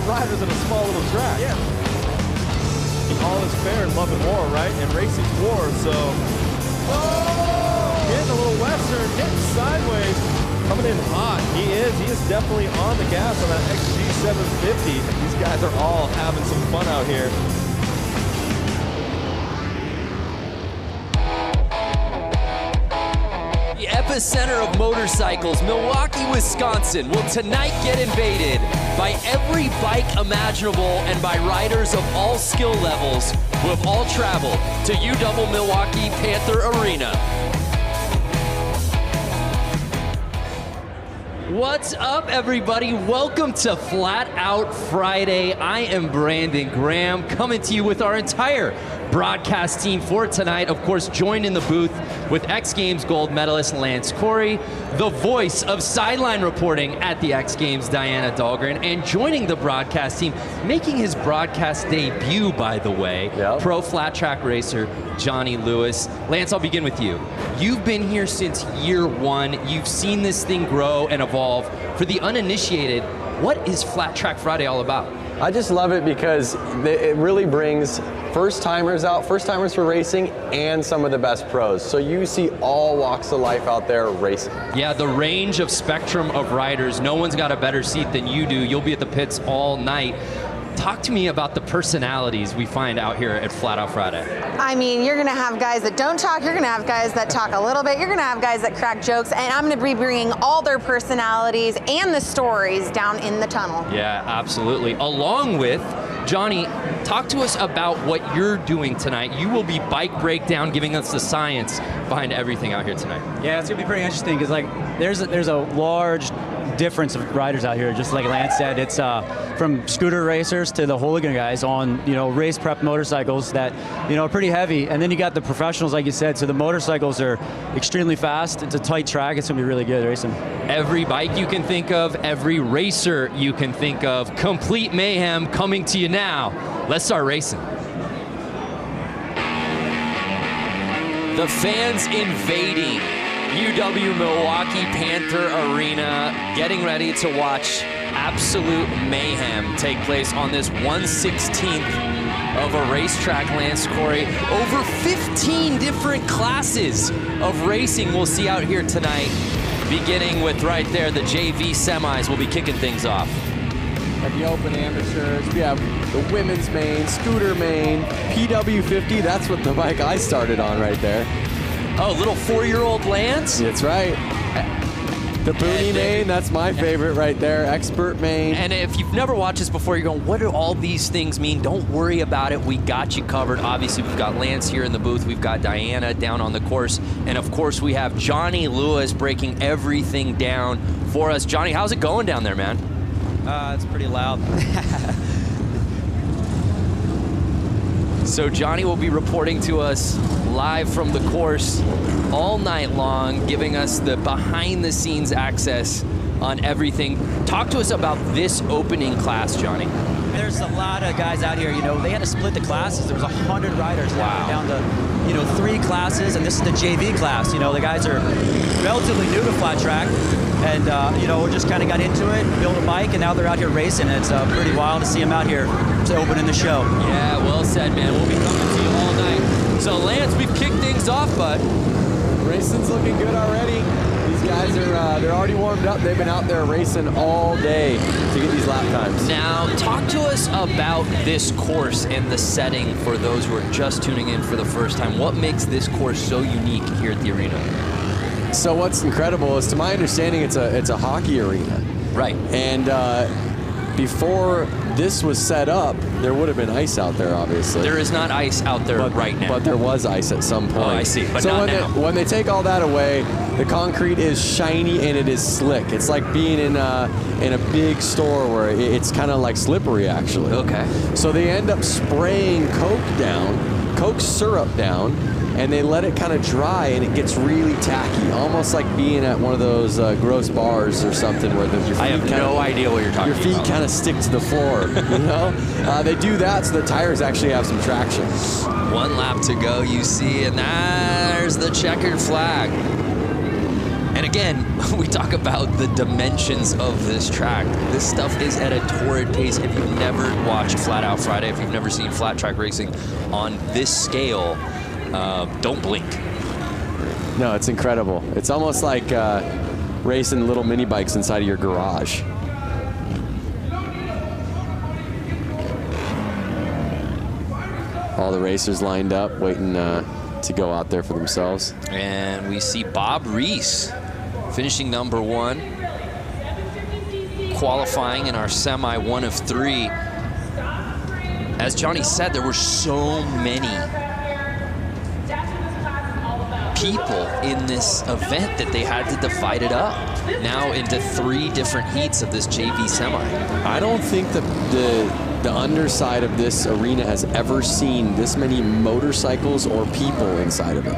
Riders in a small little track. Yeah. All is fair in love and war, right? And racing's war, so. Oh! Getting a little western, hitting sideways. Coming in hot. He is definitely on the gas on that XG 750. These guys are all having some fun out here. The epicenter of motorcycles, Milwaukee, Wisconsin, will tonight get invaded by every bike imaginable and by riders of all skill levels who have all traveled to UW Milwaukee Panther Arena. What's up, everybody? Welcome to Flat Out Friday. I am Brandon Graham, coming to you with our entire broadcast team for tonight. Of course, joined in the booth with X Games gold medalist Lance Corey, the voice of sideline reporting at the X Games, Diana Dahlgren, and joining the broadcast team, making his broadcast debut, by the way, pro flat track racer Johnny Lewis. Lance, I'll begin with you. You've been here since year one. You've seen this thing grow and evolve. For the uninitiated, what is Flat Track Friday all about? I just love it because it really brings first-timers out, first-timers for racing, and some of the best pros. So you see all walks of life out there racing. Yeah, the range of spectrum of riders. No one's got a better seat than you do. You'll be at the pits all night. Talk to me about the personalities we find out here at Flat Out Friday. I mean, you're going to have guys that don't talk, you're going to have guys that talk a little bit, you're going to have guys that crack jokes, and I'm going to be bringing all their personalities and the stories down in the tunnel. Yeah, absolutely. Along with Johnny, talk to us about what you're doing tonight. You will be bike breakdown, giving us the science behind everything out here tonight. Yeah, it's going to be pretty interesting because there's a large difference of riders out here. Just like Lance said, it's from scooter racers to the Hooligan guys on race prep motorcycles that are pretty heavy, and then you got the professionals, like you said. So the motorcycles are extremely fast. It's a tight track. It's gonna be really good racing. Every bike you can think of, every racer you can think of, complete mayhem coming to you now. Let's start racing. The fans invading UW Milwaukee Panther Arena, getting ready to watch absolute mayhem take place on this 1/16th of a racetrack, Lance Corey. Over 15 different classes of racing we'll see out here tonight, beginning with right there, the JV semis will be kicking things off. At the open amateurs, we have the women's main, scooter main, PW50, that's what the bike I started on right there. Oh, little 4-year-old Lance? That's right. The Boonie main, that's my favorite right there. Expert main. And if you've never watched this before, you're going, what do all these things mean? Don't worry about it. We got you covered. Obviously, we've got Lance here in the booth. We've got Diana down on the course. And, of course, we have Johnny Lewis breaking everything down for us. Johnny, how's it going down there, man? It's pretty loud. So Johnny will be reporting to us live from the course all night long, giving us the behind-the-scenes access on everything. Talk to us about this opening class, Johnny. There's a lot of guys out here. You know, they had to split the classes. There was 100 riders down to, you know, 3 classes, and this is the JV class. You know, the guys are relatively new to flat track, and you know, we just kind of got into it, built a bike, and now they're out here racing. It's pretty wild to see them out here opening the show. Yeah, well said, man. We'll be coming to you all night. So, Lance, we've kicked things off, bud. Racing's looking good already. These guys are they're already warmed up. They've been out there racing all day to get these lap times. Now, talk to us about this course and the setting for those who are just tuning in for the first time. What makes this course so unique here at the arena? So what's incredible is, to my understanding, it's a hockey arena. Right. And before this was set up, there would have been ice out there, obviously. There is not ice out there right now. But there was ice at some point. Oh, I see, but so not now. when they take all that away, the concrete is shiny and it is slick. It's like being in a big store where it's kind of like slippery, actually. Okay. So they end up spraying Coke syrup down, and they let it kind of dry, and it gets really tacky, almost like being at one of those gross bars or something where your feet I have no idea what you're talking about. Your feet kind of stick to the floor, you know? They do that so the tires actually have some traction. 1 lap to go, you see, and there's the checkered flag. And again, we talk about the dimensions of this track. This stuff is at a torrid pace. If you've never watched Flat Out Friday, if you've never seen flat track racing on this scale, don't blink. No, it's incredible. It's almost like racing little mini bikes inside of your garage. All the racers lined up, waiting to go out there for themselves. And we see Bob Reese finishing number 1, qualifying in our semi 1 of 3. As Johnny said, there were so many people in this event that they had to divide it up now into 3 different heats of this JV semi. I don't think that the underside of this arena has ever seen this many motorcycles or people inside of it.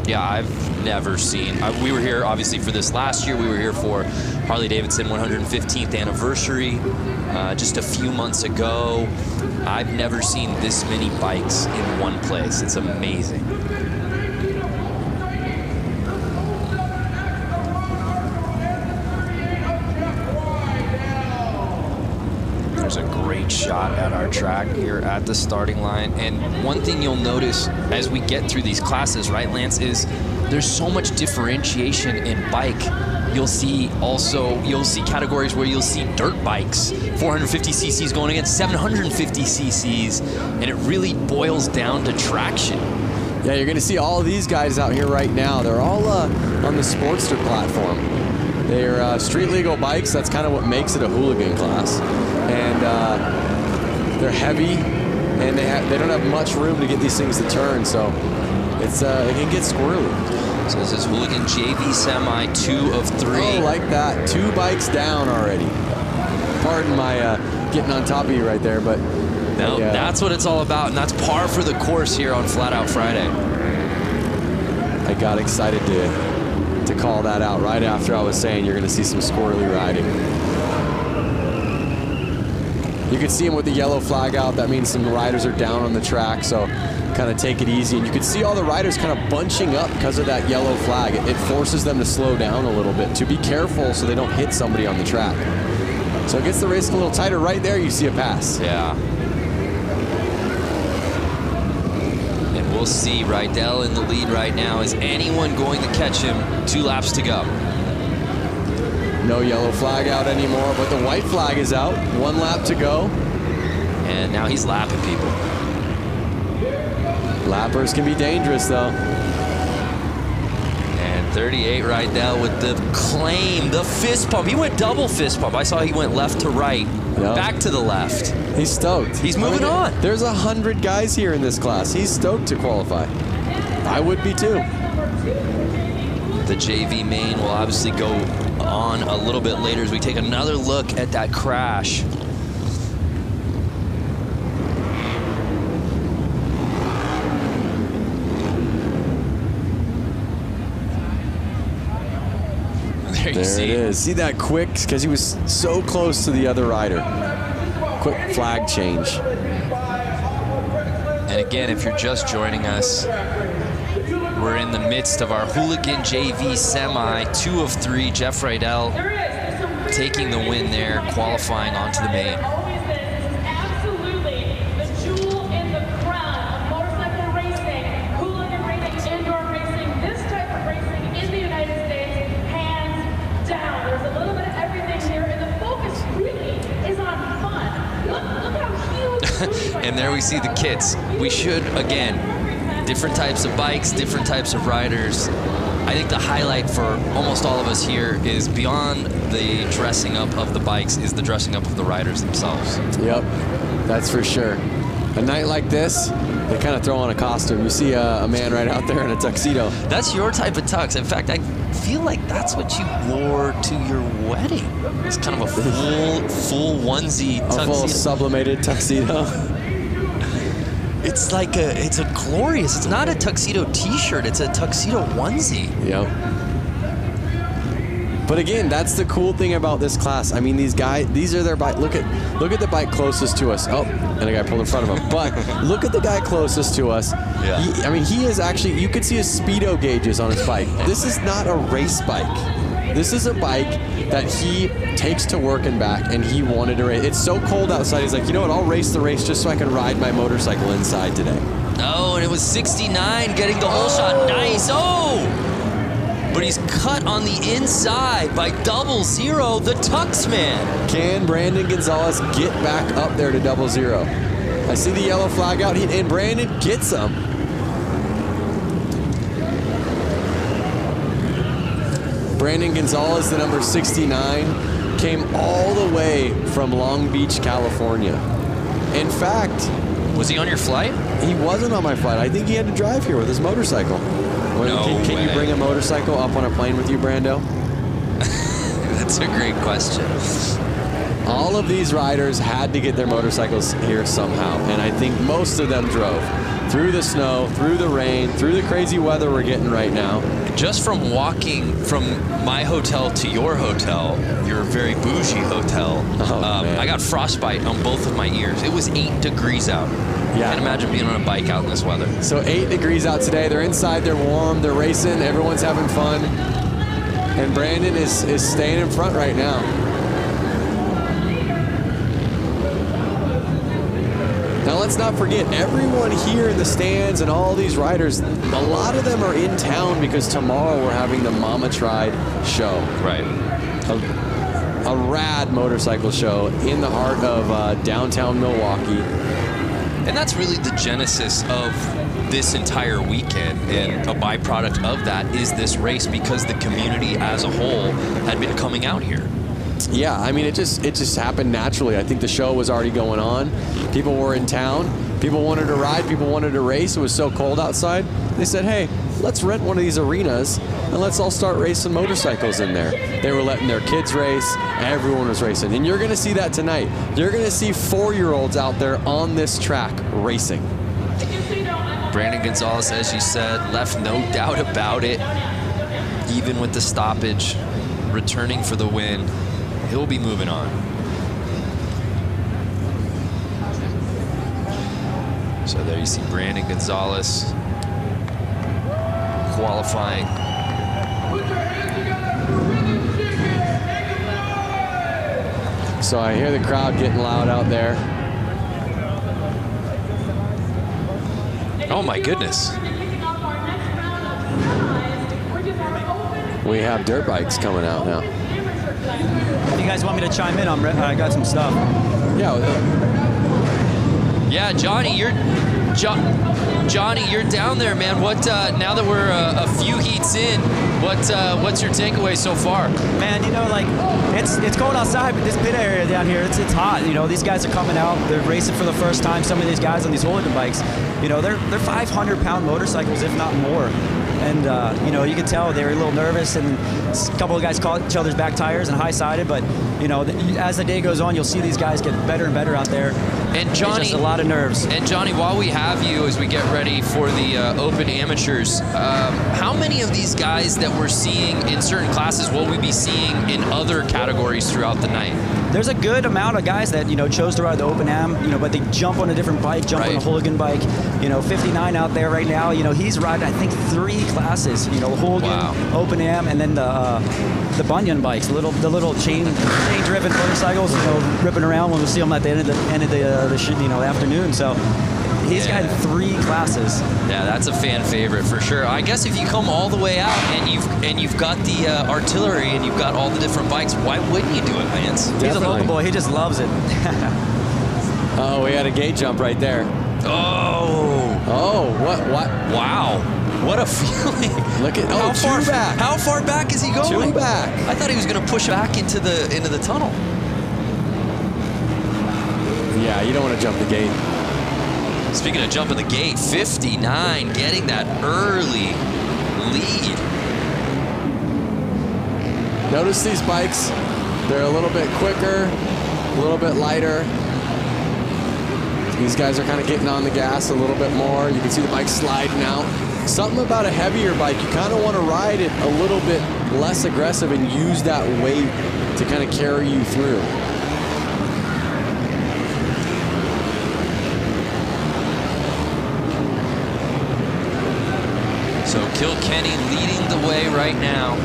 Yeah, I've never seen. We were here, obviously, for this last year. We were here for Harley-Davidson 115th anniversary just a few months ago. I've never seen this many bikes in one place. It's amazing. There's a great shot at our track here at the starting line. And one thing you'll notice as we get through these classes, right, Lance, is there's so much differentiation in bike. You'll see categories where you'll see dirt bikes, 450 cc's going against 750 cc's, and it really boils down to traction. Yeah, you're going to see all of these guys out here right now. They're all on the Sportster platform. They're street legal bikes. That's kind of what makes it a hooligan class. And they're heavy, and they don't have much room to get these things to turn, so it can get squirrely. So this is Hooligan JV Semi 2 of 3. Oh, like that. 2 bikes down already. Pardon my getting on top of you right there, but no, yeah. That's what it's all about, and that's par for the course here on Flat Out Friday. I got excited to call that out right after I was saying you're going to see some squirrely riding. You can see them with the yellow flag out. That means some riders are down on the track, so kind of take it easy. And you can see all the riders kind of bunching up because of that yellow flag. It forces them to slow down a little bit, to be careful so they don't hit somebody on the track. So it gets the race a little tighter. Right there, you see a pass. Yeah. And we'll see Rydell in the lead right now. Is anyone going to catch him? 2 laps to go. No yellow flag out anymore, but the white flag is out. 1 lap to go. And now he's lapping people. Lappers can be dangerous, though. And 38 right now with the claim, the fist pump. He went double fist pump. I saw he went left to right, back to the left. He's stoked. He's moving on. There's 100 guys here in this class. He's stoked to qualify. I would be too. The JV main will obviously go on a little bit later as we take another look at that crash. There it is. See that quick? Because he was so close to the other rider. Quick flag change. And again, if you're just joining us, we're in the midst of our Hooligan JV semi, 2 of 3. Jeff Rydell taking the win there, qualifying onto the main. Absolutely, the jewel in the crown of motorcycle racing, hooligan racing, indoor racing, this type of racing in the United States, hands down. There's a little bit of everything here, and the focus really is on fun. Look how huge. And there we see the kits. We should, again, different types of bikes, different types of riders. I think the highlight for almost all of us here is beyond the dressing up of the bikes is the dressing up of the riders themselves. Yep, that's for sure. A night like this, they kind of throw on a costume. You see a man right out there in a tuxedo. That's your type of tux. In fact, I feel like that's what you wore to your wedding. It's kind of a full onesie tuxedo. A full sublimated tuxedo. It's like it's a glorious, it's not a tuxedo t-shirt, it's a tuxedo onesie. Yep. But again, that's the cool thing about this class. I mean, these guys, these are their bike. Look at the bike closest to us. Oh, and a guy pulled in front of him. But look at the guy closest to us. Yeah. He is actually, you could see his speedo gauges on his bike. This is not a race bike. This is a bike that he takes to work and back, and he wanted to race. It's so cold outside, he's like, you know what, I'll race the race just so I can ride my motorcycle inside today. Oh, and it was 69 getting the whole shot. Nice. Oh! But he's cut on the inside by 00, the Tux Man. Can Brandon Gonzalez get back up there to 00? I see the yellow flag out, and Brandon gets him. Brandon Gonzalez, the number 69, came all the way from Long Beach, California. In fact, was he on your flight? He wasn't on my flight. I think he had to drive here with his motorcycle. Can you bring a motorcycle up on a plane with you, Brando? That's a great question. All of these riders had to get their motorcycles here somehow, and I think most of them drove. Through the snow, through the rain, through the crazy weather we're getting right now. Just from walking from my hotel to your hotel, your very bougie hotel, I got frostbite on both of my ears. It was 8 degrees out. Yeah. Can't imagine being on a bike out in this weather. So 8 degrees out today. They're inside, they're warm, they're racing, everyone's having fun. And Brandon is staying in front right now. Now let's not forget, everyone here in the stands and all these riders, a lot of them are in town because tomorrow we're having the Mama Tried show. Right. A rad motorcycle show in the heart of downtown Milwaukee. And that's really the genesis of this entire weekend, and a byproduct of that is this race because the community as a whole had been coming out here. Yeah, I mean, it just happened naturally. I think the show was already going on. People were in town. People wanted to ride. People wanted to race. It was so cold outside. They said, hey, let's rent one of these arenas and let's all start racing motorcycles in there. They were letting their kids race. Everyone was racing. And you're going to see that tonight. You're going to see 4-year-olds out there on this track racing. Brandon Gonzalez, as you said, left no doubt about it. Even with the stoppage, returning for the win. He'll be moving on. So there you see Brandon Gonzalez qualifying. So I hear the crowd getting loud out there. Oh my goodness. We have dirt bikes coming out now. If you guys want me to chime in, I got some stuff. Yeah. Yeah, Johnny, Johnny, you're down there, man. What now that we're a few heats in, what's your takeaway so far? Man, you know, like it's cold outside, but this pit area down here, it's hot. You know, these guys are coming out, they're racing for the first time. Some of these guys on these Hooligan bikes, you know, they're 500-pound motorcycles, if not more. And, you know, you could tell they were a little nervous, and a couple of guys caught each other's back tires and high-sided. But, you know, as the day goes on, you'll see these guys get better and better out there. And Johnny, just a lot of nerves. And Johnny, while we have you, as we get ready for the Open Amateurs, how many of these guys that we're seeing in certain classes will we be seeing in other categories throughout the night? There's a good amount of guys that, you know, chose to ride the Open Am, you know, but they jump on a different bike, jump on a Hooligan bike. You know, 59 out there right now, you know, he's riding, I think, 3 classes. You know, Hooligan, Open Am, and then the Bunyan bikes, the little chain-driven motorcycles, you know, ripping around when we see them at the end of the afternoon. So he's got 3 classes. Yeah, that's a fan favorite for sure. I guess if you come all the way out and you've got the artillery and you've got all the different bikes, why wouldn't you do it, Vance? He's a local boy. He just loves it. Oh, we had a gate jump right there. Oh, what? Wow. What a feeling. Look at back. How far back is he going? 2 back. I thought he was going to push back into the tunnel. Yeah, you don't want to jump the gate. Speaking of jumping the gate, 59 getting that early lead. Notice these bikes, they're a little bit quicker, a little bit lighter. These guys are kind of getting on the gas a little bit more. You can see the bike sliding out. Something about a heavier bike, you kind of want to ride it a little bit less aggressive and use that weight to kind of carry you through. So Kilkenny leading the way right now.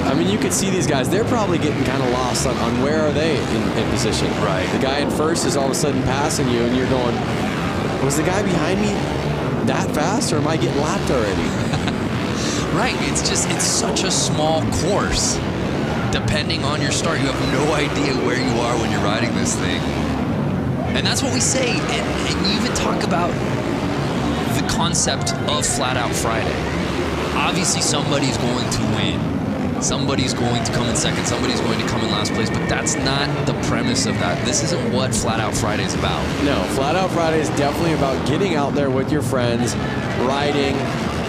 I mean, you could see these guys, they're probably getting kind of lost on where are they in position. Right. The guy in first is all of a sudden passing you, and you're going, was the guy behind me that fast, or am I getting lapped already? Right, it's such a small course. Depending on your start, you have no idea where you are when you're riding this thing. And that's what we say, and you even talk about the concept of Flat Out Friday. Obviously, somebody's going to win. Somebody's going to come in second. Somebody's going to come in last place. But that's not the premise of that. This isn't what Flat Out Friday is about. No, Flat Out Friday is definitely about getting out there with your friends, riding,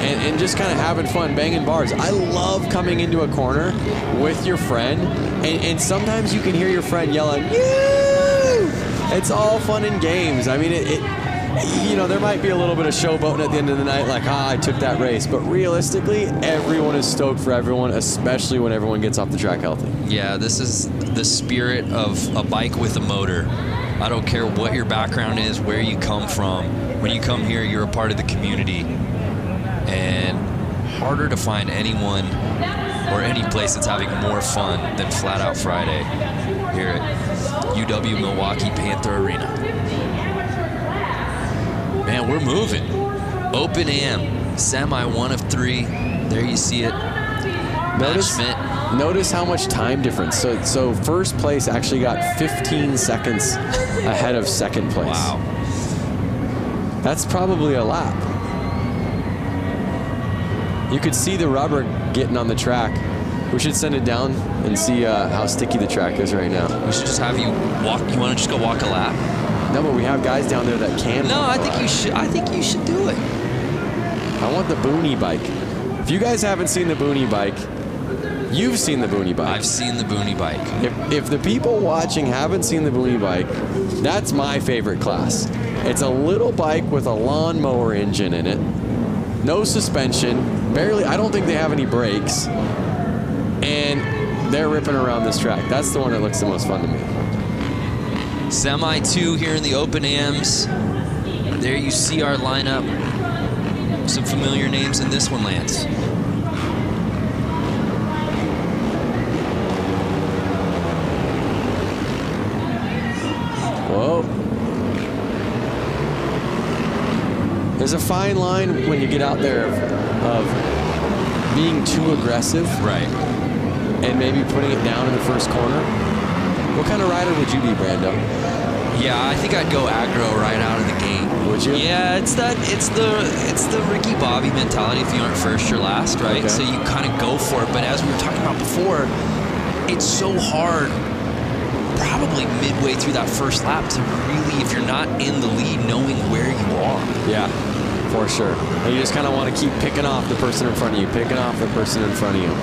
and just kind of having fun, banging bars. I love coming into a corner with your friend, and sometimes you can hear your friend yelling, "Yoo!" It's all fun and games. I mean, you know, there might be a little bit of showboating at the end of the night, like, I took that race. But realistically, everyone is stoked for everyone, especially when everyone gets off the track healthy. Yeah, this is the spirit of a bike with a motor. I don't care what your background is, where you come from. When you come here, you're a part of the community. And harder to find anyone or any place that's having more fun than Flat Out Friday here at UW Milwaukee Panther Arena. Man, we're moving. Open Am, semi 1 of 3. There you see it. Notice how much time difference. So first place actually got 15 seconds ahead of second place. Wow. That's probably a lap. You could see the rubber getting on the track. We should send it down and see how sticky the track is right now. We should just have you walk. You want to just go walk a lap? No, but we have guys down there that can. No, I think you should. I think you should do it. I want the Boonie bike. If you guys haven't seen the Boonie bike, you've seen the Boonie bike. I've seen the Boonie bike. If the people watching haven't seen the Boonie bike, that's my favorite class. It's a little bike with a lawnmower engine in it. No suspension, barely, I don't think they have any brakes. And they're ripping around this track. That's the one that looks the most fun to me. Semi 2 here in the Open Ams. There you see our lineup. Some familiar names in this one, Lance. Whoa. There's a fine line when you get out there of being too aggressive. Right. And maybe putting it down in the first corner. What kind of rider would you be, Brando? Yeah, I think I'd go aggro right out of the gate. Would you? Yeah, it's the Ricky Bobby mentality. If you aren't first, you're last, right? Okay. So you kind of go for it. But as we were talking about before, it's so hard, probably midway through that first lap, to really, if you're not in the lead, knowing where you are. Yeah, for sure. And you just kind of want to keep picking off the person in front of you, picking off the person in front of you.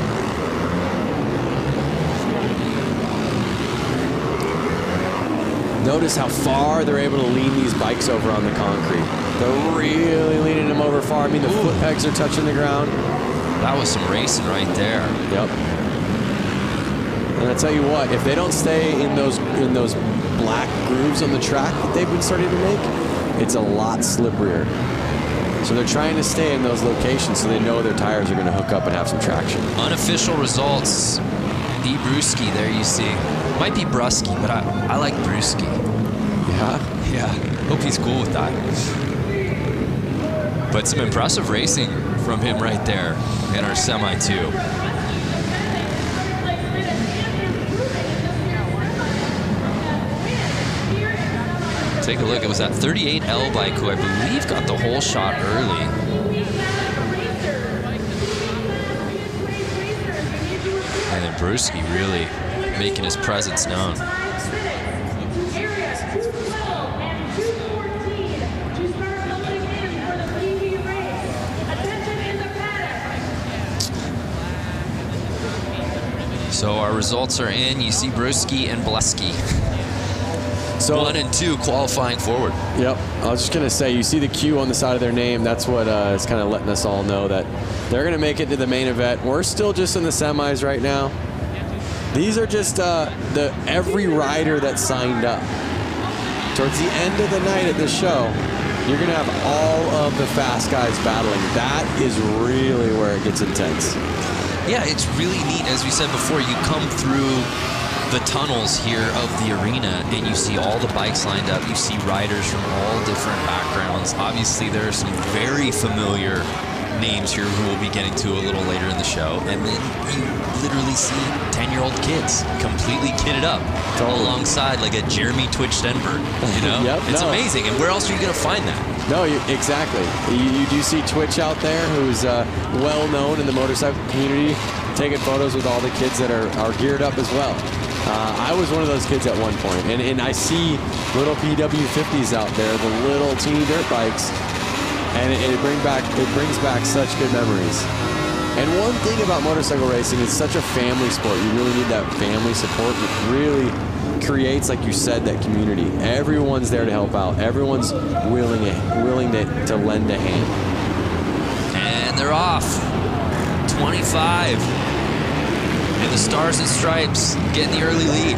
Notice how far they're able to lean these bikes over on the concrete. They're really leaning them over far. I mean, the foot pegs are touching the ground. That was some racing right there. Yep. And I tell you what, if they don't stay in those black grooves on the track that they've been starting to make, it's a lot slipperier. So they're trying to stay in those locations so they know their tires are going to hook up and have some traction. Unofficial results. B. Brewski, there you see. Might be Brusky, but I like Brewski. Yeah? Yeah, hope he's cool with that. But some impressive racing from him right there in our semi too. Take a look, it was that 38L bike who I believe got the whole shot early. And then Brewski really making his presence known. So our results are in. You see Brewski and Bleski. So 1 and 2 qualifying forward. Yep. I was just going to say, you see the Q on the side of their name. That's what is kind of letting us all know that they're going to make it to the main event. We're still just in the semis right now. These are just every rider that signed up. Towards the end of the night at this show, you're going to have all of the fast guys battling. That is really where it gets intense. Yeah, it's really neat. As we said before, you come through the tunnels here of the arena and you see all the bikes lined up. You see riders from all different backgrounds. Obviously, there are some very familiar names here who we'll be getting to a little later in the show. And then you literally see 10-year-old kids completely kitted up alongside like a Jeremy Twitch Stenberg, you know? Yep, it's amazing. And where else are you going to find that? No, exactly. You do see Twitch out there, who's well known in the motorcycle community, taking photos with all the kids that are geared up as well. I was one of those kids at one point, and I see little PW50s out there, the little teeny dirt bikes, and it brings back such good memories. And one thing about motorcycle racing, it's such a family sport. You really need that family support. It really creates, like you said, that community. Everyone's there to help out. Everyone's willing to lend a hand. And they're off. 25. And the Stars and Stripes getting the early lead.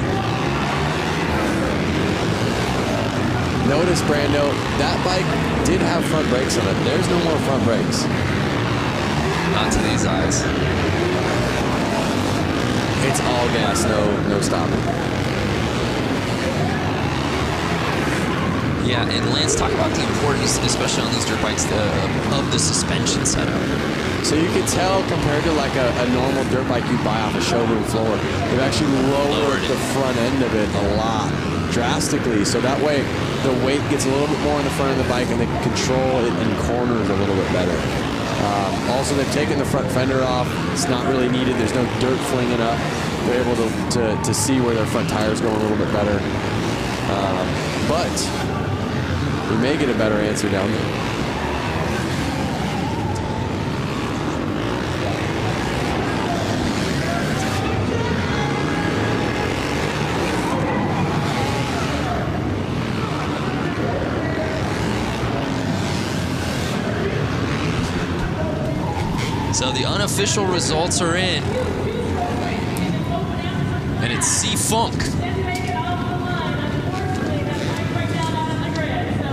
Notice, Brando, that bike did have front brakes on it. There's no more front brakes. Not to these eyes. It's all gas, no stopping. Yeah, and Lance, talk about the importance, especially on these dirt bikes, of the suspension setup. So you can tell compared to like a normal dirt bike you buy off a showroom floor, they've actually lowered the front end of it a lot, drastically. So that way the weight gets a little bit more on the front of the bike and they can control it in corners a little bit better. Also, they've taken the front fender off. It's not really needed. There's no dirt flinging up. They're able to see where their front tires go a little bit better. But we may get a better answer down there. So the unofficial results are in. And it's C-Funk,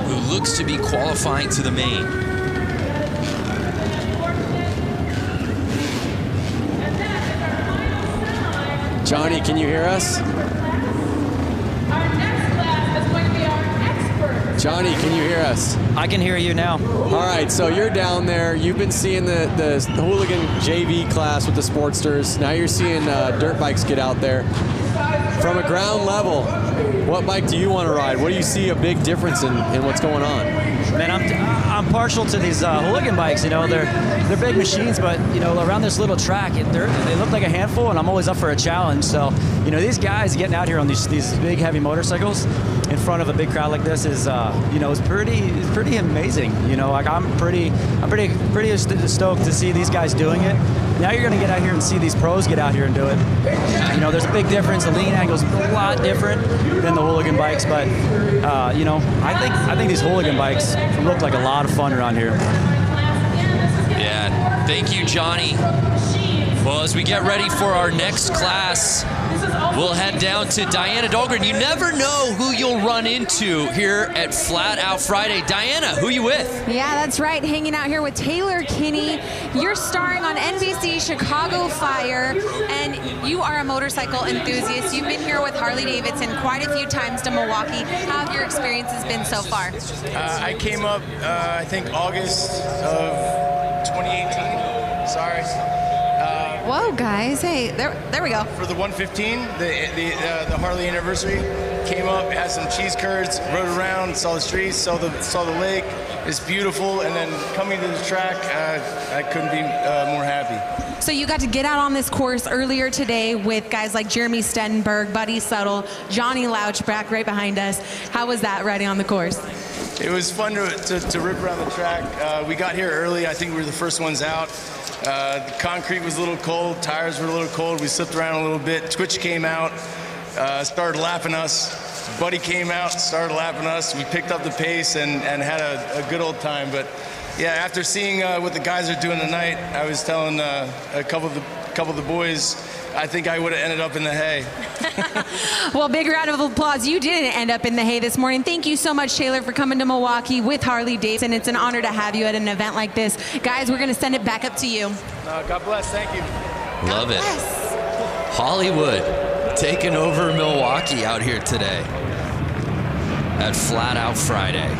who looks to be qualifying to the main. Johnny, can you hear us? Our next class is going to be our experts Johnny, can you hear us? I can hear you now. All right, so you're down there. You've been seeing the Hooligan JV class with the Sportsters. Now you're seeing dirt bikes get out there. From a ground level, what bike do you want to ride? What do you see a big difference in what's going on? Man, I'm partial to these Hooligan bikes. You know, they're big machines, but you know, around this little track, they look like a handful, and I'm always up for a challenge. So, you know, these guys getting out here on these big heavy motorcycles in front of a big crowd like this is, you know, it's pretty amazing. You know, like I'm pretty stoked to see these guys doing it. Now you're going to get out here and see these pros get out here and do it. You know, there's a big difference. The lean angle's a lot different than the Hooligan bikes, but you know, I think these Hooligan bikes look like a lot of fun around here. Yeah, thank you, Johnny. Well, as we get ready for our next class, we'll head down to Diana Dahlgren. You never know who you'll run into here at Flat Out Friday. Diana, who you with? Yeah, that's right. Hanging out here with Taylor Kinney. You're starring on NBC Chicago Fire, and you are a motorcycle enthusiast. You've been here with Harley-Davidson quite a few times to Milwaukee. How have your experiences been so far? I came up, I think, August of 2018. Sorry. Whoa, guys. Hey, there we go. For the 115, the Harley anniversary, came up, had some cheese curds, rode around, saw the streets, saw the lake. It's beautiful, and then coming to the track, I couldn't be more happy. So you got to get out on this course earlier today with guys like Jeremy Stenberg, Buddy Suttle, Johnny Louchback right behind us. How was that riding on the course? It was fun to rip around the track. We got here early. I think we were the first ones out. The concrete was a little cold. Tires were a little cold. We slipped around a little bit. Twitch came out, started lapping us. Buddy came out, started lapping us. We picked up the pace and had a good old time. But yeah, after seeing what the guys are doing tonight, I was telling a couple of the boys, I think I would have ended up in the hay. Well, big round of applause. You didn't end up in the hay this morning. Thank you so much, Taylor, for coming to Milwaukee with Harley-Davidson. It's an honor to have you at an event like this. Guys, we're going to send it back up to you. God bless. Thank you. Love it. Hollywood taking over Milwaukee out here today at Flat Out Friday.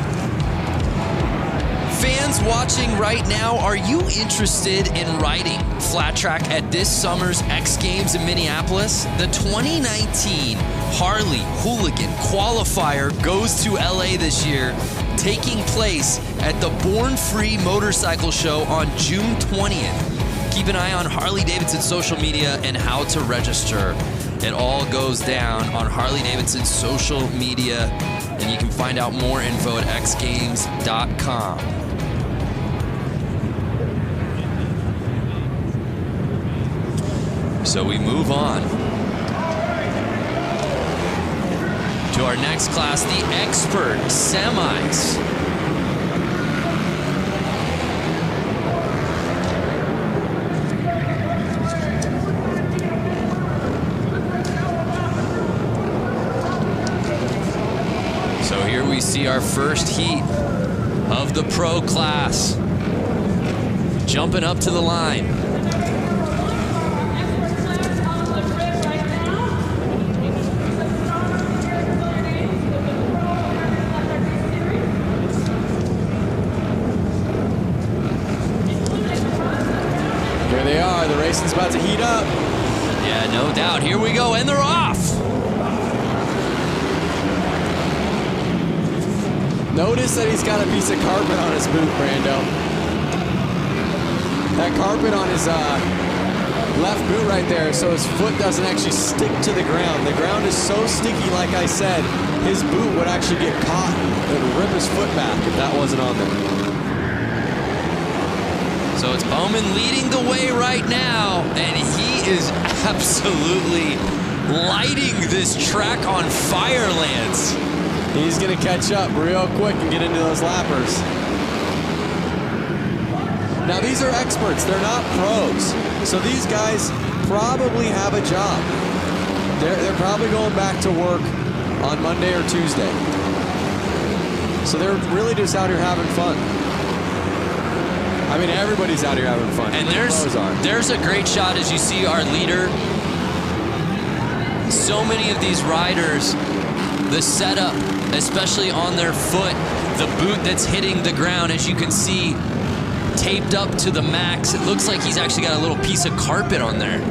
Fans watching right now, are you interested in riding flat track at this summer's X Games in Minneapolis? The 2019 Harley Hooligan qualifier goes to LA this year, taking place at the Born Free Motorcycle Show on June 20th. Keep an eye on Harley-Davidson social media and how to register. It all goes down on Harley-Davidson social media, and you can find out more info at xgames.com. So we move on to our next class, the Expert Semis. So here we see our first heat of the pro class. Jumping up to the line. Racing's about to heat up. Yeah, no doubt. Here we go, and they're off. Notice that he's got a piece of carpet on his boot, Brando. That carpet on his left boot right there, so his foot doesn't actually stick to the ground. The ground is so sticky, like I said, his boot would actually get caught and rip his foot back if that wasn't on there. So it's Bowman leading the way right now, and he is absolutely lighting this track on fire, Lance. He's going to catch up real quick and get into those lappers. Now, these are experts. They're not pros. So these guys probably have a job. They're probably going back to work on Monday or Tuesday. So they're really just out here having fun. I mean, everybody's out here having fun. And there's a great shot as you see our leader. So many of these riders the setup, especially on their foot, the boot that's hitting the ground, as you can see, taped up to the max. It looks like he's actually got a little piece of carpet on there.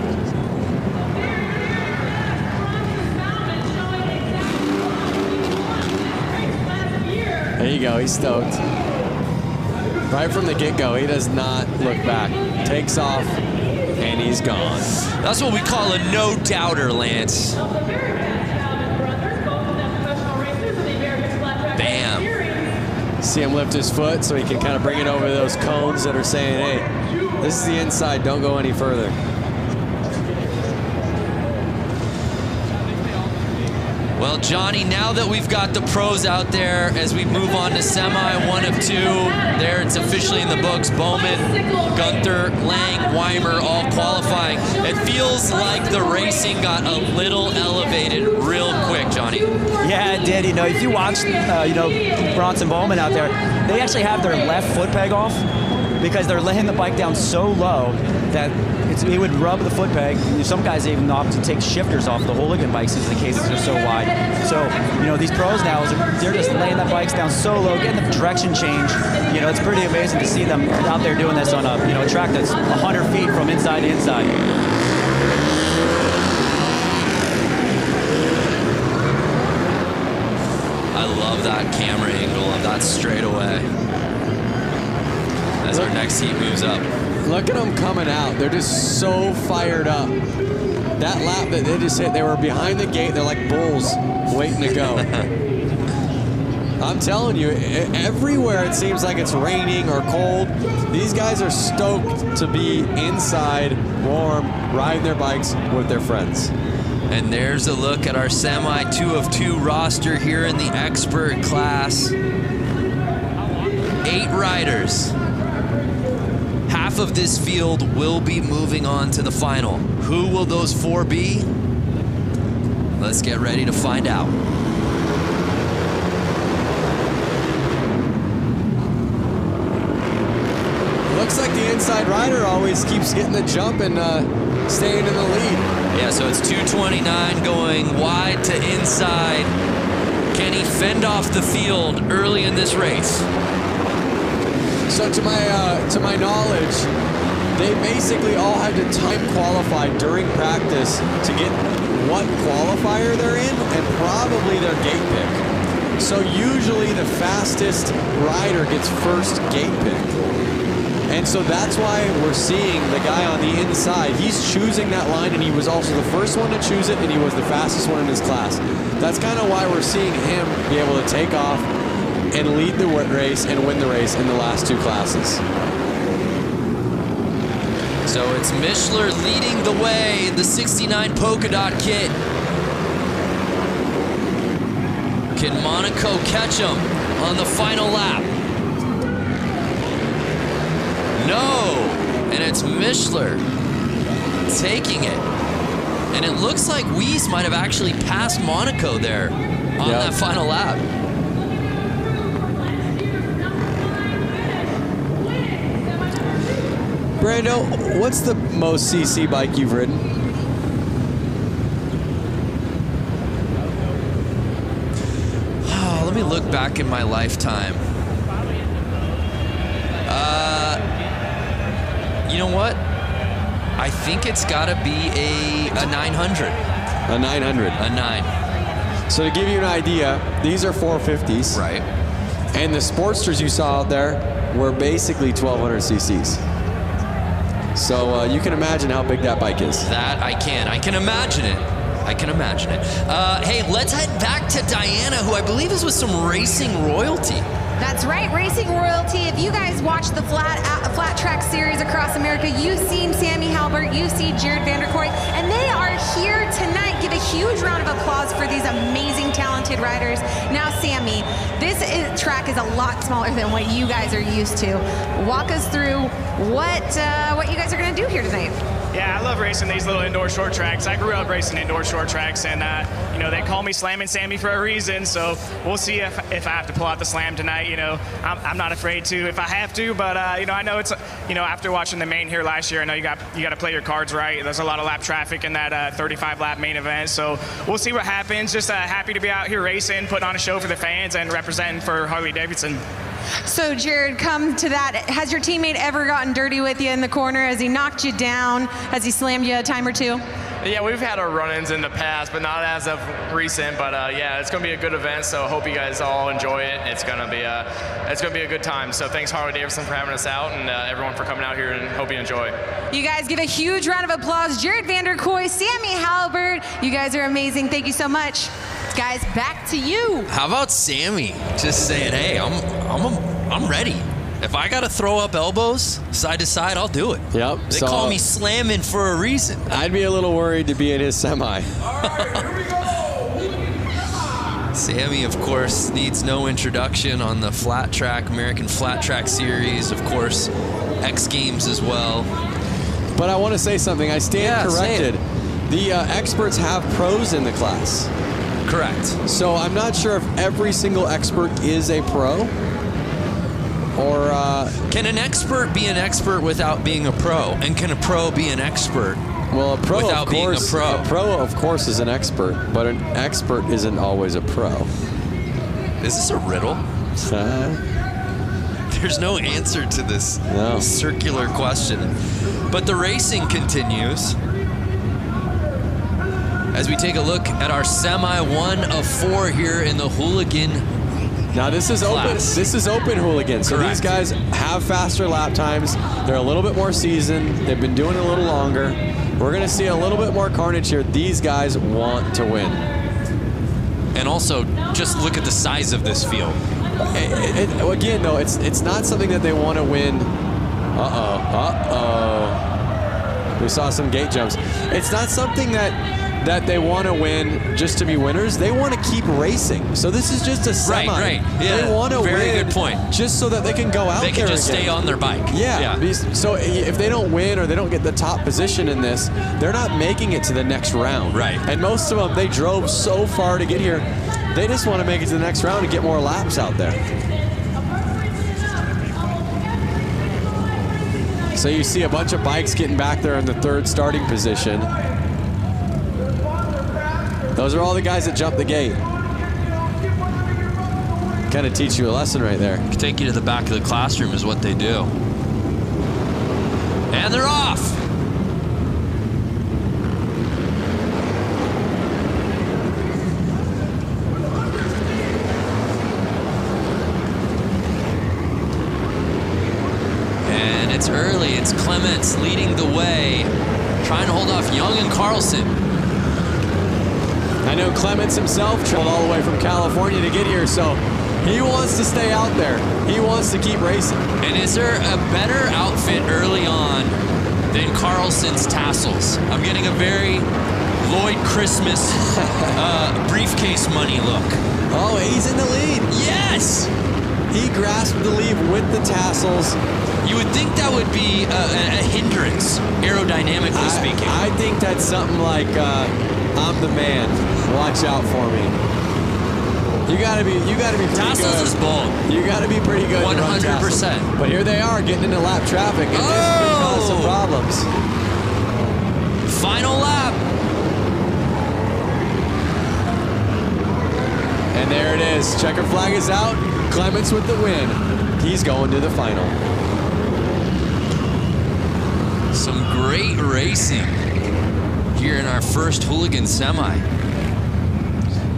There you go, he's stoked. Right from the get-go, he does not look back. Takes off, and he's gone. That's what we call a no-doubter, Lance. Bam. See him lift his foot so he can kind of bring it over those cones that are saying, hey, this is the inside, don't go any further. Well, Johnny, now that we've got the pros out there, as we move on to semi 1 of 2, there it's officially in the books. Bowman, Gunther, Lang, Weimer all qualifying. It feels like the racing got a little elevated real quick, Johnny. Yeah, it did. You know, if you watch, Bronson Bowman out there, they actually have their left foot peg off because they're laying the bike down so low that it would rub the foot peg. Some guys even opt to take shifters off the Hooligan bikes because the cases are so wide. So, these pros now, they're just laying the bikes down so low, getting the direction change. It's pretty amazing to see them out there doing this on a track that's 100 feet from inside to inside. I love that camera angle of that straightaway as our next heat moves up. Look at them coming out. They're just so fired up. That lap that they just hit, they were behind the gate. They're like bulls waiting to go. I'm telling you, everywhere it seems like it's raining or cold. These guys are stoked to be inside, warm, riding their bikes with their friends. And there's a look at our semi 2 of 2 roster here in the expert class. 8 riders. Half of this field will be moving on to the final. Who will those 4 be? Let's get ready to find out. Looks like the inside rider always keeps getting the jump and staying in the lead. Yeah, so it's 229 going wide to inside. Can he fend off the field early in this race? So to my knowledge, they basically all had to time qualify during practice to get what qualifier they're in and probably their gate pick. So usually the fastest rider gets first gate pick. And so that's why we're seeing the guy on the inside. He's choosing that line, and he was also the first one to choose it, and he was the fastest one in his class. That's kind of why we're seeing him be able to take off and lead the race and win the race in the last 2 classes. So it's Mishler leading the way in the 69 polka dot kit. Can Monaco catch him on the final lap? No, and it's Mishler taking it. And it looks like Weiss might have actually passed Monaco there on that final lap. Brando, what's the most CC bike you've ridden? Oh, let me look back in my lifetime. You know what? I think it's got to be a 900. A 900. A 9. So to give you an idea, these are 450s. Right. And the Sportsters you saw out there were basically 1200 cc's. So you can imagine how big that bike is. That I can. I can imagine it. I can imagine it. Hey, let's head back to Diana, who I believe is with some racing royalty. That's right, Racing Royalty. If you guys watch the flat track series across America, you've seen Sammy Halbert, you see Jared Vanderkoy, and they are here tonight. Give a huge round of applause for these amazing, talented riders. Now, Sammy, this track is a lot smaller than what you guys are used to. Walk us through what you guys are going to do here tonight. Yeah, I love racing these little indoor short tracks. I grew up racing indoor short tracks, and you know, they call me Slammin' Sammy for a reason. So we'll see if I have to pull out the slam tonight. You know, I'm not afraid to if I have to, but you know, I know it's, you know, after watching the main here last year, I know you got to play your cards right. There's a lot of lap traffic in that 35 lap main event, so we'll see what happens. Just happy to be out here racing, putting on a show for the fans, and representing for Harley-Davidson. So, Jared, come to that. Has your teammate ever gotten dirty with you in the corner? Has he knocked you down? Has he slammed you a time or two? Yeah, we've had our run-ins in the past, but not as of recent. But yeah, it's going to be a good event, so I hope you guys all enjoy it. It's going to be a good time. So thanks, Harley-Davidson, for having us out, and everyone for coming out here, and hope you enjoy. You guys give a huge round of applause. Jared Vanderkoy, Sammy Halbert, you guys are amazing. Thank you so much. Guys, back to you. How about Sammy just saying, hey, I'm ready. If I got to throw up elbows side to side, I'll do it. Yep. They call me slamming for a reason. I'd be a little worried to be in his semi. All right, here we go. Sammy, of course, needs no introduction on the flat track, American Flat Track Series, of course, X Games as well. But I want to say something. I stand corrected. The experts have pros in the class. Correct. So I'm not sure if every single expert is a pro, or can an expert be an expert without being a pro, and can a pro be an expert? Well, a pro, without of course, being a pro? A pro, of course, is an expert, but an expert isn't always a pro. Is this a riddle? There's no answer to this circular question. But the racing continues as we take a look at our semi 1 of 4 here in the Hooligan. Now this is class. open. This is open Hooligan. So Correct. these guys have faster lap times. They're a little bit more seasoned. They've been doing it a little longer. We're going to see a little bit more carnage here. These guys want to win. And also, just look at the size of this field. Again, though, it's not something that they want to win. We saw some gate jumps. It's not something that they want to win just to be winners. They want to keep racing. So this is just a semi. Right. Yeah. They want to win. Very good point. Just so that they can go out there. They can just again. stay on their bike. Yeah. So if they don't win or they don't get the top position in this, they're not making it to the next round. Right. And most of them, they drove so far to get here. They just want to make it to the next round and get more laps out there. So you see a bunch of bikes getting back there in the third starting position. Those are all the guys that jumped the gate. Kind of teach you a lesson right there. Take you to the back of the classroom is what they do. And they're off. And it's early. It's Clements leading the way, trying to hold off Young and Carlson. I know Clements himself traveled all the way from California to get here, so he wants to stay out there. He wants to keep racing. And is there a better outfit early on than Carlson's tassels? I'm getting a very Lloyd Christmas briefcase money look. Oh, he's in the lead. Yes! He grasped the lead with the tassels. You would think that would be a hindrance, aerodynamically speaking. I think that's something like, I'm the man. Watch out for me. You gotta be pretty tassels good. Is bold. You gotta be pretty good. 100%. But here they are getting into lap traffic, and this could cause some problems. Final lap. And there it is. Checker flag is out. Clements with the win. He's going to the final. Some great racing here in our first Hooligan semi.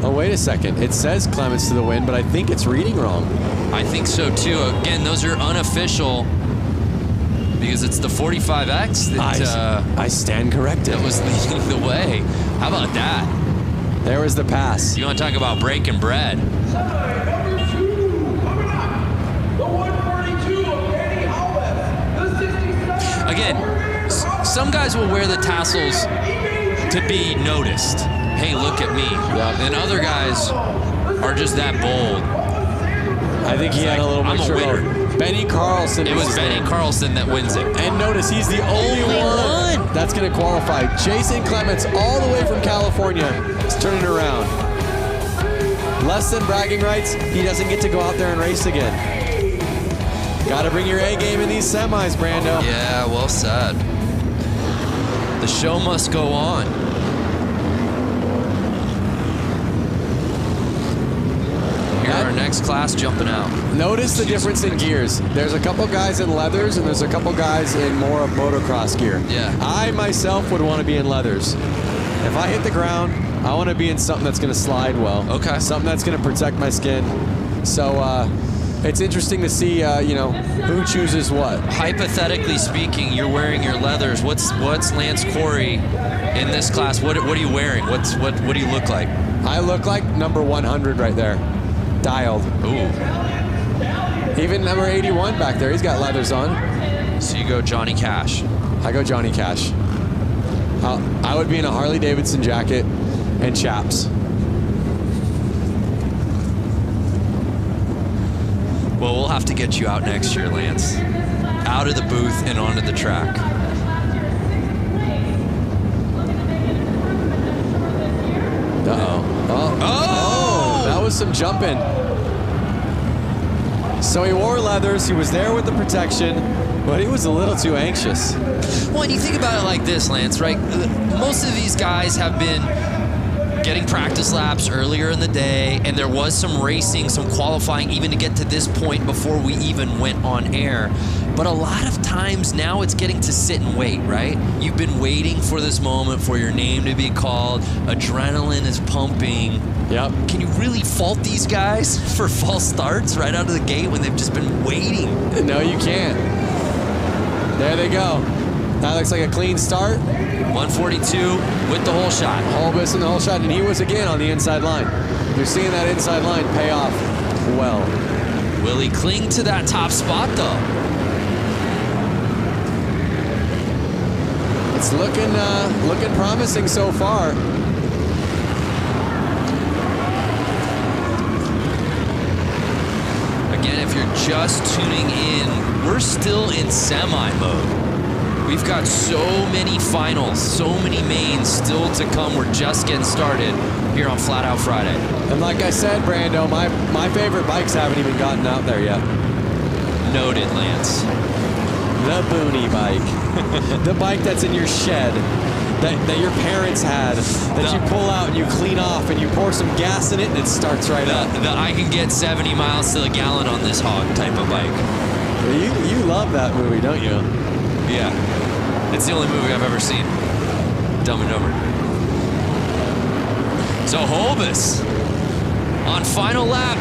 Oh, wait a second. It says Clements to the win, but I think it's reading wrong. I think so too. Again, those are unofficial because it's the 45X that I stand corrected. That was leading the way. How about that? There was the pass. You want to talk about breaking bread? Number 2 coming up, the 142 of Kinney, the 67. Again, some guys will wear the tassels to be noticed. Hey, look at me. Yep. And other guys are just that bold. I think he had a little mixture of Benny Carlson. It was Benny Carlson that wins it. And notice he's the only one that's going to qualify. Jason Clements, all the way from California, is turning around. Less than bragging rights, he doesn't get to go out there and race again. Got to bring your A game in these semis, Brando. Yeah, well said. The show must go on. Here, our next class jumping out. Notice the difference in gears. There's a couple guys in leathers and there's a couple guys in more of motocross gear. Yeah. I myself would want to be in leathers. If I hit the ground, I want to be in something that's going to slide well. Okay. Something that's going to protect my skin. So it's interesting to see, who chooses what. Hypothetically speaking, you're wearing your leathers. What's Lance Corey in this class? What are you wearing? What do you look like? I look like number 100 right there. Dialed. Ooh. Even number 81 back there, he's got leathers on. So you go Johnny Cash. I go Johnny Cash. I would be in a Harley-Davidson jacket and chaps. Well, we'll have to get you out next year, Lance. Out of the booth and onto the track. Uh-oh. Oh, that was some jumping. So he wore leathers, he was there with the protection, but he was a little too anxious. Well, and you think about it like this, Lance, right? Most of these guys have been getting practice laps earlier in the day, and there was some racing, some qualifying even to get to this point before we even went on air. But a lot of times now it's getting to sit and wait, right? You've been waiting for this moment for your name to be called. Adrenaline is pumping. Yep. Can you really fault these guys for false starts right out of the gate when they've just been waiting? No, you can't. There they go. That looks like a clean start. 142 with the whole shot. Holbus in the whole shot, and he was again on the inside line. You're seeing that inside line pay off well. Will he cling to that top spot, though? It's looking promising so far. Again, if you're just tuning in, we're still in semi mode. We've got so many finals, so many mains still to come. We're just getting started here on Flat Out Friday. And like I said, Brando, my favorite bikes haven't even gotten out there yet. Noted, Lance. The Boonie bike. The bike that's in your shed, that your parents had, that you pull out and you clean off and you pour some gas in it and it starts right up. The I can get 70 miles to the gallon on this hog type of bike. You love that movie, don't you? Yeah. It's the only movie I've ever seen. Dumb and Dumber. So Holbus on final lap.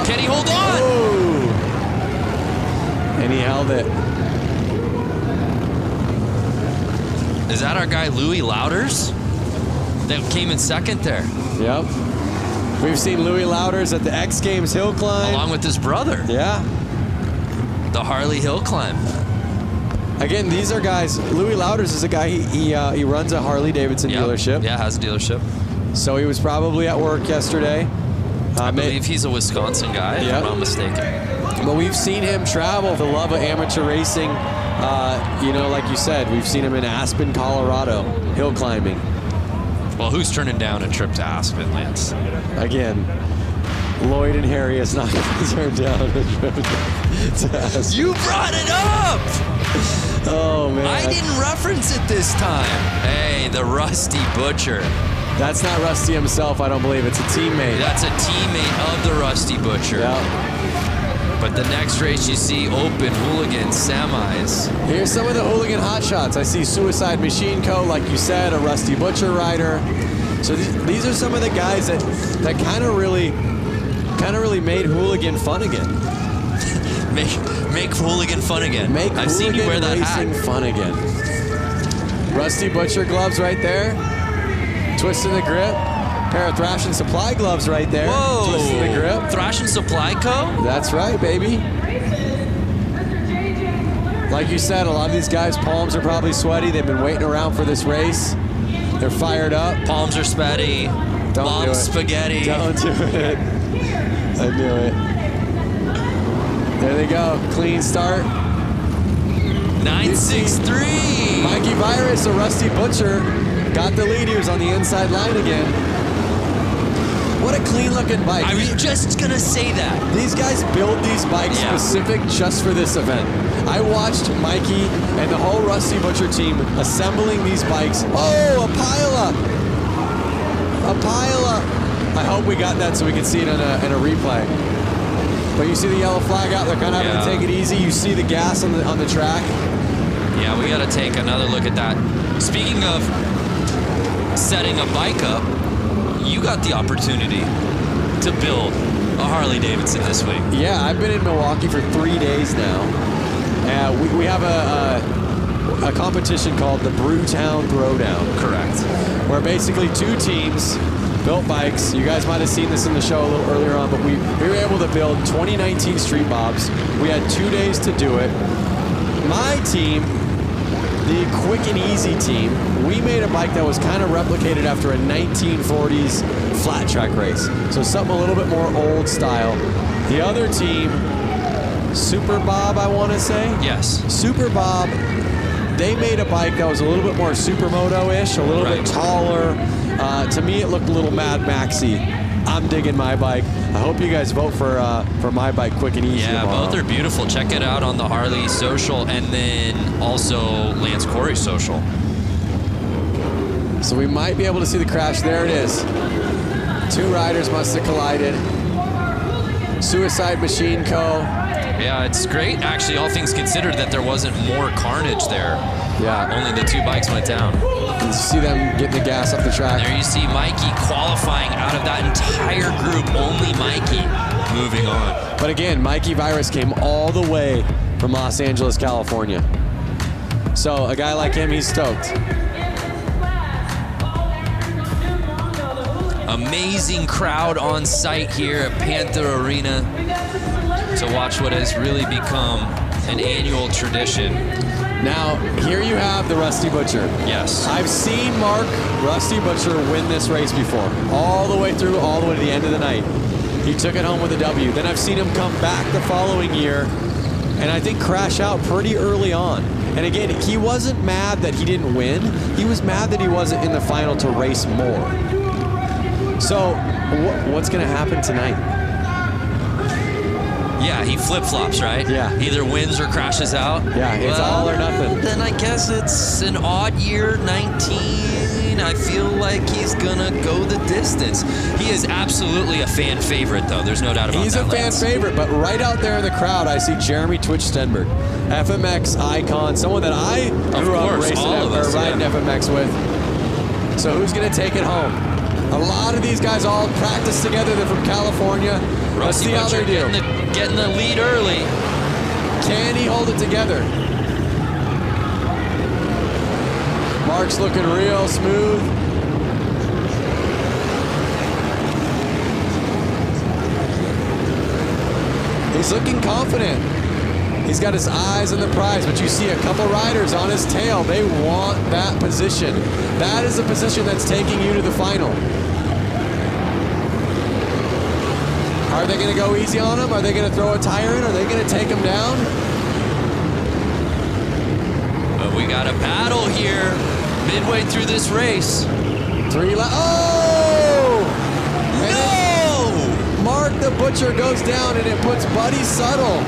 Can he hold on? Oh. And he held it. Is that our guy Louis Louders that came in second there? Yep. We've seen Louis Louders at the X Games hill climb. Along with his brother. Yeah. The Harley hill climb. Again, these are guys. Louis Louders is a guy, he runs a Harley-Davidson dealership. Yeah, has a dealership. So he was probably at work yesterday. I believe he's a Wisconsin guy, if I'm not mistaken. But we've seen him travel the love of amateur racing. Like you said, we've seen him in Aspen, Colorado, hill climbing. Well, who's turning down a trip to Aspen, Lance? Again, Lloyd and Harry is not going to turn down a trip to Aspen. You brought it up! Oh, man. I didn't reference it this time. Hey, the Rusty Butcher. That's not Rusty himself, I don't believe. It's a teammate. That's a teammate of the Rusty Butcher. Yep. But the next race you see, Open, Hooligan, Semis. Here's some of the Hooligan hotshots. I see Suicide Machine Co., like you said, a Rusty Butcher rider. So these are some of the guys that kind of really made Hooligan fun again. Make Hooligan fun again. I've seen you wear that racing hat. Fun again. Rusty Butcher gloves right there. Twisting the grip. Pair of Thrash and Supply gloves right there. Whoa! Twisting the grip. Thrash and Supply Co.? That's right, baby. Like you said, a lot of these guys' palms are probably sweaty. They've been waiting around for this race. They're fired up. Palms are sweaty. Don't do it. Spaghetti. Don't do it. I knew it. There they go. Clean start. 963. Mikey Virus, a Rusty Butcher, got the lead. He was on the inside line again. What a clean looking bike. I was just going to say that. These guys build these bikes specific just for this event. I watched Mikey and the whole Rusty Butcher team assembling these bikes. Oh, a pileup. A pileup. I hope we got that so we can see it in a replay. But you see the yellow flag out. They're kind of having to take it easy. You see the gas on the track. Yeah, we got to take another look at that. Speaking of setting a bike up, you got the opportunity to build a Harley-Davidson this week. Yeah, I've been in Milwaukee for 3 days now. We have a competition called the Brew Throwdown. Correct. Where basically 2 teams built bikes. You guys might have seen this in the show a little earlier on, but we were able to build 2019 Street Bobs. We had 2 days to do it. My team, the Quick and Easy team, we made a bike that was kind of replicated after a 1940s flat track race. So something a little bit more old style. The other team, Super Bob, I want to say? Yes. Super Bob, they made a bike that was a little bit more Supermoto-ish, a little bit taller. To me, it looked a little Mad Maxy. I'm digging my bike. I hope you guys vote for my bike, Quick and Easy. Yeah, tomorrow. both are beautiful. Check it out on the Harley social and then also Lance Corey's social. So we might be able to see the crash. There it is. 2 riders must have collided. Suicide Machine Co. Yeah, it's great, actually, all things considered, that there wasn't more carnage there. Yeah. Only the 2 bikes went down. You see them getting the gas up the track. And there you see Mikey qualifying out of that entire group. Only Mikey moving on. But again, Mikey Virus came all the way from Los Angeles, California. So a guy like him, he's stoked. Amazing crowd on site here at Panther Arena to watch what has really become an annual tradition. Now, here you have the Rusty Butcher. Yes. I've seen Mark Rusty Butcher win this race before, all the way through, all the way to the end of the night. He took it home with a W. Then I've seen him come back the following year, and I think crash out pretty early on. And again, he wasn't mad that he didn't win. He was mad that he wasn't in the final to race more. So, what's going to happen tonight? Yeah, he flip-flops, right? Yeah. Either wins or crashes out. Yeah, it's all or nothing. Then I guess it's an odd year, 19. I feel like he's gonna go the distance. He is absolutely a fan favorite, though. There's no doubt about that. He's a fan favorite, but right out there in the crowd, I see Jeremy Twitch Stenberg, FMX icon, someone that I grew up riding FMX with. So who's gonna take it home? A lot of these guys all practice together. They're from California. Let's see how they do. Getting the lead early. Can he hold it together? Mark's looking real smooth. He's looking confident. He's got his eyes on the prize, but you see a couple riders on his tail. They want that position. That is the position that's taking you to the final. Are they going to go easy on him? Are they going to throw a tire in? Are they going to take him down? But we got a battle here midway through this race. 3 laps. Oh! No! Mark the Butcher goes down, and it puts Buddy Subtle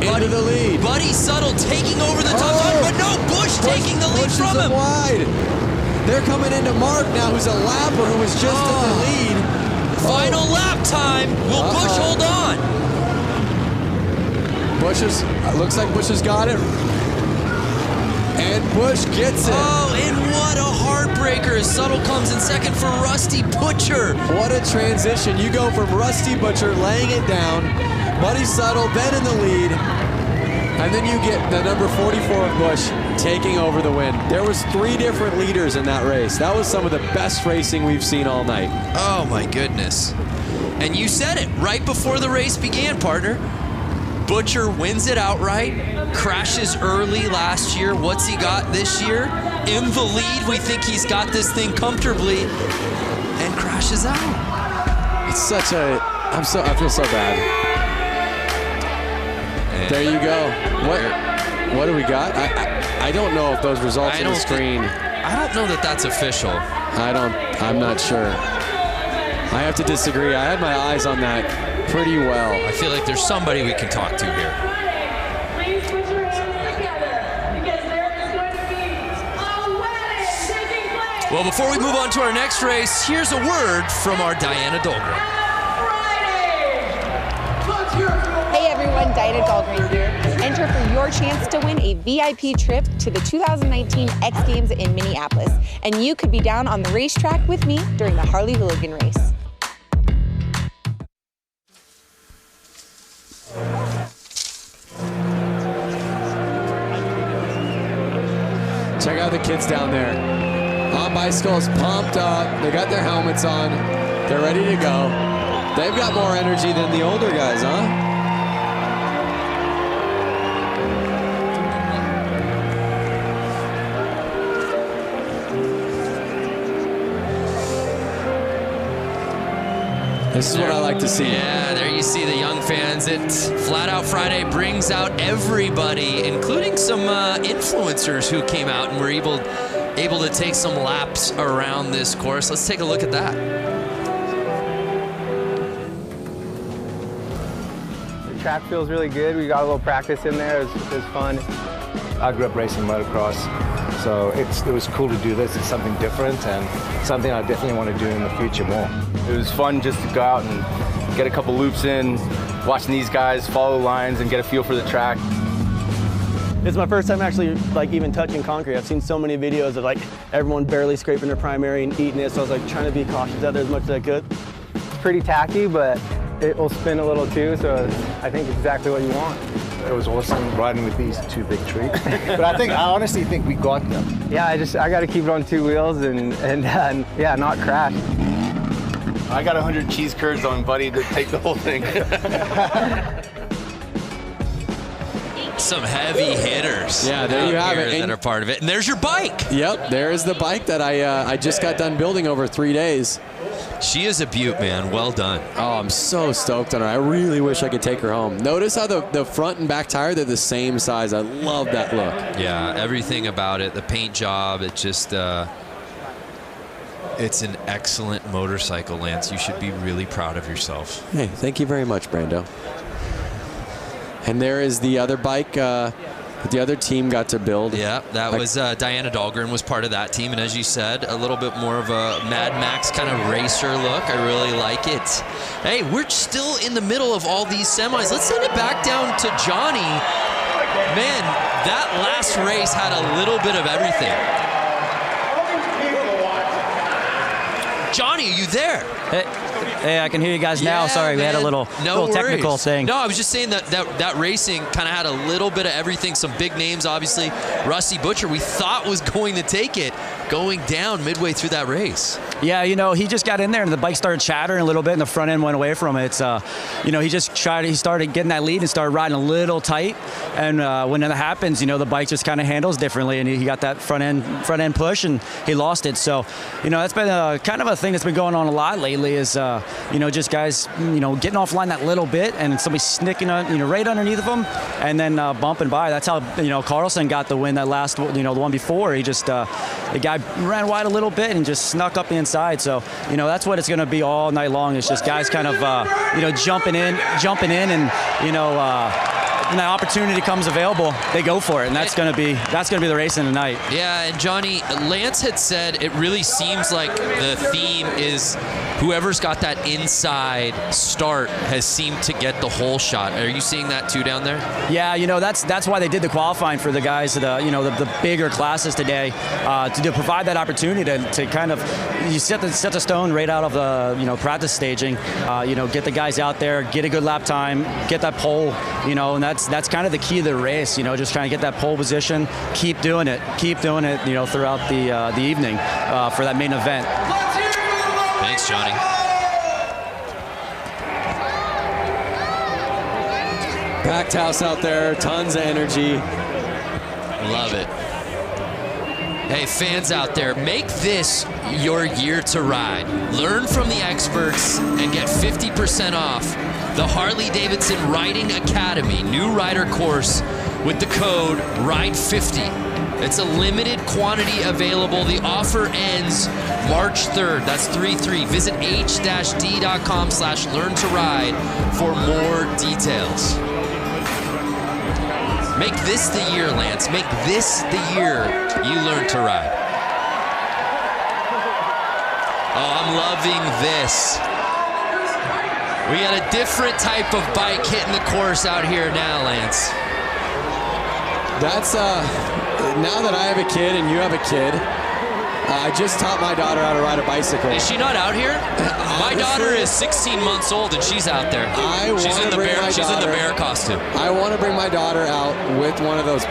into the lead. Buddy Subtle taking over the top line, but no, Bush taking the lead from him. Wide. They're coming into Mark now, who's a lapper who was just in the lead. Final lap time. Will Bush hold on? Looks like Bush has got it. And Bush gets it. Oh, and what a heartbreaker. Subtle comes in second for Rusty Butcher. What a transition. You go from Rusty Butcher laying it down, Buddy Subtle then in the lead, and then you get the number 44 of Bush taking over the win. There was 3 different leaders in that race. That was some of the best racing we've seen all night. Oh my goodness. And you said it right before the race began, partner. Butcher wins it outright, crashes early last year. What's he got this year? In the lead, we think he's got this thing comfortably, and crashes out. It's such a, I feel so bad. There you go. What do we got? I don't know if those results on the screen. I don't know that that's official. I'm not sure. I have to disagree. I had my eyes on that pretty well. I feel like there's somebody we can talk to here. Please put your hands together because there is going to be a wedding taking place. Well, before we move on to our next race, here's a word from our Diana Dahlgren. Hey everyone, Diana Dahlgren here. Enter for your chance to win a VIP trip to the 2019 X Games in Minneapolis. And you could be down on the racetrack with me during the Harley Hooligan race. Check out the kids down there. On bicycles, pumped up. They got their helmets on. They're ready to go. They've got more energy than the older guys, huh? This is what I like to see. Yeah, there you see the young fans. Flat Out Friday brings out everybody, including some influencers who came out and were able to take some laps around this course. Let's take a look at that. The track feels really good. We got a little practice in there. It was fun. I grew up racing motocross, so it was cool to do this. It's something different and something I definitely want to do in the future more. It was fun just to go out and get a couple loops in, watching these guys follow lines and get a feel for the track. It's my first time actually even touching concrete. I've seen so many videos of everyone barely scraping their primary and eating it, so I was trying to be cautious out there as much as I could. It's pretty tacky, but it will spin a little too, so I think it's exactly what you want. It was awesome riding with these two big trees. But I honestly think we got them. Yeah, I got to keep it on two wheels and yeah, not crash. I got 100 cheese curds on Buddy to take the whole thing. Some heavy hitters. Yeah, there you have it. That are part of it. And there's your bike. Yep, there is the bike that I just got done building over 3 days. She is a beaut, man. Well done. Oh, I'm so stoked on her. I really wish I could take her home. Notice how the front and back tire, they're the same size. I love that look. Yeah, everything about it. The paint job, it just... it's an excellent motorcycle, Lance. You should be really proud of yourself. Hey, thank you very much, Brando. And there is the other bike that the other team got to build. Yeah, that was Diana Dahlgren was part of that team. And as you said, a little bit more of a Mad Max kind of racer look. I really like it. Hey, we're still in the middle of all these semis. Let's send it back down to Johnny. Man, that last race had a little bit of everything. Johnny, are you there? Hey, I can hear you guys now. Yeah, Sorry, we had a little technical thing. No, I was just saying that racing kind of had a little bit of everything. Some big names, obviously. Rusty Butcher, we thought was going to take it, going down midway through that race. Yeah, he just got in there and the bike started chattering a little bit and the front end went away from it. It's, he started getting that lead and started riding a little tight. And when that happens, the bike just kind of handles differently and he got that front end push and he lost it. So, that's been kind of a thing that's been going on a lot lately is, just guys, getting offline that little bit and somebody snicking on, right underneath of them and then bumping by. That's how, Carlson got the win that last, the one before. He just, the guy ran wide a little bit and just snuck up the inside. So, that's what it's going to be all night long. It's just guys kind of, jumping in and, when that opportunity comes available, they go for it, and that's going to be the race in the night. Yeah, and Johnny, Lance had said it really seems like the theme is whoever's got that inside start has seemed to get the whole shot. Are you seeing that too down there? Yeah, that's why they did the qualifying for the guys, the bigger classes today, to provide that opportunity to kind of you set the stone right out of the practice staging, get the guys out there, get a good lap time, get that pole, and that's kind of the key to the race, just trying to get that pole position, keep doing it, throughout the evening for that main event. Thanks, Johnny. Packed house out there, tons of energy. Love it. Hey, fans out there, make this your year to ride. Learn from the experts and get 50% off the Harley-Davidson Riding Academy new rider course with the code RIDE50. It's a limited quantity available. The offer ends March 3rd. That's 3-3. Visit h-d.com/learn-to-ride for more details. Make this the year, Lance. Make this the year you learn to ride. Oh, I'm loving this. We got a different type of bike hitting the course out here now, Lance. That's now that I have a kid and you have a kid, I just taught my daughter how to ride a bicycle. Is she not out here? My daughter is 16 months old and she's out there. She's in the bear costume. I want to bring my daughter out with one of those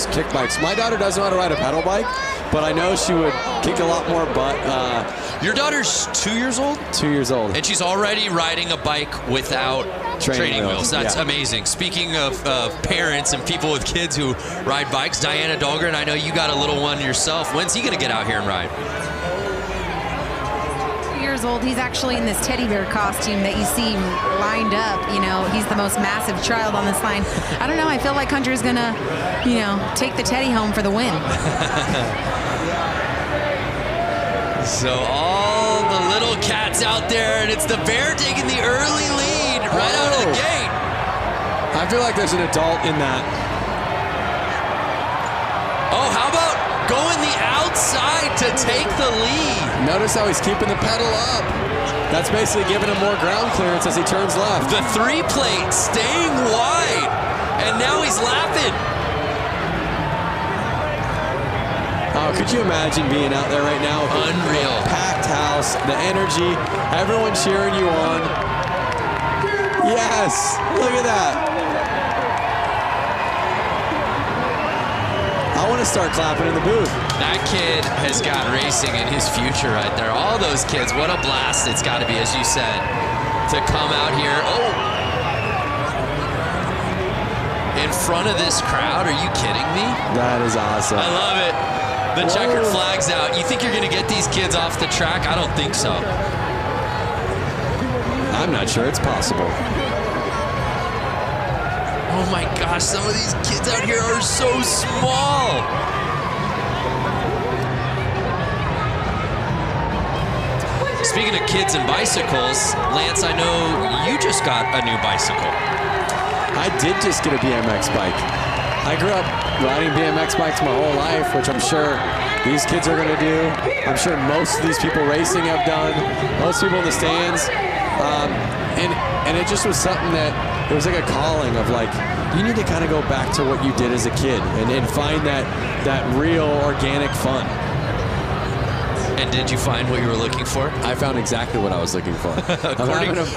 kick bikes. My daughter doesn't know how to ride a pedal bike, but I know she would kick a lot more butt. Your daughter's 2 years old? 2 years old. And she's already riding a bike without training wheels. That's amazing. Speaking of parents and people with kids who ride bikes, Diana Dahlgren, I know you got a little one yourself. When's he going to get out here and ride? 2 years old. He's actually in this teddy bear costume that you see lined up. You know, he's the most massive child on this line. I don't know. I feel like Hunter's going to, you know, take the teddy home for the win. So all the little cats out there, and it's the bear taking the early lead right out of the gate. I feel like there's an adult in that. Oh, how about going the outside to take the lead? Notice how he's keeping the pedal up. That's basically giving him more ground clearance as he turns left. The 3-plate staying wide, and now he's laughing. Oh, could you imagine being out there right now? Unreal. Packed house, the energy, everyone cheering you on. Yes, look at that. I want to start clapping in the booth. That kid has got racing in his future right there. All those kids, what a blast it's got to be, as you said, to come out here. Oh! In front of this crowd, are you kidding me? That is awesome. I love it. The checkered flag's out. You think you're going to get these kids off the track? I don't think so. I'm not sure it's possible. Oh my gosh, some of these kids out here are so small. Speaking of kids and bicycles, Lance, I know you just got a new bicycle. I did just get a BMX bike. I grew up riding BMX bikes my whole life, which I'm sure these kids are going to do. I'm sure most of these people racing have done. Most people in the stands. And it just was something that, it was like a calling of like, you need to kind of go back to what you did as a kid and find that real organic fun. And did you find what you were looking for? I found exactly what I was looking for.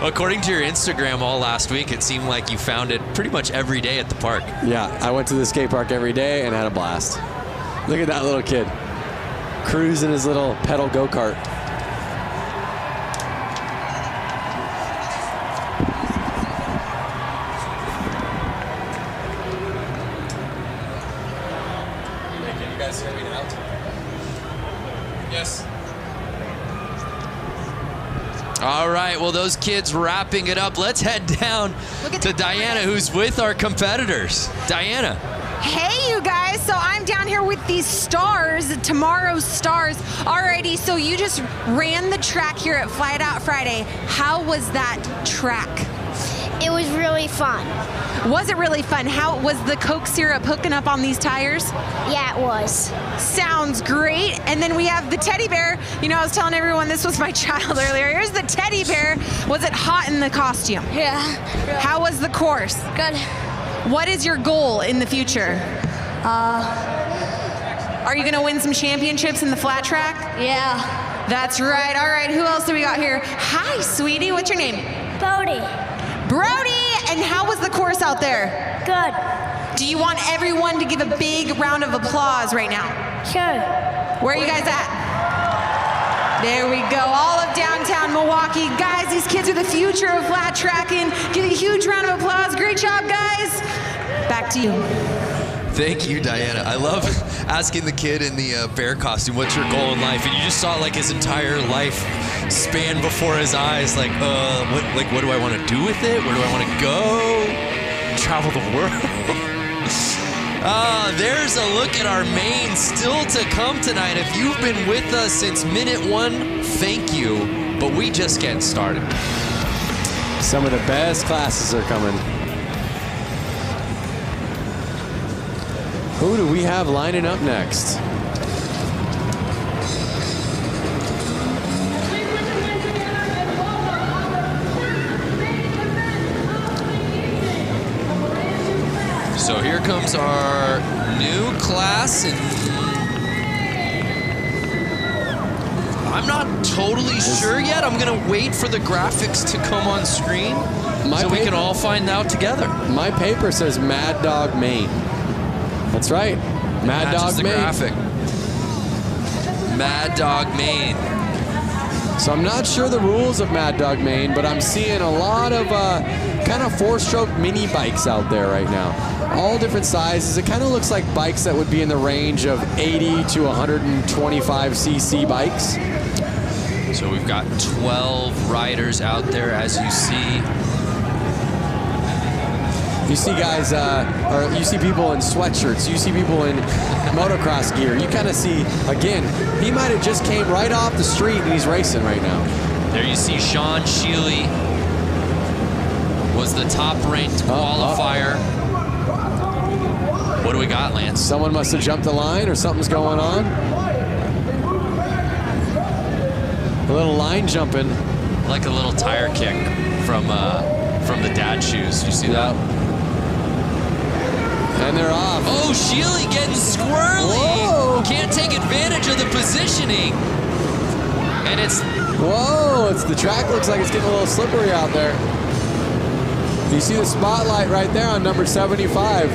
According to your Instagram all last week, it seemed like you found it pretty much every day at the park. Yeah, I went to the skate park every day and had a blast. Look at that little kid cruising his little pedal go-kart. Can you guys hear me now? Yes. All right, well, those kids wrapping it up. Let's head down to Diana, who's with our competitors. Diana. Hey, you guys. So I'm down here with these stars, tomorrow's stars. Alrighty, so you just ran the track here at Flat Out Friday. How was that track? It was really fun. Was it really fun? How was the Coke syrup hooking up on these tires? Yeah, it was. Sounds great. And then we have the teddy bear. You know, I was telling everyone this was my child earlier. Here's the teddy bear. Was it hot in the costume? Yeah. How was the course? Good. What is your goal in the future? Are you going to win some championships in the flat track? Yeah. That's right. All right, who else do we got here? Hi, sweetie. What's your name? Brody. Brody! And how was the course out there? Good. Do you want everyone to give a big round of applause right now? Sure. Where are you guys at? There we go. All of downtown Milwaukee. Guys, these kids are the future of flat tracking. Give a huge round of applause. Great job, guys. Back to you. Thank you, Diana. I love asking the kid in the bear costume, what's your goal in life? And you just saw like his entire life span before his eyes. Like, what do I want to do with it? Where do I want to go? Travel the world. There's a look at our main still to come tonight. If you've been with us since minute 1, thank you. But we just getting started. Some of the best classes are coming. Who do we have lining up next? So here comes our new class, and I'm not totally sure yet. I'm gonna wait for the graphics to come on screen so we can all find out together. My paper says Mad Dog Maine. That's right, Mad Dog Maine. Graphic. Mad Dog Maine. So I'm not sure the rules of Mad Dog Maine, but I'm seeing a lot of kind of 4-stroke mini bikes out there right now. All different sizes. It kind of looks like bikes that would be in the range of 80 to 125 cc bikes. So we've got 12 riders out there, as you see. You see guys, or you see people in sweatshirts. You see people in motocross gear. You kind of see, again, he might have just came right off the street and he's racing right now. There you see Sean Sheely was the top-ranked qualifier. What do we got, Lance? Someone must have jumped the line or something's going on. A little line jumping. Like a little tire kick from the dad shoes. You see that? And they're off. Oh, Sheely getting squirrely. Whoa. Can't take advantage of the positioning. And it's... Whoa, the track looks like it's getting a little slippery out there. You see the spotlight right there on number 75.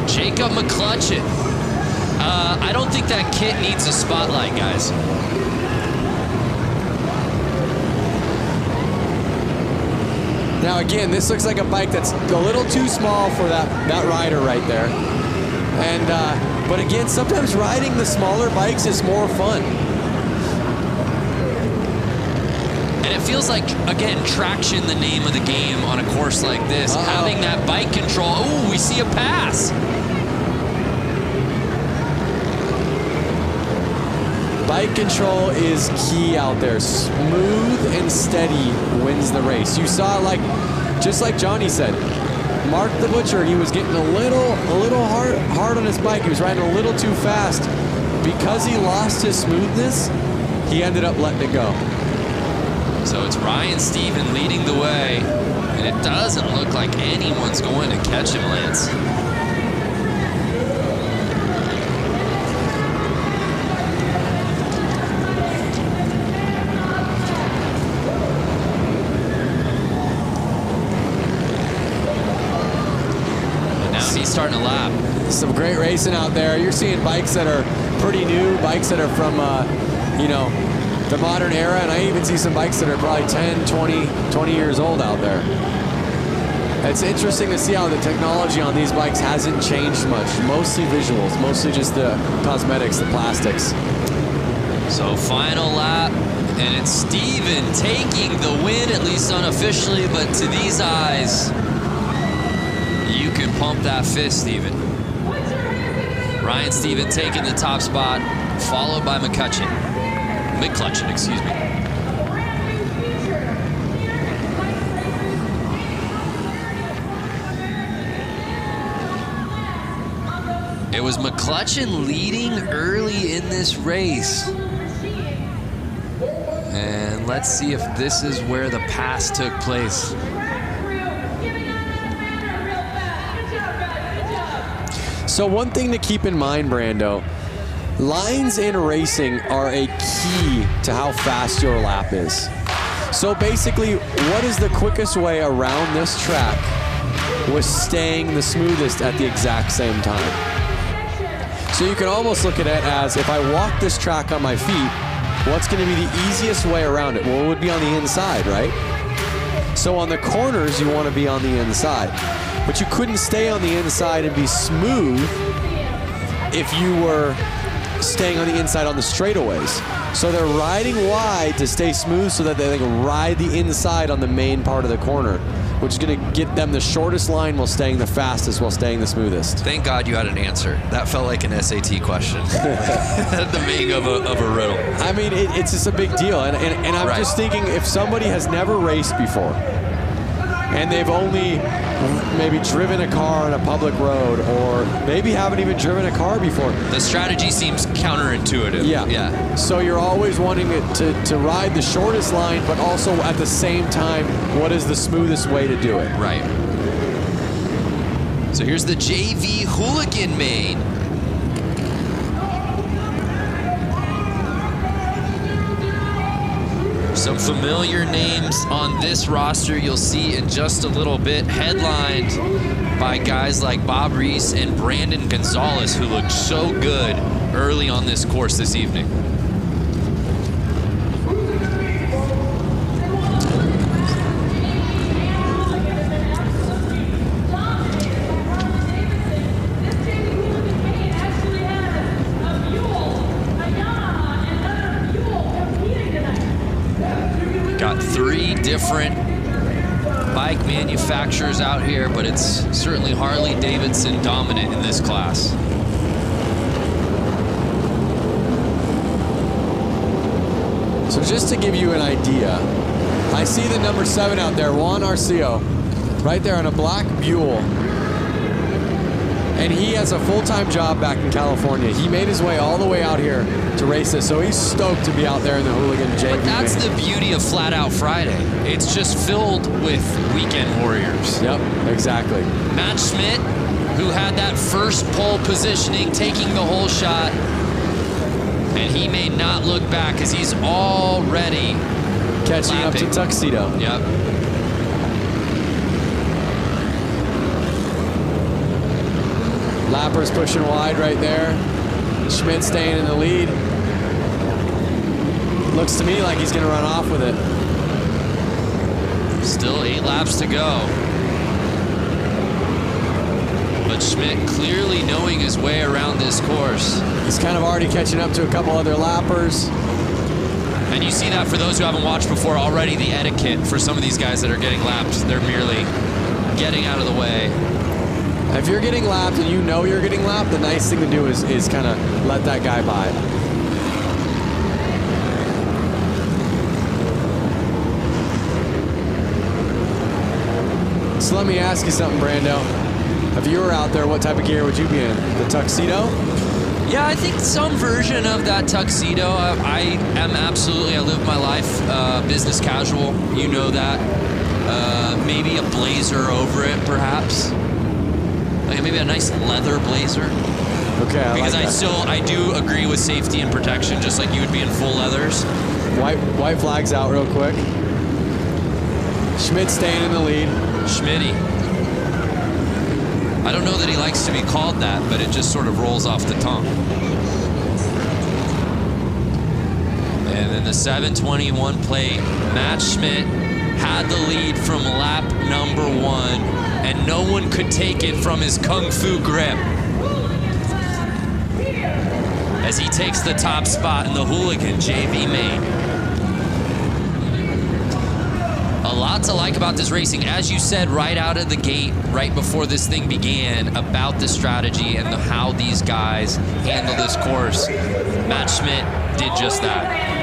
Jacob McClutchin. I don't think that kit needs a spotlight, guys. Now again, this looks like a bike that's a little too small for that rider right there. And but again, sometimes riding the smaller bikes is more fun. And it feels like, again, traction, the name of the game on a course like this. Having that bike control. Oh, we see a pass. Bike control is key out there. Smooth and steady wins the race. You saw, like, just like Johnny said, Mark the Butcher, he was getting a little hard on his bike. He was riding a little too fast. Because he lost his smoothness, he ended up letting it go. So it's Ryan Stephen leading the way, and it doesn't look like anyone's going to catch him, Lance. Starting to lap. Some great racing out there. You're seeing bikes that are pretty new, bikes that are from, you know, the modern era, and I even see some bikes that are probably 10, 20 years old out there. It's interesting to see how the technology on these bikes hasn't changed much. Mostly visuals, mostly just the cosmetics, the plastics. So final lap, and it's Steven taking the win, at least unofficially, but to these eyes, you can pump that fist, Steven. Ryan Stephen taking the top spot, followed by McClutchin, excuse me. It was McClutchin leading early in this race. And let's see if this is where the pass took place. So one thing to keep in mind, Brando, lines in racing are a key to how fast your lap is. So basically, what is the quickest way around this track was staying the smoothest at the exact same time. So you can almost look at it as, if I walk this track on my feet, what's going to be the easiest way around it? Well, it would be on the inside, right? So on the corners, you want to be on the inside. but you couldn't stay on the inside and be smooth if you were staying on the inside on the straightaways. So they're riding wide to stay smooth so that they can ride the inside on the main part of the corner, which is going to get them the shortest line while staying the fastest while staying the smoothest. Thank God you had an answer. That felt like an SAT question. The making of a riddle. I mean, it's just a big deal. And I'm just thinking, if somebody has never raced before and they've only maybe driven a car on a public road, or maybe haven't even driven a car before. The strategy seems counterintuitive. Yeah. So you're always wanting it to ride the shortest line, but also at the same time, what is the smoothest way to do it? Right. So here's the JV Hooligan main. Some familiar names on this roster you'll see in just a little bit, headlined by guys like Bob Reese and Brandon Gonzalez, who looked so good early on this course this evening. Got 3 different bike manufacturers out here, but it's certainly Harley-Davidson dominant in this class. So just to give you an idea, I see the number 7 out there, Juan Arceo, right there on a black Buell. And he has a full-time job back in California. He made his way all the way out here to race this, so he's stoked to be out there in the Hooligan JV. But that's the beauty of Flat Out Friday. It's just filled with weekend warriors. Yep, exactly. Matt Schmidt, who had that first pole positioning, taking the whole shot, and he may not look back as he's already catching up to Tuxedo. Yep. Lapper's pushing wide right there. Schmidt staying in the lead. Looks to me like he's going to run off with it. Still 8 laps to go. But Schmidt clearly knowing his way around this course. He's kind of already catching up to a couple other lappers. And you see that for those who haven't watched before already, the etiquette for some of these guys that are getting lapped. They're merely getting out of the way. If you're getting lapped and you know you're getting lapped, the nice thing to do is kind of let that guy by. So let me ask you something, Brando. If you were out there, what type of gear would you be in? The Tuxedo? Yeah, I think some version of that Tuxedo. I live my life business casual. You know that. Maybe a blazer over it, perhaps. Like maybe a nice leather blazer. Okay, I do agree with safety and protection, just like you would be in full leathers. White flag's out real quick. Schmidt staying in the lead. Schmitty. I don't know that he likes to be called that, but it just sort of rolls off the tongue. And then the 721 plate, Matt Schmidt had the lead from lap number 1, and no one could take it from his Kung Fu grip. As he takes the top spot in the Hooligan JV main. A lot to like about this racing, as you said right out of the gate, right before this thing began, about the strategy and how these guys handle this course. Matt Schmidt did just that.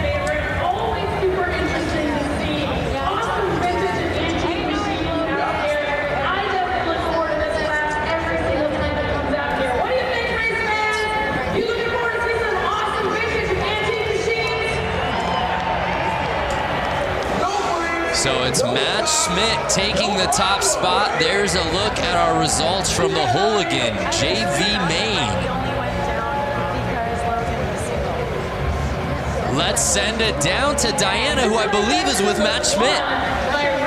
So it's Matt Schmidt taking the top spot. There's a look at our results from the Hooligan JV main. Let's send it down to Diana, who I believe is with Matt Schmidt.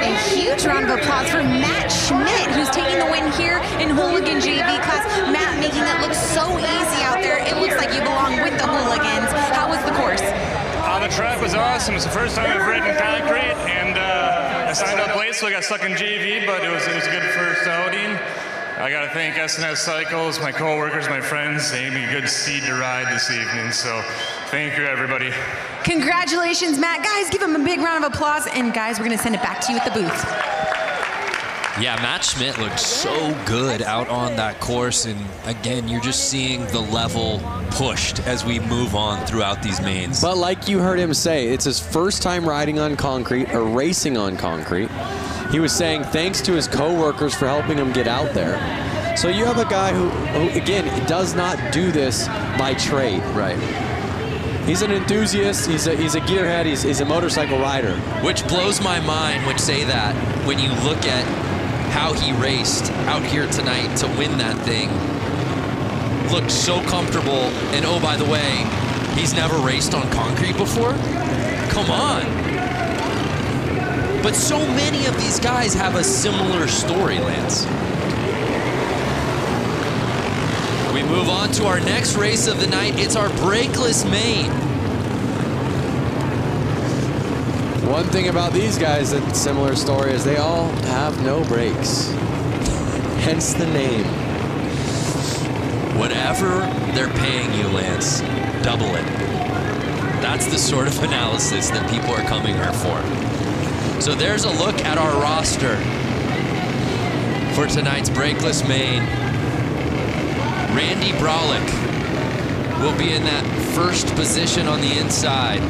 A huge round of applause for Matt Schmidt, who's taking the win here in Hooligan JV class. Matt making that look so easy out there. It looks like you belong with the Hooligans. How was the course? The track was awesome. It's the first time I've ridden concrete, and I signed up late, so I got stuck in JV, but it was a good first outing. I got to thank S&S Cycles, my coworkers, my friends. They gave me a good seed to ride this evening, so thank you, everybody. Congratulations, Matt. Guys, give him a big round of applause. And guys, we're going to send it back to you at the booth. Yeah, Matt Schmidt looked so good out on that course, and again, you're just seeing the level pushed as we move on throughout these mains. But like you heard him say, it's his first time riding on concrete or racing on concrete. He was saying thanks to his co-workers for helping him get out there. So you have a guy who again, does not do this by trade. Right. He's an enthusiast, he's a gearhead, he's a motorcycle rider. Which blows my mind when you say that, when you look at how he raced out here tonight to win that thing. Looked so comfortable, and oh, by the way, he's never raced on concrete before? Come on. But so many of these guys have a similar story, Lance. We move on to our next race of the night. It's our Brakeless main. One thing about these guys, a similar story, is they all have no brakes. Hence the name. Whatever they're paying you, Lance, double it. That's the sort of analysis that people are coming here for. So there's a look at our roster for tonight's Brakeless main. Randy Braulich will be in that first position on the inside.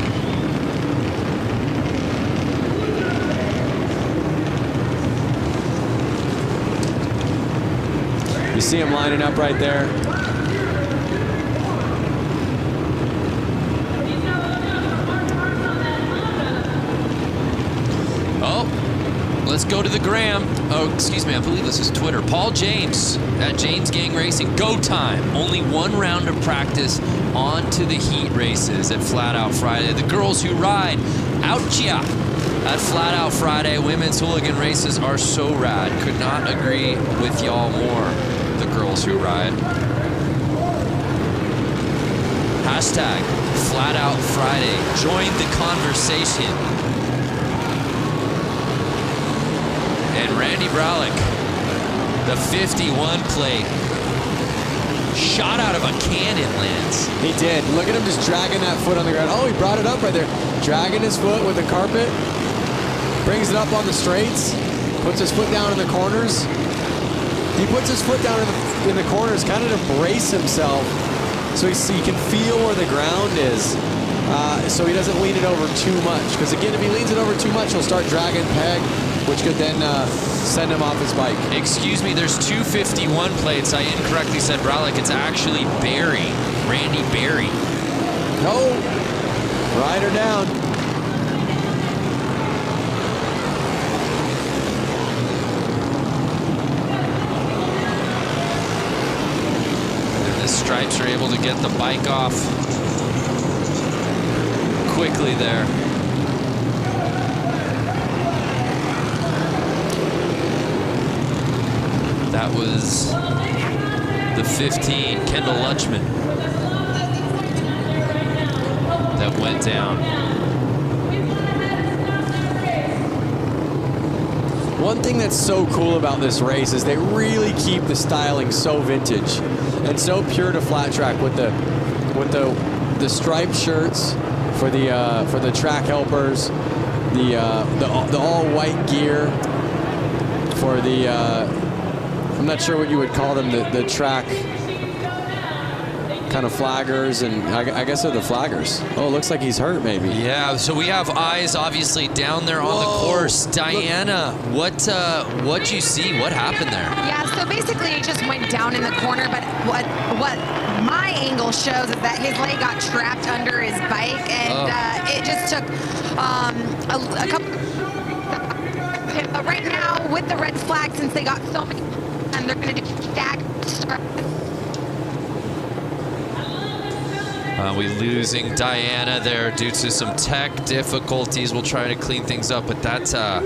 You see him lining up right there. Oh, let's go to the gram. Oh, excuse me, I believe this is Twitter. Paul James at James Gang Racing. Go time. Only one round of practice on to the heat races at Flat Out Friday. The girls who ride out ya at Flat Out Friday. Women's hooligan races are so rad. Could not agree with y'all more. The girls who ride. Hashtag Flat Out Friday. Join the conversation. And Randy Braulich, the 51 plate, shot out of a cannon, Lance. He did. Look at him just dragging that foot on the ground. Oh, he brought it up right there. Dragging his foot with the carpet. Brings it up on the straights. Puts his foot down in the corners. He puts his foot down in the corners kind of to brace himself so he can feel where the ground is, so he doesn't lean it over too much. Because again, if he leans it over too much, he'll start dragging peg, which could then send him off his bike. Excuse me, there's 251 plates. I incorrectly said Braulich. It's actually Barry, Randy Barry. No, ride her down. Stripes are able to get the bike off quickly there. That was the 15, Kendall Lutchman, that went down. One thing that's so cool about this race is they really keep the styling so vintage and so pure to flat track with the striped shirts for the track helpers, the all white gear for the I'm not sure what you would call them, the track kind of flaggers, and I guess they're the flaggers. Oh, it looks like he's hurt maybe. Yeah, so we have eyes obviously down there on the course. Diana, what'd you see? What happened there? Yeah, so basically it just went down in the corner, but what my angle shows is that his leg got trapped under his bike, and it just took a couple. But right now, with the red flag, since they got so many, and they're going to do stagger. We losing Diana there due to some tech difficulties. We'll try to clean things up, but that's a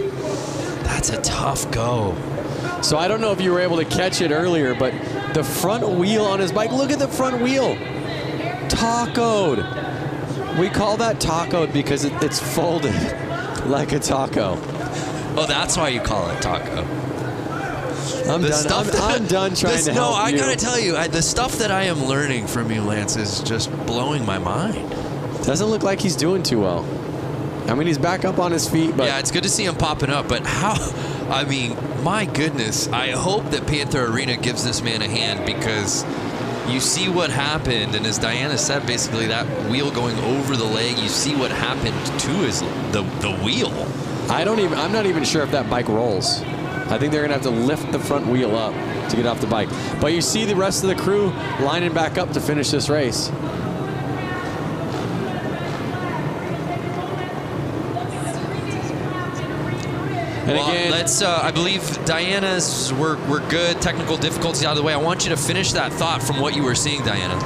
tough go. So I don't know if you were able to catch it earlier, but the front wheel on his bike, look at the front wheel. Tacoed. We call that tacoed because it's folded like a taco. Oh, that's why you call it taco. I'm done trying to help I you. gotta tell you, the stuff that I am learning from you, Lance, is just blowing my mind. Doesn't look like he's doing too well. I mean, he's back up on his feet, but yeah, it's good to see him popping up. But how? I mean, my goodness! I hope that Panther Arena gives this man a hand, because you see what happened, and as Diana said, basically that wheel going over the leg. You see what happened to the wheel. I'm not even sure if that bike rolls. I think they're gonna have to lift the front wheel up to get off the bike. But you see the rest of the crew lining back up to finish this race. And well, again, let's. I believe Diana's. We're good. Technical difficulties out of the way. I want you to finish that thought from what you were seeing, Diana.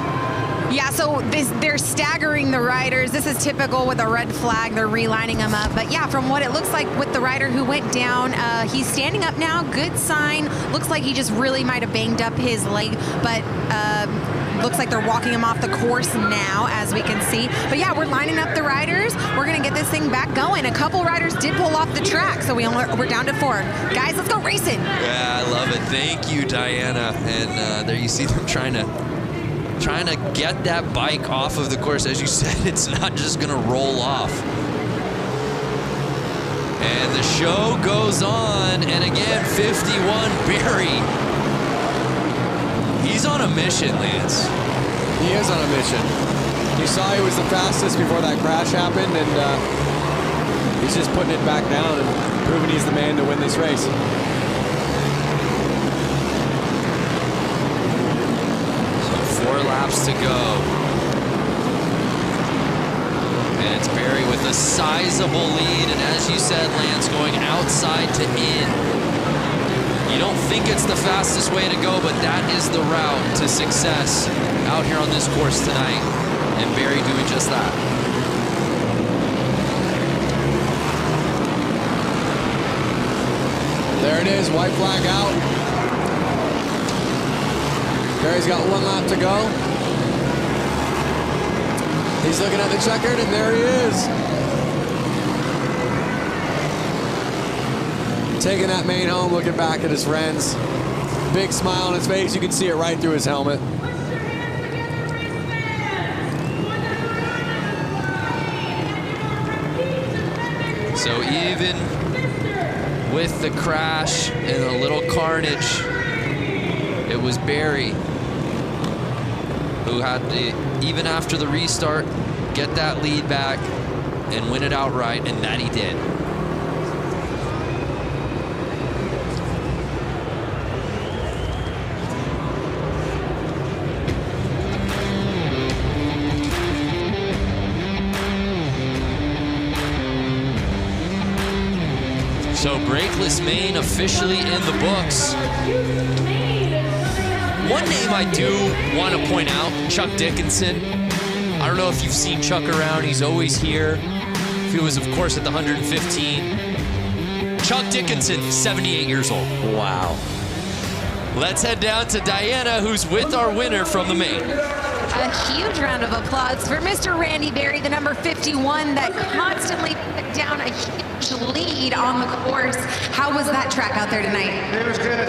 Yeah, so they're staggering the riders. This is typical with a red flag. They're relining them up. But yeah, from what it looks like with the rider who went down, he's standing up now. Good sign. Looks like he just really might have banged up his leg, but looks like they're walking him off the course now, as we can see. But yeah, we're lining up the riders. We're gonna get this thing back going. A couple riders did pull off the track, so we're down to 4. Guys, let's go racing. Yeah, I love it. Thank you, Diana. And there you see them trying to get that bike off of the course. As you said, it's not just gonna roll off. And the show goes on, and again, 51 Barry. He's on a mission, Lance. He is on a mission. You saw he was the fastest before that crash happened, and he's just putting it back down and proving he's the man to win this race. So 4 laps to go. And it's Barry with a sizable lead, and as you said, Lance, going outside to in. You don't think it's the fastest way to go, but that is the route to success out here on this course tonight. And Barry doing just that. There it is, white flag out. Barry's got 1 lap to go. He's looking at the checkered, and there he is. Taking that main home, looking back at his friends. Big smile on his face. You can see it right through his helmet. So even with the crash and a little carnage, it was Barry who had to, even after the restart, get that lead back and win it outright, and that he did. So Brakeless Maine officially in the books. One name I do want to point out, Chuck Dickinson. I don't know if you've seen Chuck around. He's always here. He was, of course, at the 115. Chuck Dickinson, 78 years old. Wow. Let's head down to Diana, who's with our winner from the main. A huge round of applause for Mr. Randy Barry, the number 51 that constantly put down a huge lead on the course. How was that track out there tonight? It was good.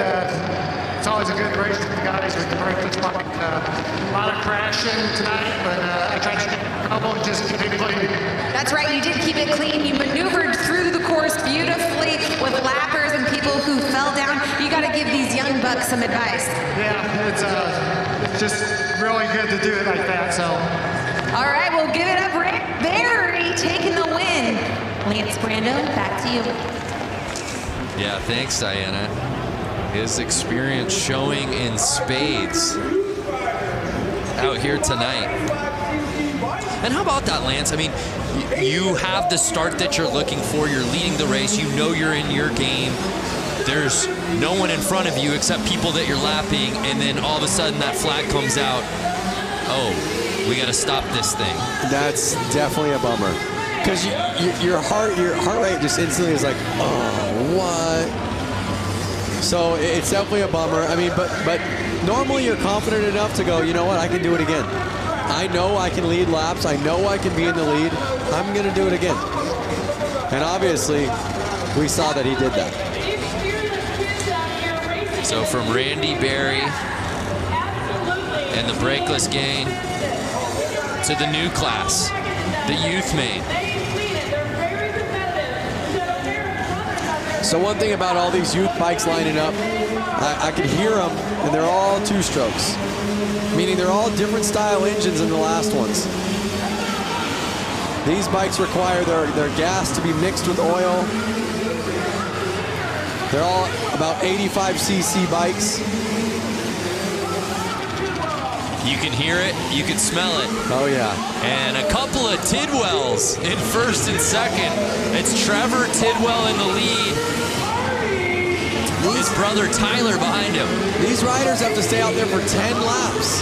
It's always a good race with the guys with the Brakeless bike. A lot of crashing tonight, but I tried to get a couple and just keep it clean. That's right, you did keep it clean. You maneuvered through the course beautifully with lappers and people who fell down. You got to give these young bucks some advice. Yeah, it's just really good to do it like that. So. All right, we'll give it up. Barry taking the win. Lance Brando, back to you. Yeah, thanks, Diana. His experience showing in spades out here tonight. And how about that, Lance? I mean, you have the start that you're looking for. You're leading the race. You know you're in your game. There's no one in front of you except people that you're lapping, and then all of a sudden that flag comes out. Oh, we got to stop this thing. That's definitely a bummer. Because your heart rate just instantly is like, oh, what? So it's definitely a bummer. I mean, but normally you're confident enough to go, you know what, I can do it again. I know I can lead laps. I know I can be in the lead. I'm going to do it again. And obviously, we saw that he did that. So from Randy Berry and the Brakeless gang to the new class, the youth main. So one thing about all these youth bikes lining up, I can hear them, and they're all two-strokes, meaning they're all different style engines than the last ones. These bikes require their gas to be mixed with oil. They're all about 85cc bikes. You can hear it, you can smell it. Oh yeah. And a couple of Tidwells in first and second. It's Trevor Tidwell in the lead. His brother Tyler behind him. These riders have to stay out there for 10 laps.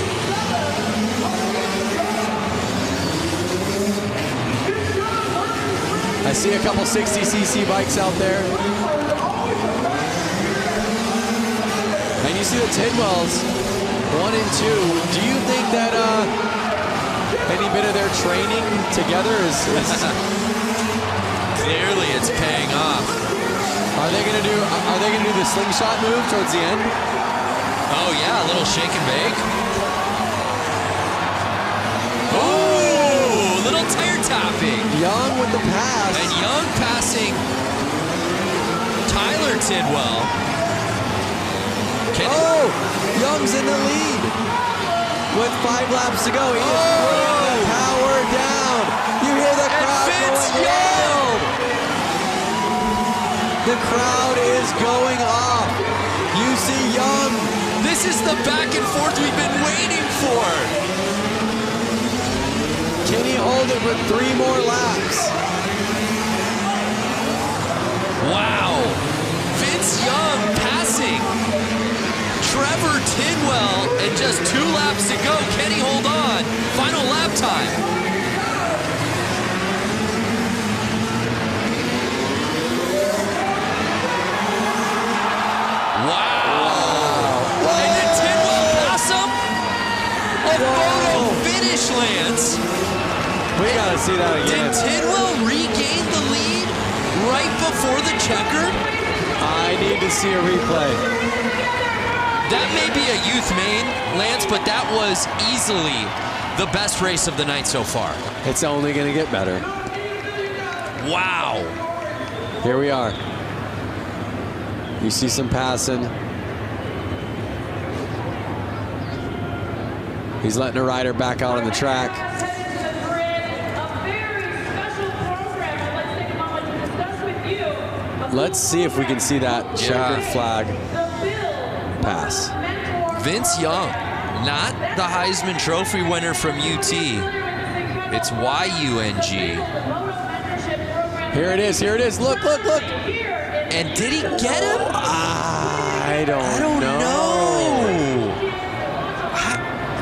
I see a couple 60cc bikes out there. And you see the Tidwells, 1 and 2. Do you think that any bit of their training together is clearly it's paying off? Are they gonna do the slingshot move towards the end? Oh yeah, a little shake and bake. Oh, little tire topping. Young with the pass. And Young passing Tyler Tidwell. Oh, Young's in the lead with 5 laps to go. He is putting the power down. You hear the crowd going wild. The crowd is going off. You see Young. This is the back and forth we've been waiting for. Can he hold it for 3 more laps? Wow. Vince Young passing Trevor Tidwell, and just 2 laps to go. Can he hold on? Final lap time. Wow. And did Tidwell pass him? A photo finish, Lance. We gotta see that again. Did Tidwell regain the lead right before the checkered? I need to see a replay. That may be a youth main, Lance, but that was easily the best race of the night so far. It's only going to get better. Wow. Here we are. You see some passing. He's letting a rider back out on the track. Let's see if we can see that checkered flag pass. Vince Young, not the Heisman Trophy winner from UT. It's YUNG. Here it is, here it is. Look, look, look. And did he get him? I don't know.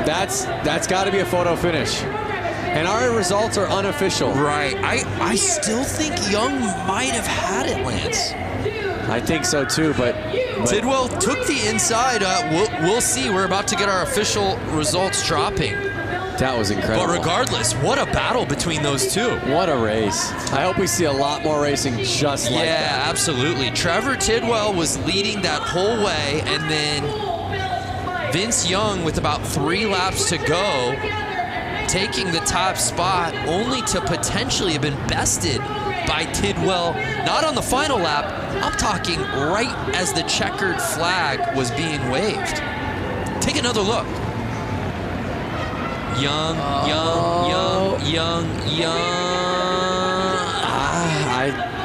That's got to be a photo finish. And our results are unofficial. Right. I still think Young might have had it, Lance. I think so too, but Tidwell took the inside. We'll see. We're about to get our official results dropping. That was incredible. But regardless, what a battle between those two. What a race. I hope we see a lot more racing just like that. Yeah, absolutely. Trevor Tidwell was leading that whole way, and then Vince Young, with about 3 laps to go, taking the top spot, only to potentially have been bested by Tidwell, not on the final lap. I'm talking right as the checkered flag was being waved. Take another look. Young.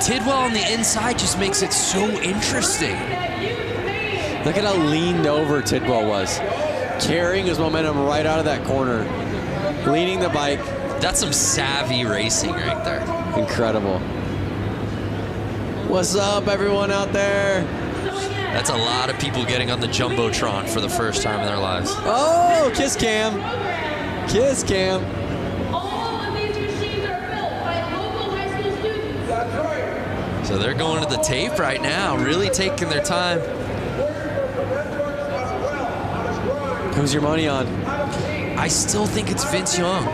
Tidwell on the inside just makes it so interesting. Look at how leaned over Tidwell was. Carrying his momentum right out of that corner. Leading the bike. That's some savvy racing right there. Incredible. What's up, everyone out there? That's a lot of people getting on the Jumbotron for the first time in their lives. Oh, kiss cam. Kiss cam. All of these machines are built by local high school students. That's right. So they're going to the tape right now, really taking their time. Who's your money on? I still think it's Vince Young.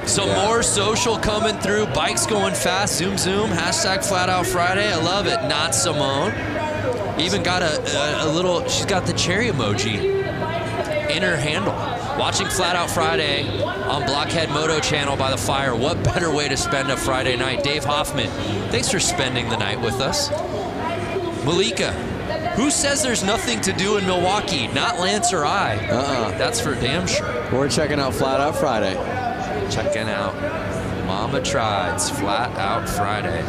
So more social coming through, bikes going fast, zoom, zoom, hashtag Flat Out Friday. I love it. Not Simone. Even got a little, she's got the cherry emoji in her handle. Watching Flat Out Friday on Blockhead Moto channel by the fire. What better way to spend a Friday night? Dave Hoffman, thanks for spending the night with us. Malika, who says there's nothing to do in Milwaukee? Not Lance or I. That's for damn sure. We're checking out Flat Out Friday. Checking out Mama Tried's Flat Out Friday.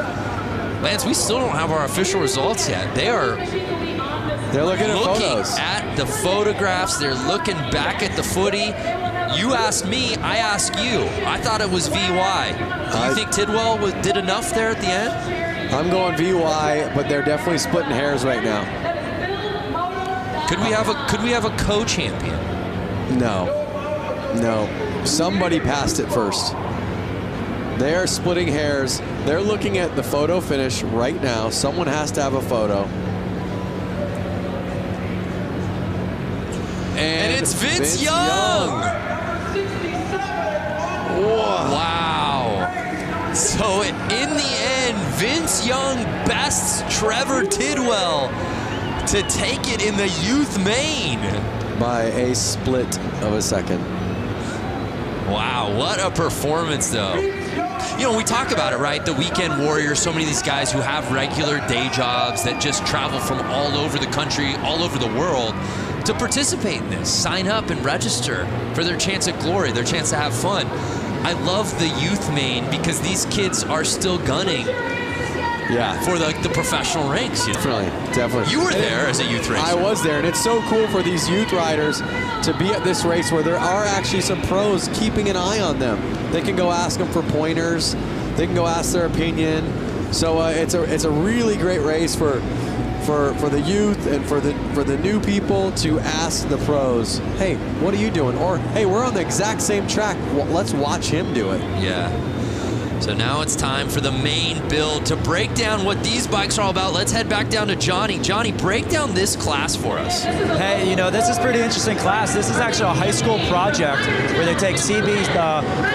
Lance, we still don't have our official results yet. They're looking at photos. At the photographs. They're looking back at the footy. You asked me, I asked you. I thought it was VY. Do you think Tidwell did enough there at the end? I'm going VY, but they're definitely splitting hairs right now. Could we have a co-champion? No. Somebody passed it first. They are splitting hairs. They're looking at the photo finish right now. Someone has to have a photo. And it's Vince Young. Wow. So in the end, Vince Young bests Trevor Tidwell to take it in the youth main. By a split of a second. Wow, what a performance though. You know, we talk about it, right? The weekend warriors, so many of these guys who have regular day jobs that just travel from all over the country, all over the world to participate in this, sign up and register for their chance at glory, their chance to have fun. I love the youth main because these kids are still gunning for the professional ranks. You know? Definitely. You were there as a youth racer. I was there, and it's so cool for these youth riders to be at this race where there are actually some pros keeping an eye on them. They can go ask them for pointers. They can go ask their opinion. So it's a really great race for the youth and for the new people to ask the pros, hey, what are you doing? Or, hey, we're on the exact same track. Well, let's watch him do it. Yeah. So now it's time for the main build to break down what these bikes are all about. Let's head back down to Johnny. Johnny, break down this class for us. Hey, you know, this is a pretty interesting class. This is actually a high school project where they take CB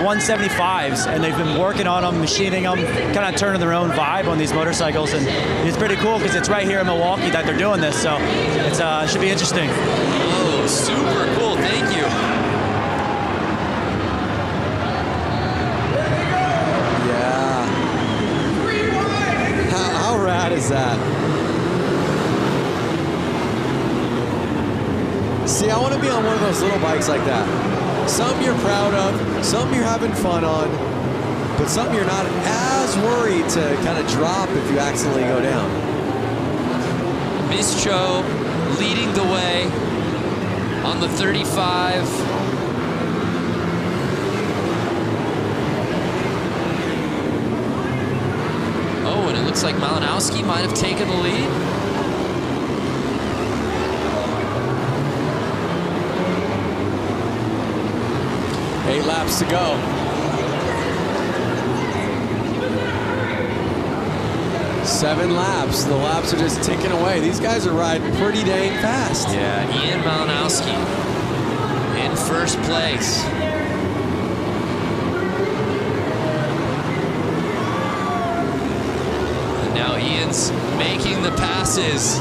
175s and they've been working on them, machining them, kind of turning their own vibe on these motorcycles. And it's pretty cool because it's right here in Milwaukee that they're doing this. So it should be interesting. Oh, super cool. Thank you. How rad is that? See, I want to be on one of those little bikes like that. Some you're proud of, some you're having fun on, but some you're not as worried to kind of drop if you accidentally go down. Miss Cho leading the way on the 35. Oh, and it looks like Malinowski might have taken the lead. Eight laps to go. Seven laps. The laps are just ticking away. These guys are riding pretty dang fast. Yeah, Ian Malinowski in first place. Now Ian's making the passes.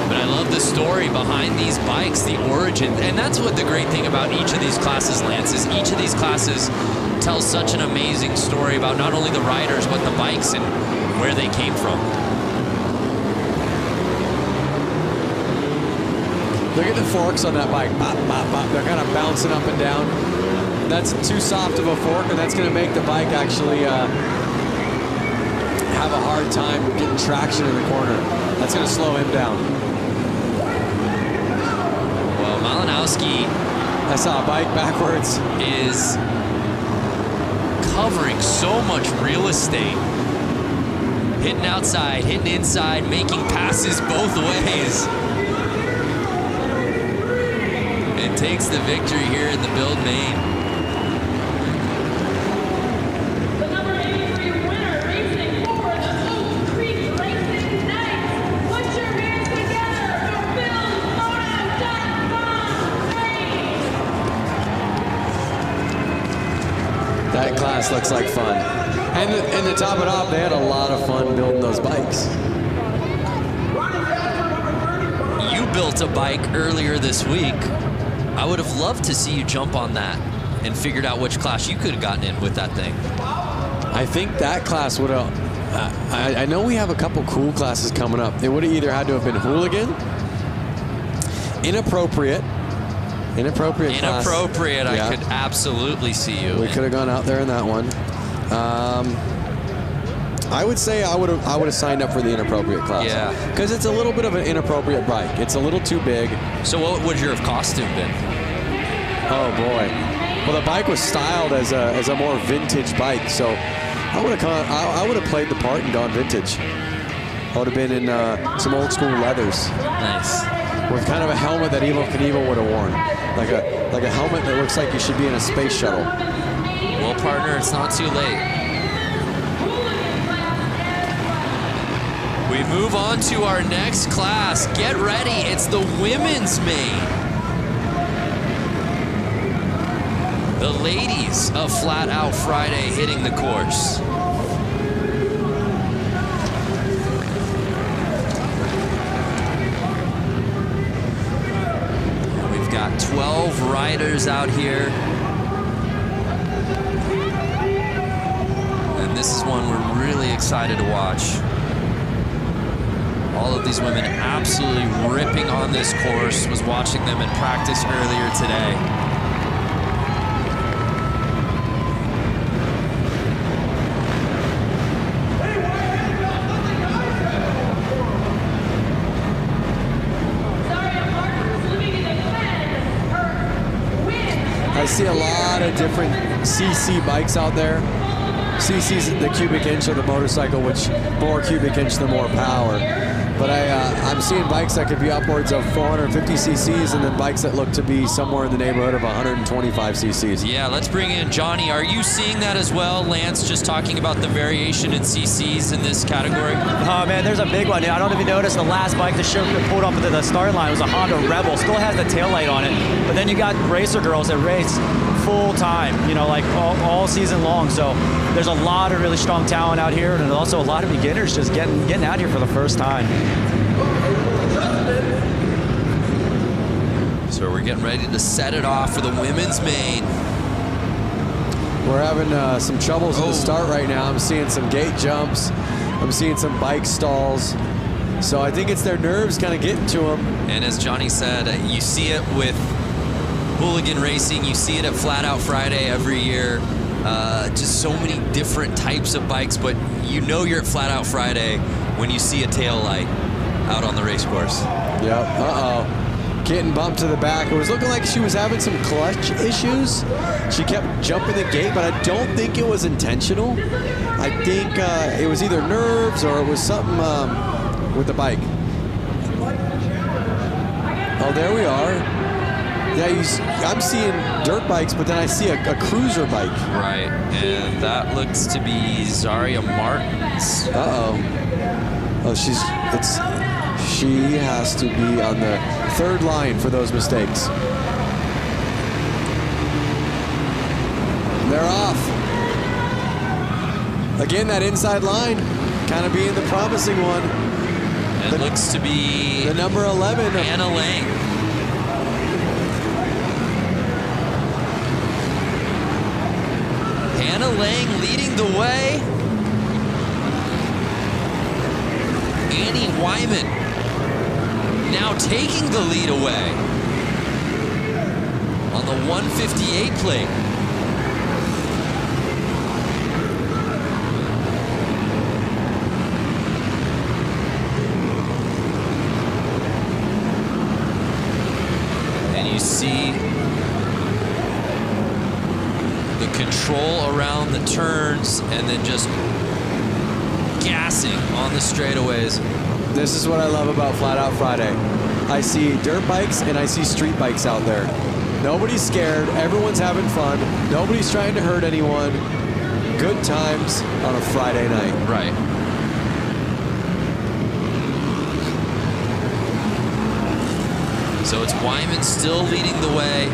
But I love the story behind these bikes, the origin. And that's what the great thing about each of these classes, Lance, is each of these classes tells such an amazing story about not only the riders, but the bikes and where they came from. Look at the forks on that bike. Bop, bop, bop. They're kind of bouncing up and down. That's too soft of a fork, and that's going to make the bike actually have a hard time getting traction in the corner. That's going to slow him down. Well, Malinowski, I saw a bike backwards, is covering so much real estate. Hitting outside, hitting inside, making passes both ways. And takes the victory here in the build main. The number 83 winner, racing for the Oak Creek Racing Knights. Put your hands together for BillThrowdown.com. That class looks like fun. And to top it off, they had a lot of fun building those bikes. You built a bike earlier this week. I would have loved to see you jump on that and figured out which class you could have gotten in with that thing. I think that class would have, I know we have a couple cool classes coming up. It would have either had to have been Hooligan, Inappropriate class. Inappropriate, Yeah. I could absolutely see you. We could have gone out there in that one. I would say I would have signed up for the Inappropriate class. Yeah. Because it's a little bit of an inappropriate bike. It's a little too big. So what would your costume been? Oh boy. Well, the bike was styled as a more vintage bike, so I would have played the part and gone vintage. I would have been in some old school leathers. Nice. With kind of a helmet that Evo Knievel would have worn, like a helmet that looks like you should be in a space shuttle. Well, partner, it's not too late. We move on to our next class. Get ready, it's the women's main. The ladies of Flat Out Friday hitting the course. We've got 12 riders out here. And this is one we're really excited to watch. All of these women absolutely ripping on this course. Was watching them in practice earlier today. I see a lot of different CC bikes out there. CC's the cubic inch of the motorcycle, which more cubic inch, the more power. But I'm seeing bikes that could be upwards of 450 cc's and then bikes that look to be somewhere in the neighborhood of 125 cc's. Yeah, let's bring in Johnny. Are you seeing that as well? Lance just talking about the variation in cc's in this category. Oh man, there's a big one. I don't know if you noticed the last bike that pulled up to the start line was a Honda Rebel. Still has the taillight on it. But then you got racer girls that race full time, you know, like all season long. So there's a lot of really strong talent out here, and also a lot of beginners just getting out here for the first time. So we're getting ready to set it off for the women's main. We're having some troubles at the start right now. I'm seeing some gate jumps. I'm seeing some bike stalls. So I think it's their nerves kind of getting to them. And as Johnny said, you see it with Hooligan Racing. You see it at Flat Out Friday every year. Just so many different types of bikes, but you know you're at Flat Out Friday when you see a tail light out on the race course. Yep. Uh-oh. Getting bumped to the back. It was looking like she was having some clutch issues. She kept jumping the gate, but I don't think it was intentional. I think it was either nerves or it was something with the bike. Oh, there we are. Yeah, I'm seeing dirt bikes, but then I see a cruiser bike. Right, and that looks to be Zaria Martins. Uh-oh. Oh, she has to be on the third line for those mistakes. They're off. Again, that inside line kind of being the promising one. It looks to be the number 11. Anna Lang. Anna Lang leading the way. Annie Wyman now taking the lead away on the 158 plate. And you see the control around the turns and then just gassing on the straightaways. This is what I love about Flat Out Friday. I see dirt bikes and I see street bikes out there. Nobody's scared. Everyone's having fun. Nobody's trying to hurt anyone. Good times on a Friday night. Right. So it's Wyman still leading the way.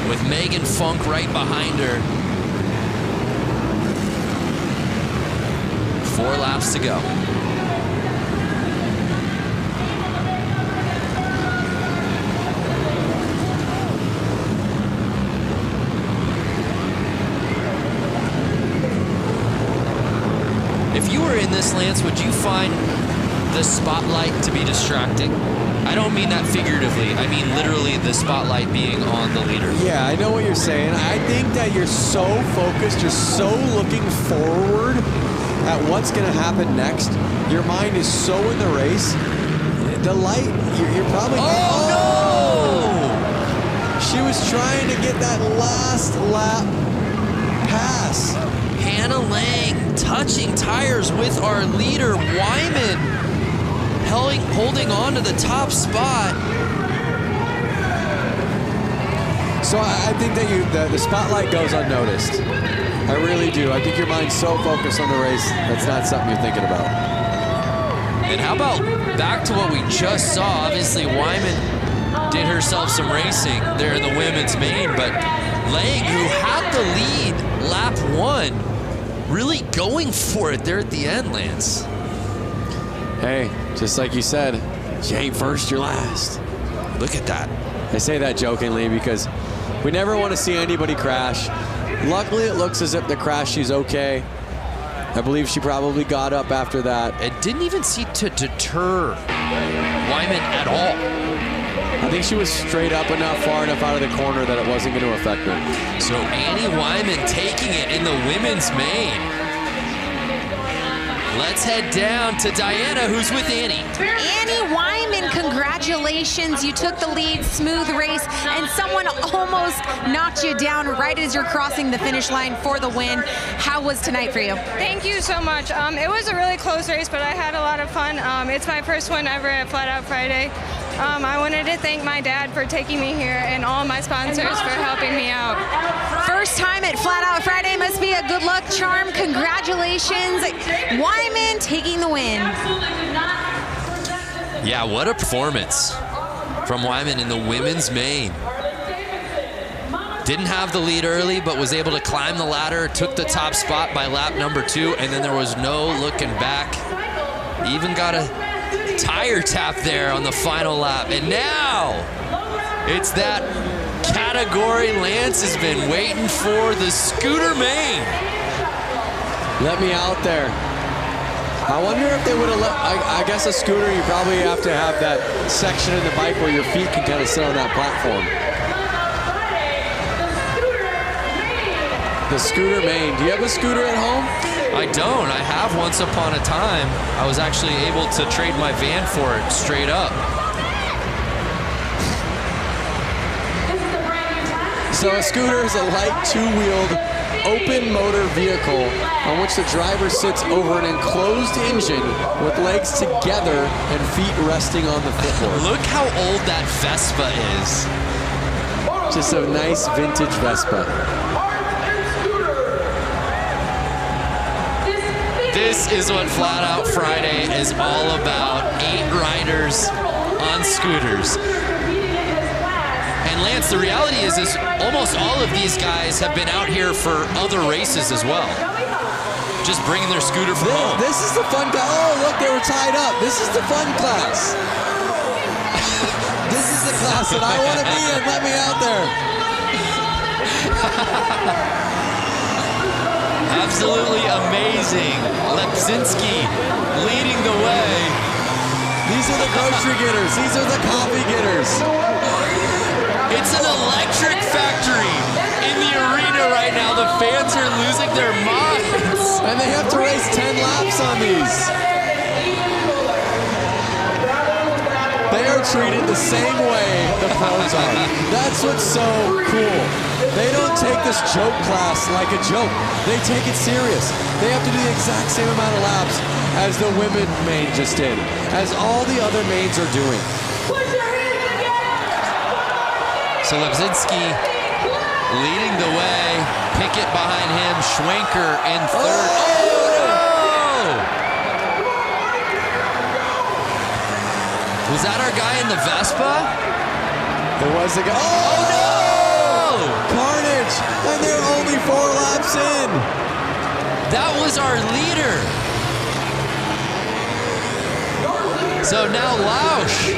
with Megan Funk right behind her. 4 laps to go. If you were in this, Lance, would you find the spotlight to be distracting? I don't mean that figuratively. I mean literally the spotlight being on the leader. Yeah, I know what you're saying. I think that you're so focused, you're so looking forward at what's going to happen next. Your mind is so in the race. The light, you're probably... Oh, no! She was trying to get that last lap pass. Hannah Lang touching tires with our leader, Wyman, holding on to the top spot. So I think that the spotlight goes unnoticed. I really do. I think your mind's so focused on the race, that's not something you're thinking about. And how about back to what we just saw? Obviously, Wyman did herself some racing there in the women's main, but Lang, who had the lead lap 1, really going for it there at the end, Lance. Hey, just like you said, you ain't first, you're last. Look at that. I say that jokingly because we never want to see anybody crash. Luckily, it looks as if the crash, she's okay. I believe she probably got up after that. It didn't even seem to deter Wyman at all. I think she was straight up enough, far enough out of the corner that it wasn't going to affect her. So Annie Wyman taking it in the women's main. Let's head down to Diana, who's with Annie. Annie Wyman, congratulations. You took the lead, smooth race, and someone almost knocked you down right as you're crossing the finish line for the win. How was tonight for you? Thank you so much. It was a really close race, but I had a lot of fun. It's my first win ever at Flat Out Friday. I wanted to thank my dad for taking me here and all my sponsors for helping me out. First time at Flat Out Friday must be a good luck charm. Congratulations, Wyman taking the win. Yeah, what a performance from Wyman in the women's main. Didn't have the lead early, but was able to climb the ladder, took the top spot by lap number 2, and then there was no looking back. Even got a tire tap there on the final lap. And now it's that category Lance has been waiting for, the scooter main. Let me out there. I wonder if they would have let, I guess a scooter, you probably have to have that section in the bike where your feet can kind of sit on that platform. The scooter main. Do you have a scooter at home? I don't. I have once upon a time. I was actually able to trade my van for it straight up. So a scooter is a light two-wheeled open motor vehicle on which the driver sits over an enclosed engine with legs together and feet resting on the footboard. Look how old that Vespa is. Just a nice vintage Vespa. This is what Flat Out Friday is all about. 8 riders on scooters. And Lance, the reality is almost all of these guys have been out here for other races as well. Just bringing their scooter from home. This is the fun class. Oh, look, they were tied up. This is the fun class. This is the class that I want to be in. Let me out there. Absolutely amazing. Lepzinski leading the way. These are the grocery getters. These are the coffee getters. It's an electric factory in the arena right now. The fans are losing their minds. And they have to race 10 laps on these. They are treated the same way the pros are. That's what's so cool. They don't take this joke class like a joke. They take it serious. They have to do the exact same amount of laps as the women main just did, as all the other mains are doing. So Lepzinski leading the way. Pickett behind him. Schwenker in third. Oh, no! Was that our guy in the Vespa? It was the guy. Oh, no! Carnage, and they're only 4 laps in. That was our leader. So now Lausch.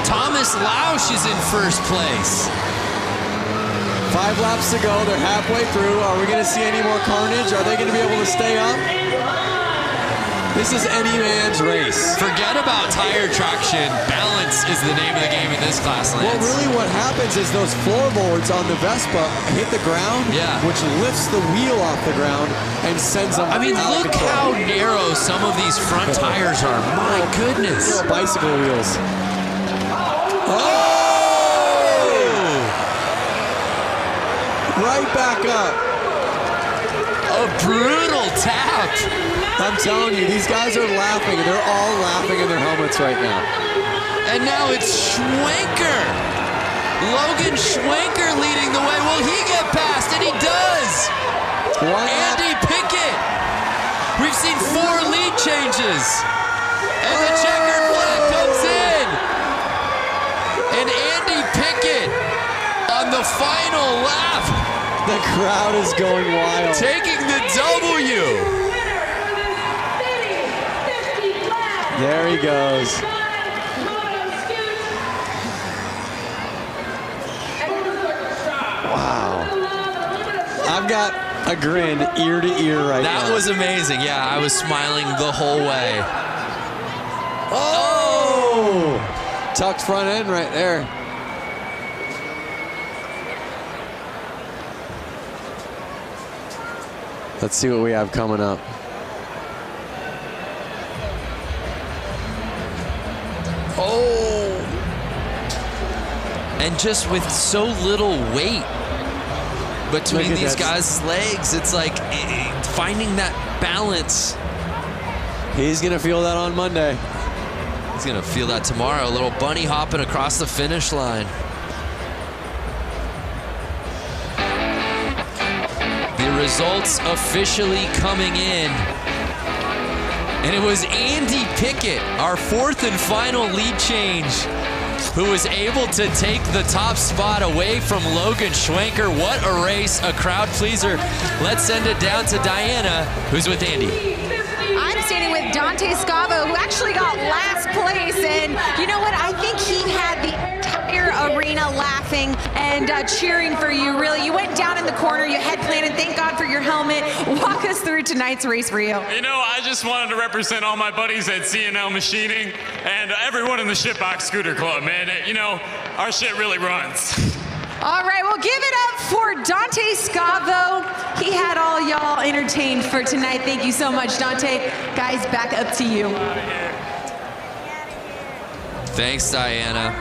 Thomas Lausch is in first place. 5 laps to go. They're halfway through. Are we going to see any more carnage? Are they going to be able to stay up? This is any man's race. Forget about tire traction. Balance is the name of the game in this class, Lance. Well, really what happens is those floorboards on the Vespa hit the ground, which lifts the wheel off the ground and sends them I mean, out look of control. how narrow some of these front tires are. My goodness. Bicycle wheels. Right back up. A brutal tap. I'm telling you, these guys are laughing. They're all laughing in their helmets right now. And now it's Schwenker. Logan Schwenker leading the way. Will he get past? And he does. Andy Pickett. We've seen 4 lead changes. And the checkered flag comes in. And Andy Pickett on the final lap. The crowd is going wild. Taking the W. There he goes. Wow. I've got a grin ear to ear right now. That was amazing. Yeah, I was smiling the whole way. Oh! Tucked front end right there. Let's see what we have coming up. Oh! And just with so little weight between these guys' legs, it's like finding that balance. He's gonna feel that on Monday. He's gonna feel that tomorrow. A little bunny hopping across the finish line. The results officially coming in. And it was Andy Pickett, our 4th and final lead change, who was able to take the top spot away from Logan Schwenker. What a race, a crowd pleaser. Let's send it down to Diana, who's with Andy. I'm standing with Dante Scavo, who actually got last place. And you know what? I think he had the entire arena laughing and cheering for you, really. You went down in the corner, you had planted. Thank God for your helmet. Walk us through tonight's race reel. You know, I just wanted to represent all my buddies at C&L Machining and everyone in the Shitbox Scooter Club, man. You know, our shit really runs. All right, well, give it up for Dante Scavo. He had all y'all entertained for tonight. Thank you so much, Dante. Guys, back up to you. Thanks, Diana.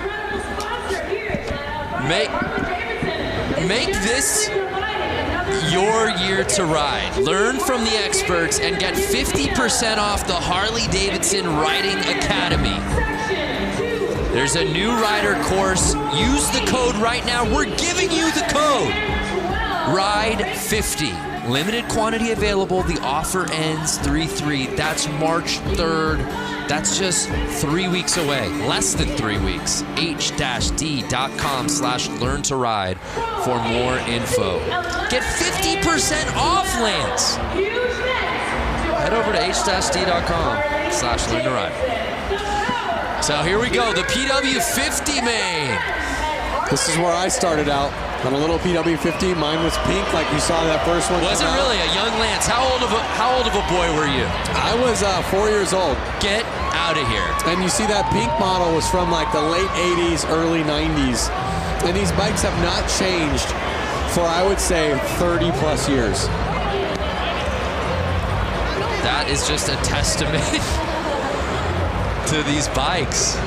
Make this your year to ride. Learn from the experts and get 50% off the Harley-Davidson Riding Academy. There's a new rider course. Use the code right now. We're giving you the code. RIDE50. Limited quantity available. The offer ends 3/3. That's March 3rd. That's just 3 weeks away. Less than 3 weeks. h-d.com/learn-to-ride for more info. Get 50% off, Lance. Head over to h-d.com/learn-to-ride. So here we go, the PW50 main. This is where I started out, on a little PW50. Mine was pink, like you saw that first one. Was it really a young Lance? How old of a boy were you? I was 4 years old. Get out of here. And you see that pink model was from like the late 80s, early 90s. And these bikes have not changed for, I would say, 30 plus years. That is just a testament to these bikes.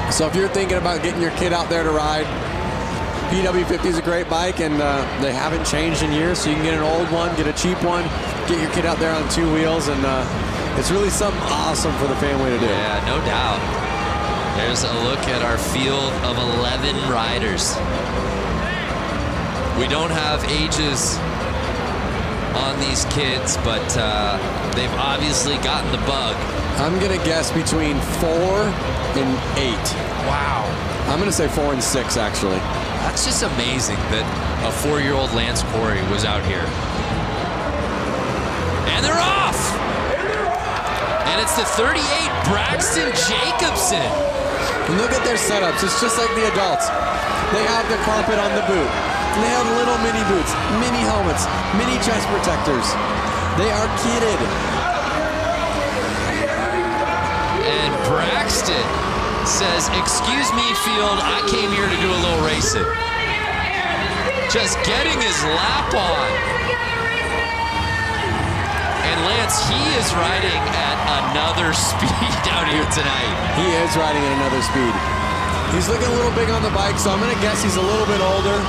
So if you're thinking about getting your kid out there to ride, PW50 is a great bike, and they haven't changed in years, so you can get an old one, get a cheap one, get your kid out there on 2 wheels, and it's really something awesome for the family to do. Yeah, no doubt. There's a look at our field of 11 riders. We don't have ages on these kids, but they've obviously gotten the bug. I'm going to guess between 4 and 8. Wow. I'm going to say 4 and 6, actually. That's just amazing that a 4-year-old Lance Corey was out here. And they're off! And it's the 38, Braxton Jacobson. Look at their setups. It's just like the adults. They have the carpet on the boot. They have little mini boots, mini helmets, mini chest protectors. They are kitted. And Braxton says, "Excuse me, field, I came here to do a little racing." Just getting his lap on. And Lance, he is riding at another speed out here tonight. He is riding at another speed. He's looking a little big on the bike, so I'm going to guess he's a little bit older.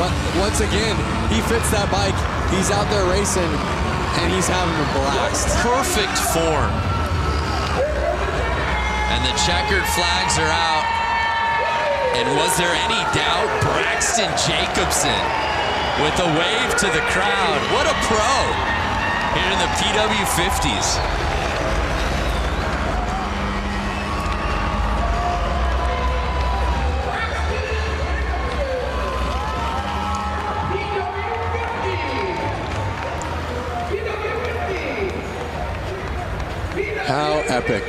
But once again, he fits that bike. He's out there racing, and he's having a blast. Perfect form. And the checkered flags are out. And was there any doubt? Braxton Jacobson with a wave to the crowd. What a pro here in the PW50s. How epic.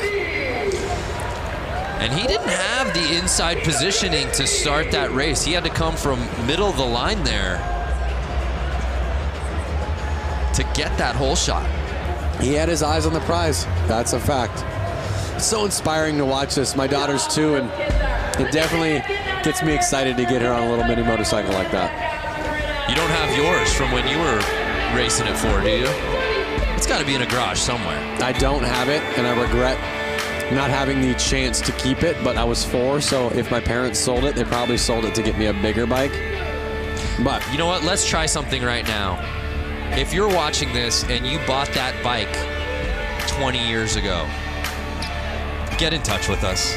And he didn't have the inside positioning to start that race. He had to come from middle of the line there to get that hole shot. He had his eyes on the prize. That's a fact. It's so inspiring to watch this. My daughter's 2, and it definitely gets me excited to get her on a little mini motorcycle like that. You don't have yours from when you were racing it for, do you? It's got to be in a garage somewhere. I don't have it, and I regret not having the chance to keep it, but I was 4, so if my parents sold it, they probably sold it to get me a bigger bike. But you know what? Let's try something right now. If you're watching this and you bought that bike 20 years ago, get in touch with us.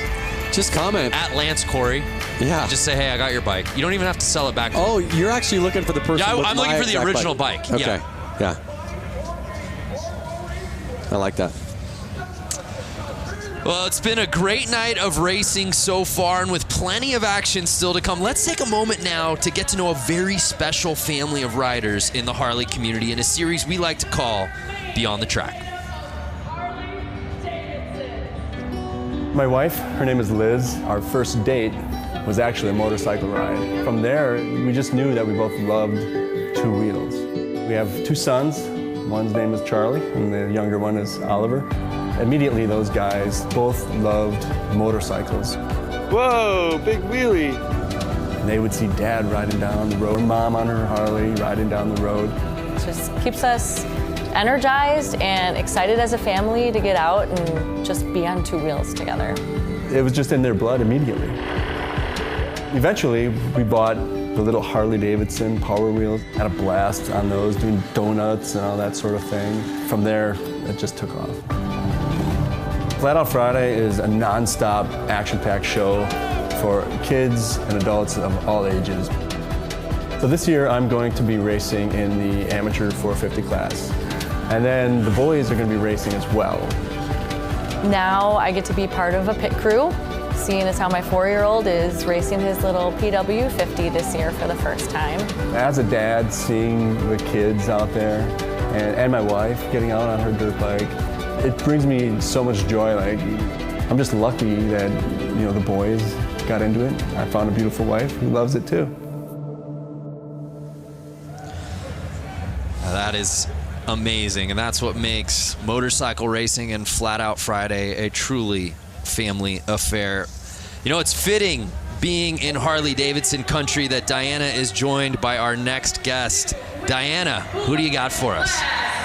Just comment. At Lance Corey. Yeah. Just say, hey, I got your bike. You don't even have to sell it back. Oh, you're actually looking for the person. Yeah, with I'm looking for the original bike. Okay. Yeah. I like that. Well, it's been a great night of racing so far, and with plenty of action still to come. Let's take a moment now to get to know a very special family of riders in the Harley community in a series we like to call Beyond the Track. My wife, her name is Liz. Our first date was actually a motorcycle ride. From there, we just knew that we both loved 2 wheels. We have 2 sons. One's name is Charlie, and the younger one is Oliver. Immediately, those guys both loved motorcycles. Whoa, big wheelie. And they would see Dad riding down the road, Mom on her Harley riding down the road. It just keeps us energized and excited as a family to get out and just be on 2 wheels together. It was just in their blood immediately. Eventually, we bought the little Harley-Davidson Power Wheels. Had a blast on those, doing donuts and all that sort of thing. From there, it just took off. Flat Out Friday is a non-stop, action-packed show for kids and adults of all ages. So this year, I'm going to be racing in the amateur 450 class. And then the boys are going to be racing as well. Now I get to be part of a pit crew, seeing as how my 4-year-old is racing his little PW50 this year for the first time. As a dad, seeing the kids out there and my wife getting out on her dirt bike, it brings me so much joy. Like, I'm just lucky that, you know, the boys got into it. I found a beautiful wife who loves it too. That is amazing, and that's what makes motorcycle racing and Flat Out Friday a truly family affair. You know, it's fitting, being in Harley-Davidson country, that Diana is joined by our next guest. Diana, who do you got for us?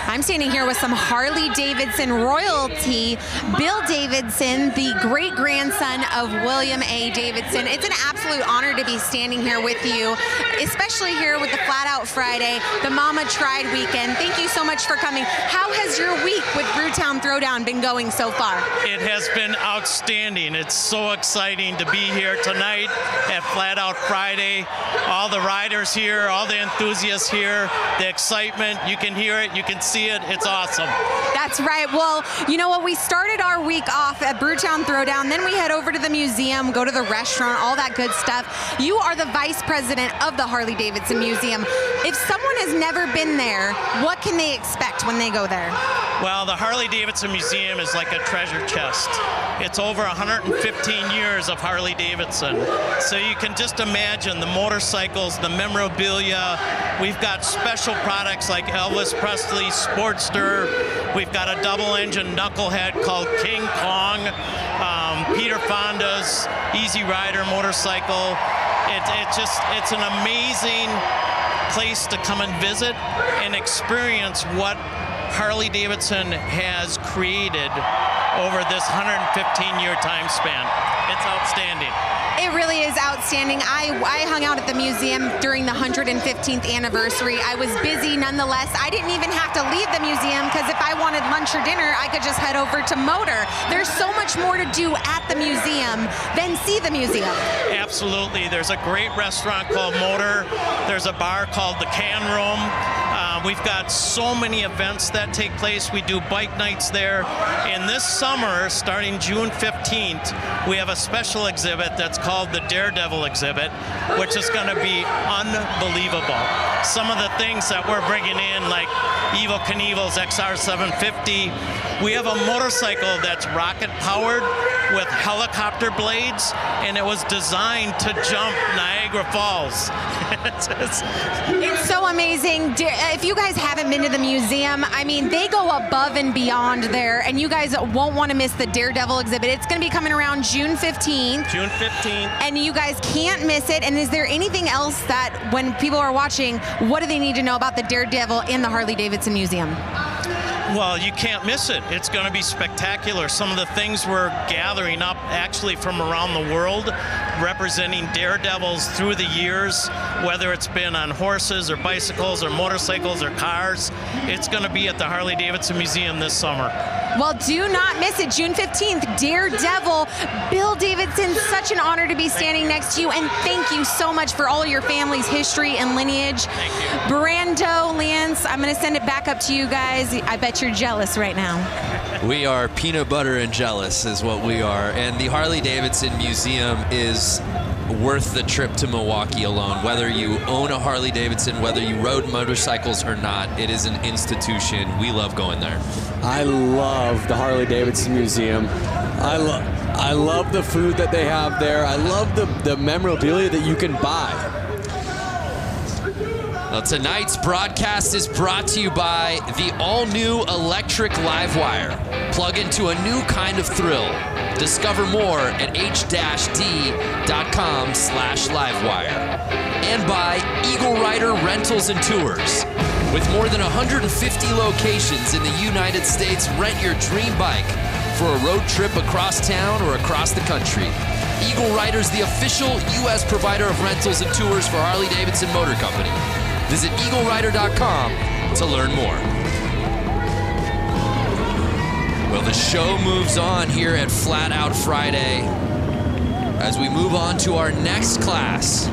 I'm standing here with some Harley-Davidson royalty. Bill Davidson, the great-grandson of William A. Davidson. It's an absolute honor to be standing here with you, especially here with the Flat Out Friday, the Mama Tried weekend. Thank you so much for coming. How has your week with Brewtown Throwdown been going so far? It has been outstanding. It's so exciting to be here tonight at Flat Out Friday. All the riders here, all the enthusiasts here, the excitement, you can hear it, you can see see it. It's awesome. That's right. Well, you know what? We started our week off at Brewtown Throwdown. Then we head over to the museum, go to the restaurant, all that good stuff. You are the vice president of the Harley-Davidson Museum. If someone has never been there, what can they expect when they go there? Well, the Harley-Davidson Museum is like a treasure chest. It's over 115 years of Harley-Davidson. So you can just imagine the motorcycles, the memorabilia. We've got special products like Elvis Presley's Sportster. We've got a double-engine knucklehead called King Kong. Peter Fonda's Easy Rider motorcycle. It's an amazing place to come and visit and experience what Harley-Davidson has created over this 115-year time span. It's outstanding. It really is outstanding. I hung out at the museum during the 115th anniversary. I was busy nonetheless. I didn't even have to leave the museum because if I wanted lunch or dinner, I could just head over to Motor. There's so much more to do at the museum than see the museum. Absolutely. There's a great restaurant called Motor. There's a bar called the Can Room. We've got so many events that take place. We do bike nights there. And this summer, starting June 15th, we have a special exhibit that's called the Daredevil exhibit, which is going to be unbelievable. Some of the things that we're bringing in, like Evel Knievel's XR750. We have a motorcycle that's rocket-powered with helicopter blades, and it was designed to jump Niagara Falls. It's so amazing. If you guys haven't been to the museum, I mean, they go above and beyond there, and you guys won't want to miss the Daredevil exhibit. It's going to be coming around June 15th. June 15th. And you guys can't miss it. And is there anything else that when people are watching, what do they need to know about the Daredevil in the Harley-Davidson Museum? Well, you can't miss it. It's going to be spectacular. Some of the things we're gathering up actually from around the world, representing daredevils through the years, whether it's been on horses or bicycles or motorcycles or cars. It's going to be at the Harley-Davidson Museum this summer. Well, do not miss it. June 15th, Daredevil. Bill Davidson, such an honor to be standing next to you, and thank you so much for all of your family's history and lineage. Thank you. Brando, Lance, I'm going to send it back up to you guys. I bet you're jealous right now. We are peanut butter and jealous is what we are. And the Harley-Davidson Museum is worth the trip to Milwaukee alone. Whether you own a Harley-Davidson, whether you rode motorcycles or not, it is an institution. We love going there. I love the Harley-Davidson Museum. I love the food that they have there. I love the memorabilia that you can buy. Well, tonight's broadcast is brought to you by the all-new electric Livewire. Plug into a new kind of thrill. Discover more at h-d.com/livewire. And by Eagle Rider Rentals and Tours. With more than 150 locations in the United States, rent your dream bike for a road trip across town or across the country. Eagle Rider's the official U.S. provider of rentals and tours for Harley-Davidson Motor Company. Visit eaglerider.com to learn more. Well, the show moves on here at Flat Out Friday as we move on to our next class.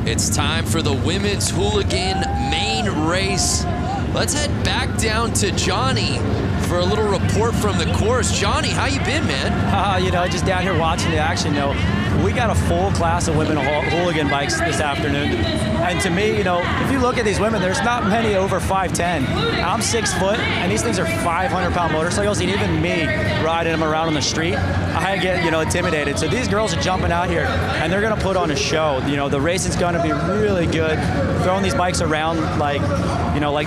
It's time for the Women's Hooligan main race. Let's head back down to Johnny for a little report from the course. Johnny, how you been, man? Just down here watching the action. We got a full class of women Hooligan bikes this afternoon. And to me, if you look at these women, there's not many over 5'10". I'm 6 foot, and these things are 500-pound motorcycles, and even me riding them around on the street, I get, intimidated. So these girls are jumping out here, and they're going to put on a show. The racing's going to be really good. Throwing these bikes around like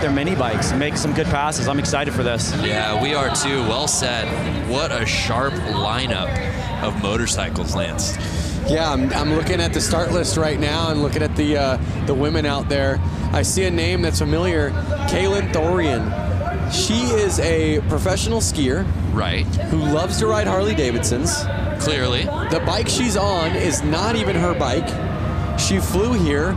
they're mini bikes, and making some good passes. I'm excited for this. Yeah, we are too. Well said. What a sharp lineup of motorcycles, Lance. Yeah, I'm looking at the start list right now and looking at the women out there. I see a name that's familiar, Kaylin Thorian. She is a professional skier. Right. Who loves to ride Harley-Davidsons. Clearly. The bike she's on is not even her bike. She flew here,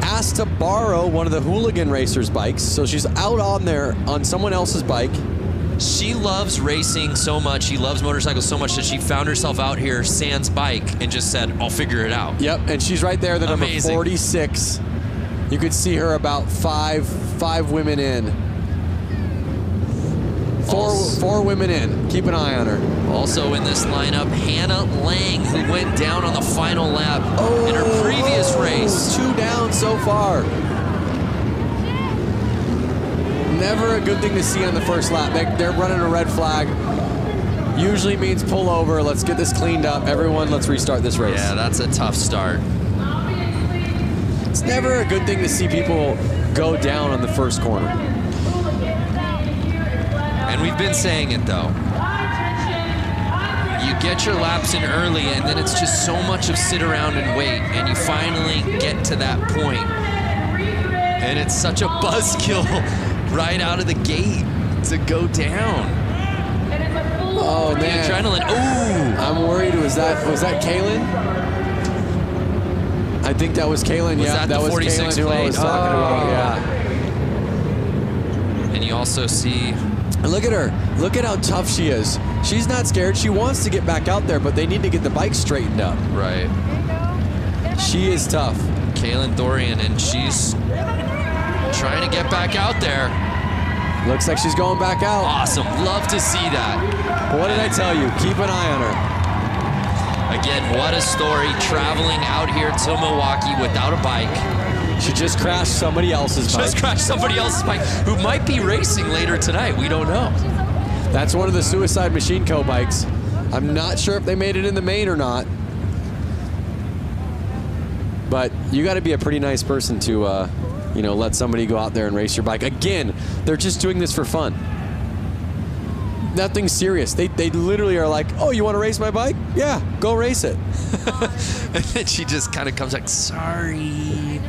asked to borrow one of the Hooligan racers' bikes, so she's out on there on someone else's bike. She loves racing so much, she loves motorcycles so much that she found herself out here, sans bike, and just said, I'll figure it out. Yep, and she's right there, the number 46. You could see her about five women in. Four women in. Keep an eye on her. Also in this lineup, Hannah Lang, who went down on the final lap in her previous race. 2 down so far. Never a good thing to see on the first lap. They're running a red flag. Usually means pull over. Let's get this cleaned up. Everyone, let's restart this race. Yeah, that's a tough start. It's never a good thing to see people go down on the first corner. And we've been saying it though. You get your laps in early and then it's just so much of sit around and wait, and you finally get to that point. And it's such a buzzkill right out of the gate to go down. Oh the man. adrenaline. Ooh. I'm worried. Was that Kaylin? I think that was Kaylin. Was Yeah, that was 46 Kaylin who I was talking about. Yeah. And you also see. And look at her. Look at how tough she is. She's not scared. She wants to get back out there, but they need to get the bike straightened up. Right. She is tough. Kaylin Dorian, and she's trying to get back out there. Looks like she's going back out. Awesome. Love to see that. What did I tell you? Keep an eye on her. Again, what a story, traveling out here to Milwaukee without a bike. She just crashed somebody else's bike. Just crashed somebody else's bike who might be racing later tonight. We don't know. That's one of the Suicide Machine Co. bikes. I'm not sure if they made it in the main or not. But you got to be a pretty nice person to, you know, let somebody go out there and race your bike. Again, they're just doing this for fun. Nothing serious. They literally are like, oh, you want to race my bike? Yeah, go race it. And then she just kind of comes like, sorry.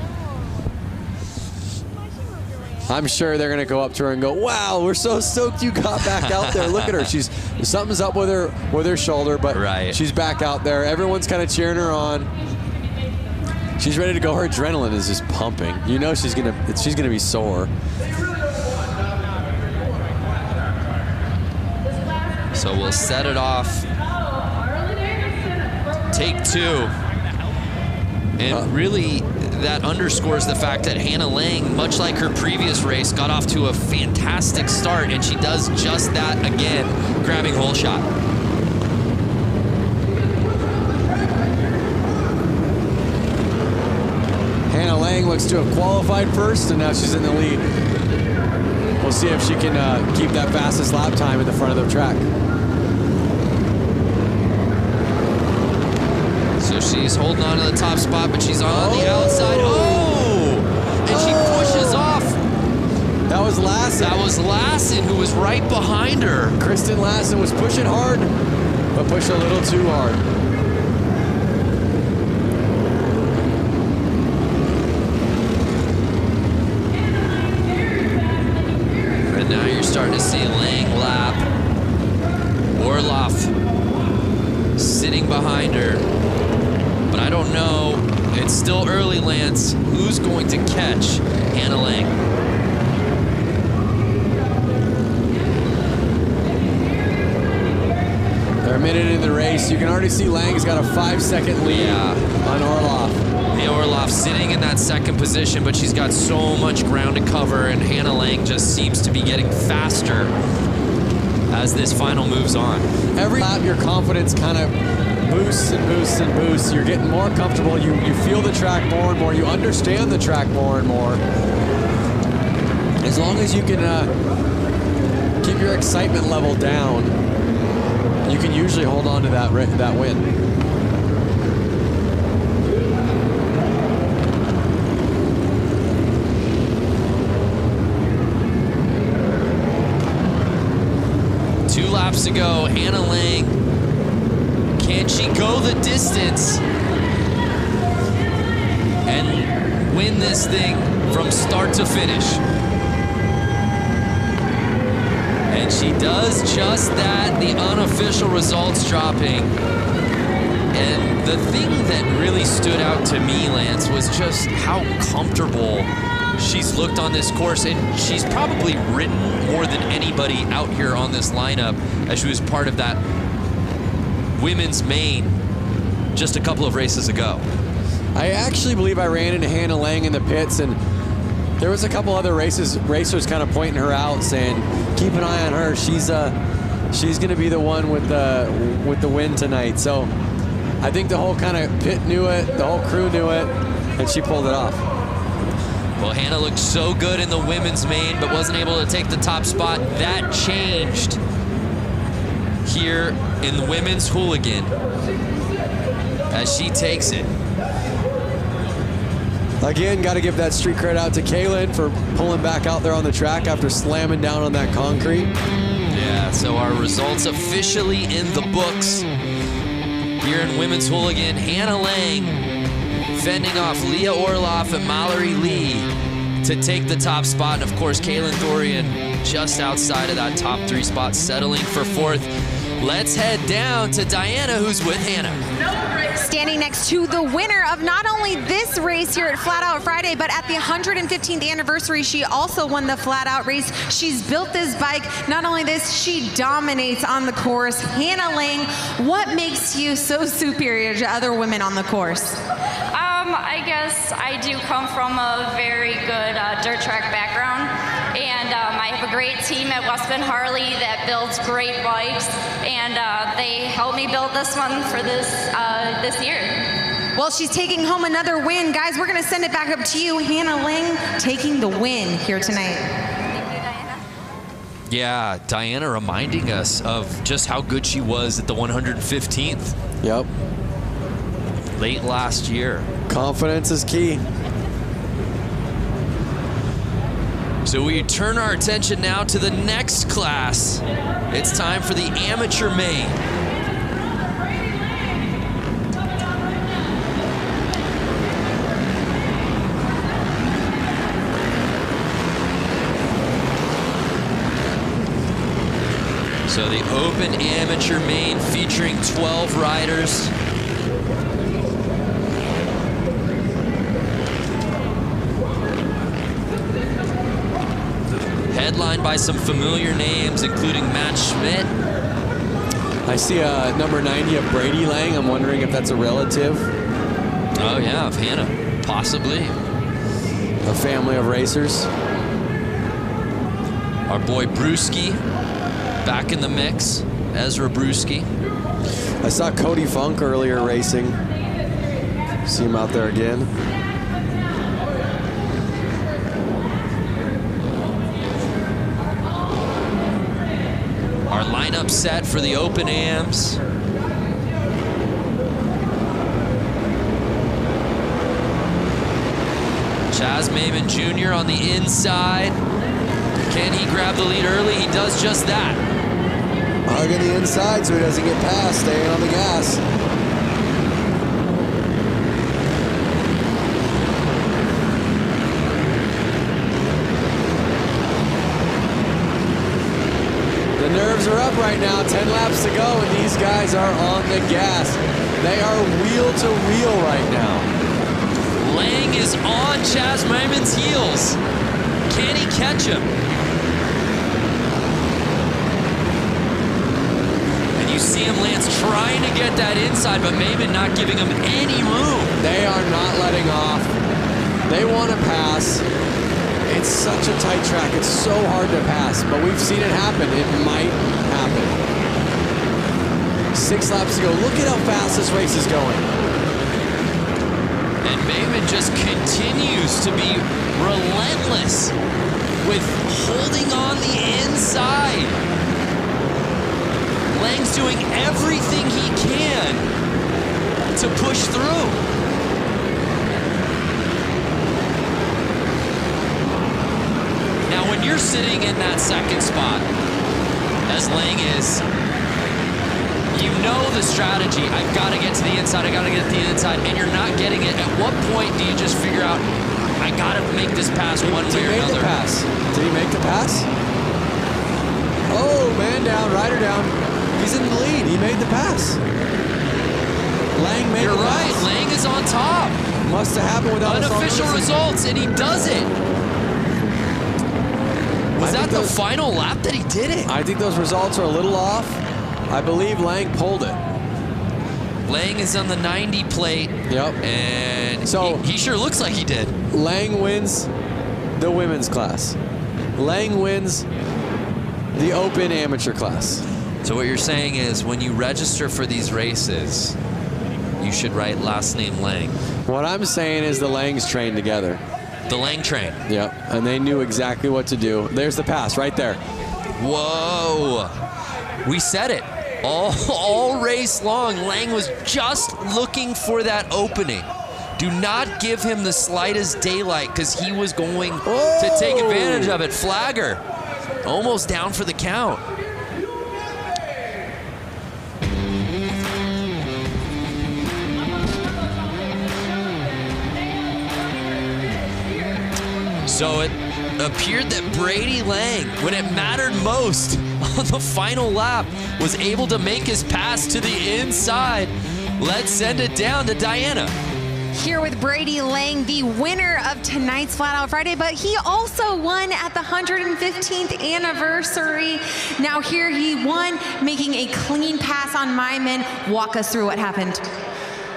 I'm sure they're going to go up to her and go, wow, we're so stoked you got back out there. Look at her. Something's up with her shoulder, but she's back out there. Everyone's kind of cheering her on. She's ready to go. Her adrenaline is just pumping. You know she's gonna be sore. So we'll set it off. Take 2. And really, that underscores the fact that Hannah Lang, much like her previous race, got off to a fantastic start, and she does just that again, grabbing hole shot. Hannah Lang looks to have qualified first, and now she's in the lead. We'll see if she can keep that fastest lap time in the front of the track. So she's holding on to the top spot, but she's on the outside. Oh! And she pushes off. That was Lassen. That was Lassen, who was right behind her. Kristen Lassen was pushing hard, but pushed a little too hard. And now you're starting to see Lang lap. Orloff sitting behind her. But I don't know. It's still early, Lance. Who's going to catch Hannah Lang? They're a minute in the race. You can already see Lang's got a 5-second lead on Orloff. Yeah, Orloff sitting in that second position, but she's got so much ground to cover, and Hannah Lang just seems to be getting faster as this final moves on. Every lap, your confidence kind of boosts and boosts and boosts. You're getting more comfortable. You feel the track more and more. You understand the track more and more. As long as you can keep your excitement level down, you can usually hold on to that win. Two laps to go. Hannah Lang, can she go the distance and win this thing from start to finish? And she does just that, the unofficial results dropping. And the thing that really stood out to me, Lance, was just how comfortable she's looked on this course, and she's probably ridden more than anybody out here on this lineup as she was part of that women's main just a couple of races ago. I actually believe I ran into Hannah Lang in the pits, and there was a couple other racers kind of pointing her out, saying, keep an eye on her. She's going to be the one with the win tonight. So I think the whole kind of pit knew it, the whole crew knew it, and she pulled it off. Well, Hannah looked so good in the women's main, but wasn't able to take the top spot. That changed here in the women's Hooligan as she takes it. Again, got to give that street cred out to Kaylin for pulling back out there on the track after slamming down on that concrete. Yeah, so our results officially in the books here in women's Hooligan. Hannah Lang fending off Leah Orloff and Mallory Lee to take the top spot. And of course, Kaylin Thorian just outside of that top 3 spot, settling for 4th. Let's head down to Diana, who's with Hannah. Standing next to the winner of not only this race here at Flat Out Friday, but at the 115th anniversary, she also won the Flat Out race. She's built this bike. Not only this, she dominates on the course. Hannah Lang, what makes you so superior to other women on the course? I guess I do come from a very good dirt track background, and I have a great team at Westman Harley that builds great bikes, and they helped me build this one for this year. Well, she's taking home another win. Guys, we're going to send it back up to you. Hannah Lang taking the win here tonight. Yeah, Diana reminding us of just how good she was at the 115th. Yep. Late last year. Confidence is key. So we turn our attention now to the next class. It's time for the amateur main. So the open amateur main featuring 12 riders. Headlined by some familiar names, including Matt Schmidt. I see number 90 of Brady Lang. I'm wondering if that's a relative. Oh yeah, of Hannah, possibly. A family of racers. Our boy Brewski, back in the mix. Ezra Brewski. I saw Cody Funk earlier racing. See him out there again. Our lineup set for the open AMs. Chaz Maimon Jr. on the inside. Can he grab the lead early? He does just that. Hugging the inside so he doesn't get past, staying on the gas. The nerves are up right now, 10 laps to go, and these guys are on the gas. They are wheel to wheel right now. Lang is on Chaz Maimon's heels. Can he catch him? And you see him, Lance, trying to get that inside, but Maimon not giving him any room. They are not letting off. They want to pass. It's such a tight track. It's so hard to pass, but we've seen it happen. It might happen. 6 laps to go. Look at how fast this race is going. And Maimon just continues to be relentless with holding on the inside. Lang's doing everything he can to push through. Now, when you're sitting in that second spot, as Lang is, you know the strategy. I've got to get to the inside. I got to get to the inside, and you're not getting it. At what point do you just figure out, I got to make this pass one way or another? Did he make the pass? Oh, man down, rider down. He's in the lead. He made the pass. Lang made the pass. You're right. Lang is on top. Must have happened without unofficial results, and he does it. Was that the final lap that he did it? I think those results are a little off. I believe Lang pulled it. Lang is on the 90 plate. Yep. And so he sure looks like he did. Lang wins the women's class. Lang wins the open amateur class. So what you're saying is when you register for these races, you should write last name Lang. What I'm saying is the Langs trained together. The Lang train. Yep, and they knew exactly what to do. There's the pass right there. Whoa. We said it. All race long, Lang was just looking for that opening. Do not give him the slightest daylight because he was going to take advantage of it. Flagger, almost down for the count. So it appeared that Brady Lang, when it mattered most on the final lap, was able to make his pass to the inside. Let's send it down to Diana. Here with Brady Lang, the winner of tonight's Flat Out Friday, but he also won at the 115th anniversary. Now here he won, making a clean pass on my men. Walk us through what happened.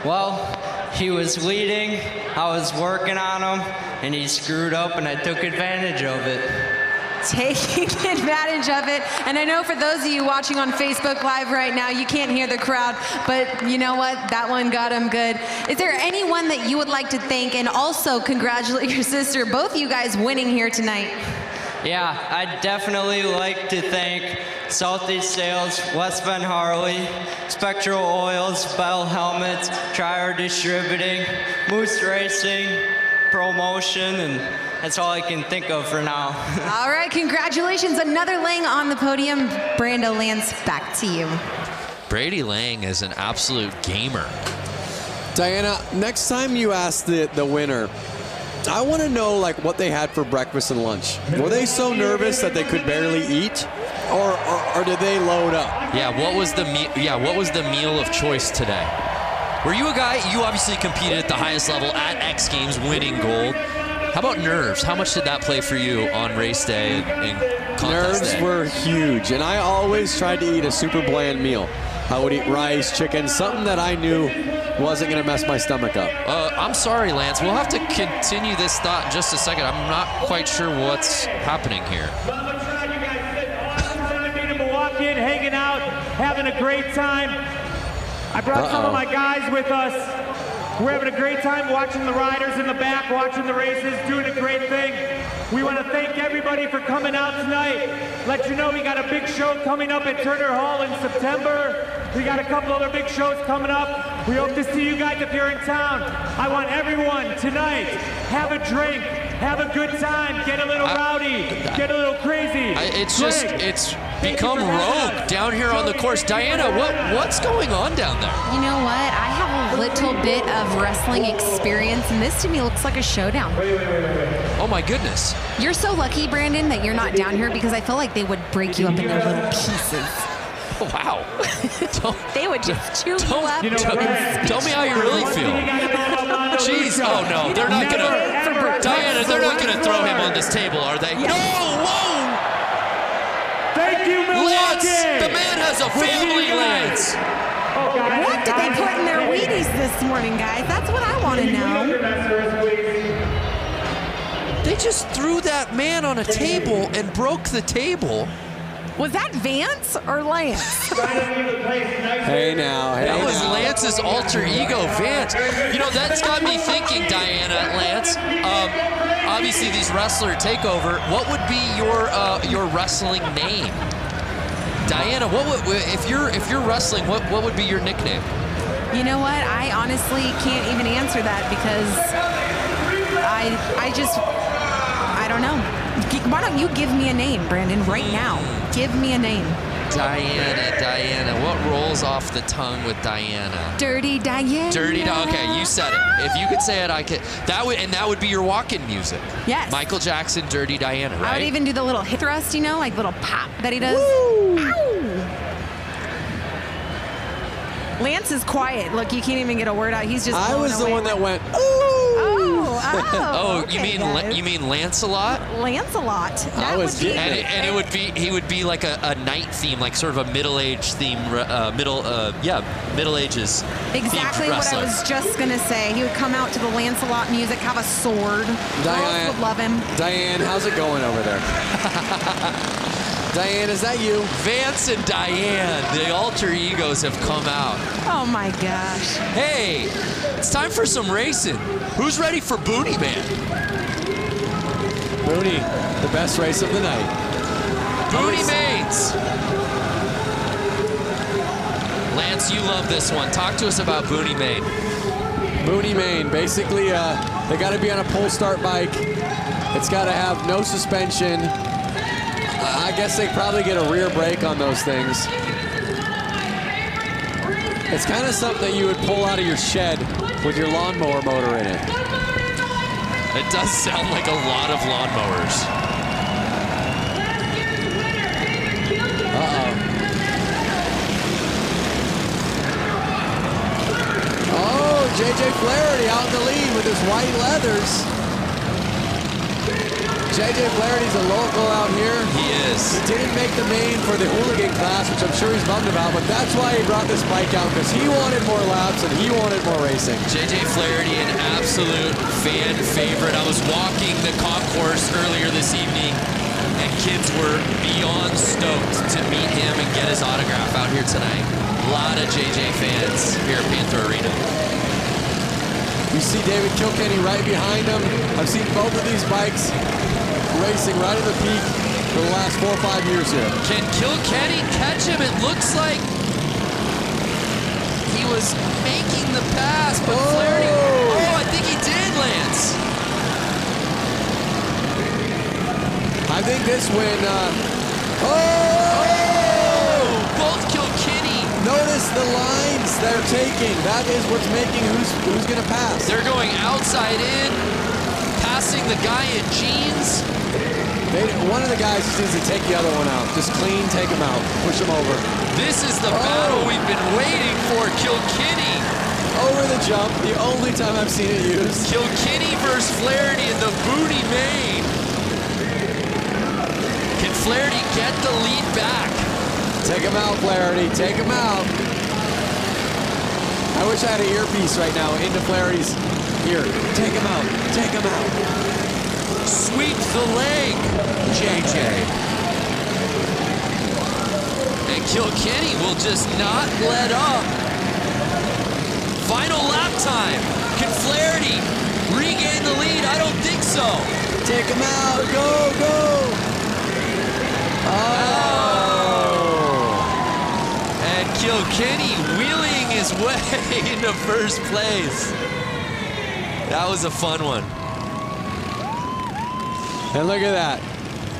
Well, he was leading, I was working on him, and he screwed up and I took advantage of it. Taking advantage of it. And I know for those of you watching on Facebook Live right now, you can't hear the crowd, but you know what? That one got him good. Is there anyone that you would like to thank and also congratulate your sister, both you guys winning here tonight? Yeah, I'd definitely like to thank Southeast Sales, West Bend Harley, Spectral Oils, Bell Helmets, Trier Distributing, Moose Racing, Promotion, and that's all I can think of for now. All right, congratulations. Another Lang on the podium. Brando Lance, back to you. Brady Lang is an absolute gamer. Diana, next time you ask the winner, I want to know like what they had for breakfast and lunch. Were they so nervous that they could barely eat, or did they load up? Yeah, what was the meal of choice today? Were you a guy? You obviously competed at the highest level at X Games, winning gold. How about nerves? How much did that play for you on race day and contest Nerves day? were huge, and I always tried to eat a super bland meal. I would eat rice, chicken, something that I knew wasn't going to mess my stomach up. I'm sorry, Lance. We'll have to continue this thought in just a second. I'm not quite sure what's happening here. In Milwaukee, hanging out, having a great time. I brought some of my guys with us. We're having a great time watching the riders in the back, watching the races, doing a great thing. We want to thank everybody for coming out tonight. Let you know we got a big show coming up at Turner Hall in September. We got a couple other big shows coming up. We hope to see you guys if you're in town. I want everyone tonight, have a drink, have a good time, get a little rowdy, get a little crazy. It's become rogue down here on the course. Diana, what's going on down there? You know what? I have a little bit of wrestling experience, and this to me looks like a showdown. Oh my goodness. You're so lucky, Brandon, that you're not down here because I feel like they would break you up into little pieces. Oh, wow. They would just chew you up. Tell me how you really feel. Jeez, oh no, they're not gonna, Diana, they're not gonna throw him on this table, are they? No, whoa! Thank you, Milwaukee! Lance, the man has a family, Lance! What did they put in their Wheaties this morning, guys? That's what I want to know. They just threw that man on a table and broke the table. Was that Vance or Lance? Hey now, hey that was now. Lance's alter ego, Vance. You know, that's got me thinking, Diana, Lance. Obviously, these wrestler takeover. What would be your wrestling name? Diana, what would, if you're wrestling, what would be your nickname? You know what? I honestly can't even answer that because I don't know. Why don't you give me a name, Brandon, right now? Give me a name. Diana. What rolls off the tongue with Diana? Dirty Diana. Okay, you said it. If you could say it, I could. That would be your walk-in music. Yes. Michael Jackson, Dirty Diana, right? I would even do the little hip thrust, you know, like little pop that he does. Woo! Ow! Lance is quiet. Look, you can't even get a word out. He's just. I was the one that went, ooh. Oh, Oh, you mean Lancelot? Lancelot. That would be. And it would be, he would be like a knight theme, like sort of a middle-aged theme, Middle Ages. Exactly what I was just gonna say. He would come out to the Lancelot music, have a sword. Girls would love him. Diane, how's it going over there? Diane, is that you? Vance and Diane, the alter egos have come out. Oh my gosh. Hey, it's time for some racing. Who's ready for Boonie Man? Boonie, the best race of the night. Boonie Mains. Lance, you love this one. Talk to us about Boonie Main. Boonie Main, basically, they got to be on a pull start bike. It's got to have no suspension. I guess they probably get a rear brake on those things. It's kind of something that you would pull out of your shed with your lawnmower motor in it. It does sound like a lot of lawnmowers. Oh, JJ Flaherty out in the lead with his white leathers. JJ Flaherty's a local out here. He is. He didn't make the main for the Hooligan class, which I'm sure he's bummed about, but that's why he brought this bike out, because he wanted more laps and he wanted more racing. JJ Flaherty, an absolute fan favorite. I was walking the concourse earlier this evening, and kids were beyond stoked to meet him and get his autograph out here tonight. A lot of JJ fans here at Panther Arena. You see David Kilkenny right behind him. I've seen both of these bikes racing right at the peak for the last 4 or 5 years here. Can Kilkenny catch him? It looks like he was making the pass, but Flaherty, I think he did, Lance. I think this win, both Kilkenny. Notice the lines they're taking. That is what's making who's gonna pass. They're going outside in, passing the guy in jeans. One of the guys just needs to take the other one out. Just clean, take him out, push him over. This is the battle we've been waiting for, Kilkenny. Over the jump, the only time I've seen it used. Kilkenny versus Flaherty in the Boonie Main. Can Flaherty get the lead back? Take him out, Flaherty, take him out. I wish I had an earpiece right now into Flaherty's ear. Take him out, take him out. Sweep the leg, JJ. And Kilkenny will just not let up. Final lap time. Can Flaherty regain the lead? I don't think so. Take him out, go, go. And Kilkenny wheeling his way into first place. That was a fun one. And look at that.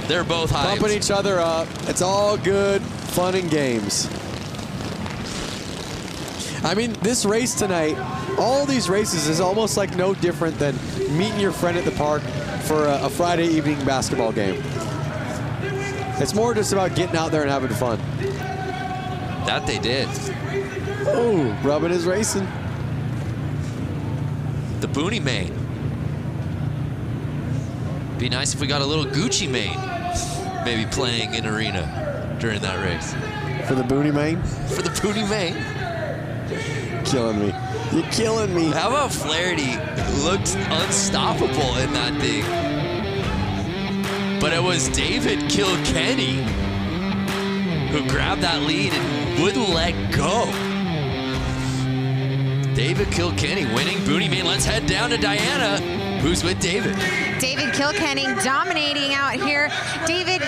They're both hyped. Bumping each other up. It's all good fun and games. I mean, this race tonight, all these races is almost like no different than meeting your friend at the park for a Friday evening basketball game. It's more just about getting out there and having fun. That they did. Oh, rubbing is racing. The Boonie Main. Be nice if we got a little Gucci Mane maybe playing in arena during that race. For the Boonie Main? For the Boonie Main. Killing me. You're killing me. How about Flaherty looked unstoppable in that thing? But it was David Kilkenny who grabbed that lead and wouldn't let go. David Kilkenny winning Boonie Main. Let's head down to Diana, who's with David. David Kilkenny dominating out here. David,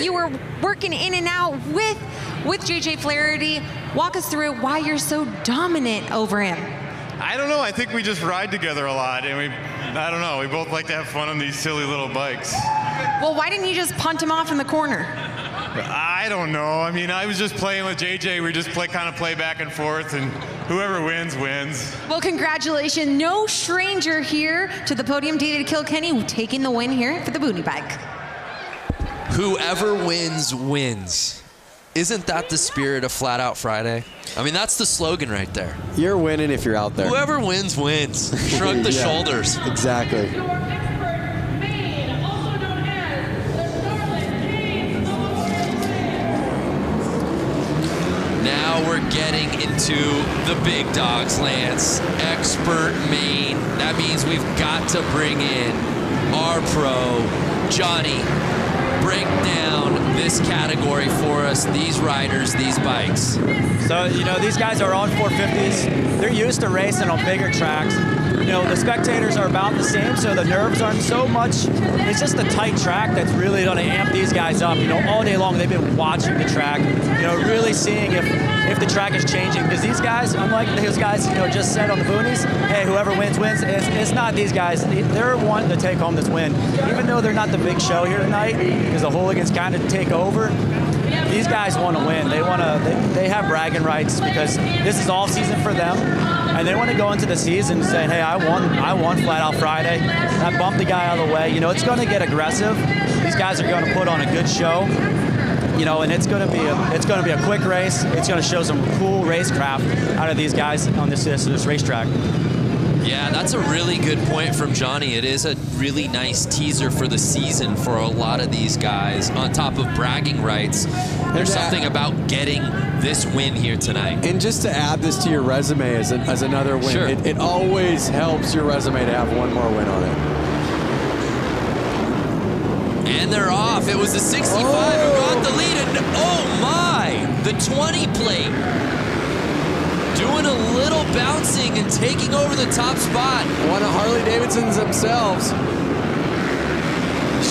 you were working in and out with JJ Flaherty. Walk us through why you're so dominant over him. I don't know. I think we just ride together a lot, and I don't know. We both like to have fun on these silly little bikes. Well, why didn't you just punt him off in the corner? I don't know. I mean, I was just playing with JJ. We just kind of play back and forth, and whoever wins, wins. Well, congratulations. No stranger here to the podium. David Kilkenny taking the win here for the Boonie bike. Whoever wins, wins. Isn't that the spirit of Flat Out Friday? I mean, that's the slogan right there. You're winning if you're out there. Whoever wins, wins. Shrug the shoulders. Exactly. Now we're getting into the big dogs, Lance. Expert main. That means we've got to bring in our pro, Johnny. Break down this category for us, these riders, these bikes. So, you know, these guys are on 450s. They're used to racing on bigger tracks. You know, the spectators are about the same, so the nerves aren't so much. It's just a tight track that's really going to amp these guys up. You know, all day long they've been watching the track, you know, really seeing if the track is changing. Because these guys, unlike those guys, you know, just said on the Boonies, hey, whoever wins, wins. It's not these guys. They're wanting to take home this win. Even though they're not the big show here tonight, because the Hooligans kind of take over, these guys want to win. They want to. They have bragging rights because this is all season for them, and they want to go into the season saying, "Hey, I won Flat Out Friday. I bumped the guy out of the way." You know, it's going to get aggressive. These guys are going to put on a good show. You know, and it's going to be a quick race. It's going to show some cool racecraft out of these guys on this racetrack. Yeah, that's a really good point from Johnny. It is a really nice teaser for the season for a lot of these guys. On top of bragging rights, there's something about getting this win here tonight. And just to add this to your resume as another win, sure. it always helps your resume to have one more win on it. And they're off. It was the 65 who got the lead. And oh my, the 20 plate. Doing a little bouncing and taking over the top spot. One of Harley-Davidson's themselves.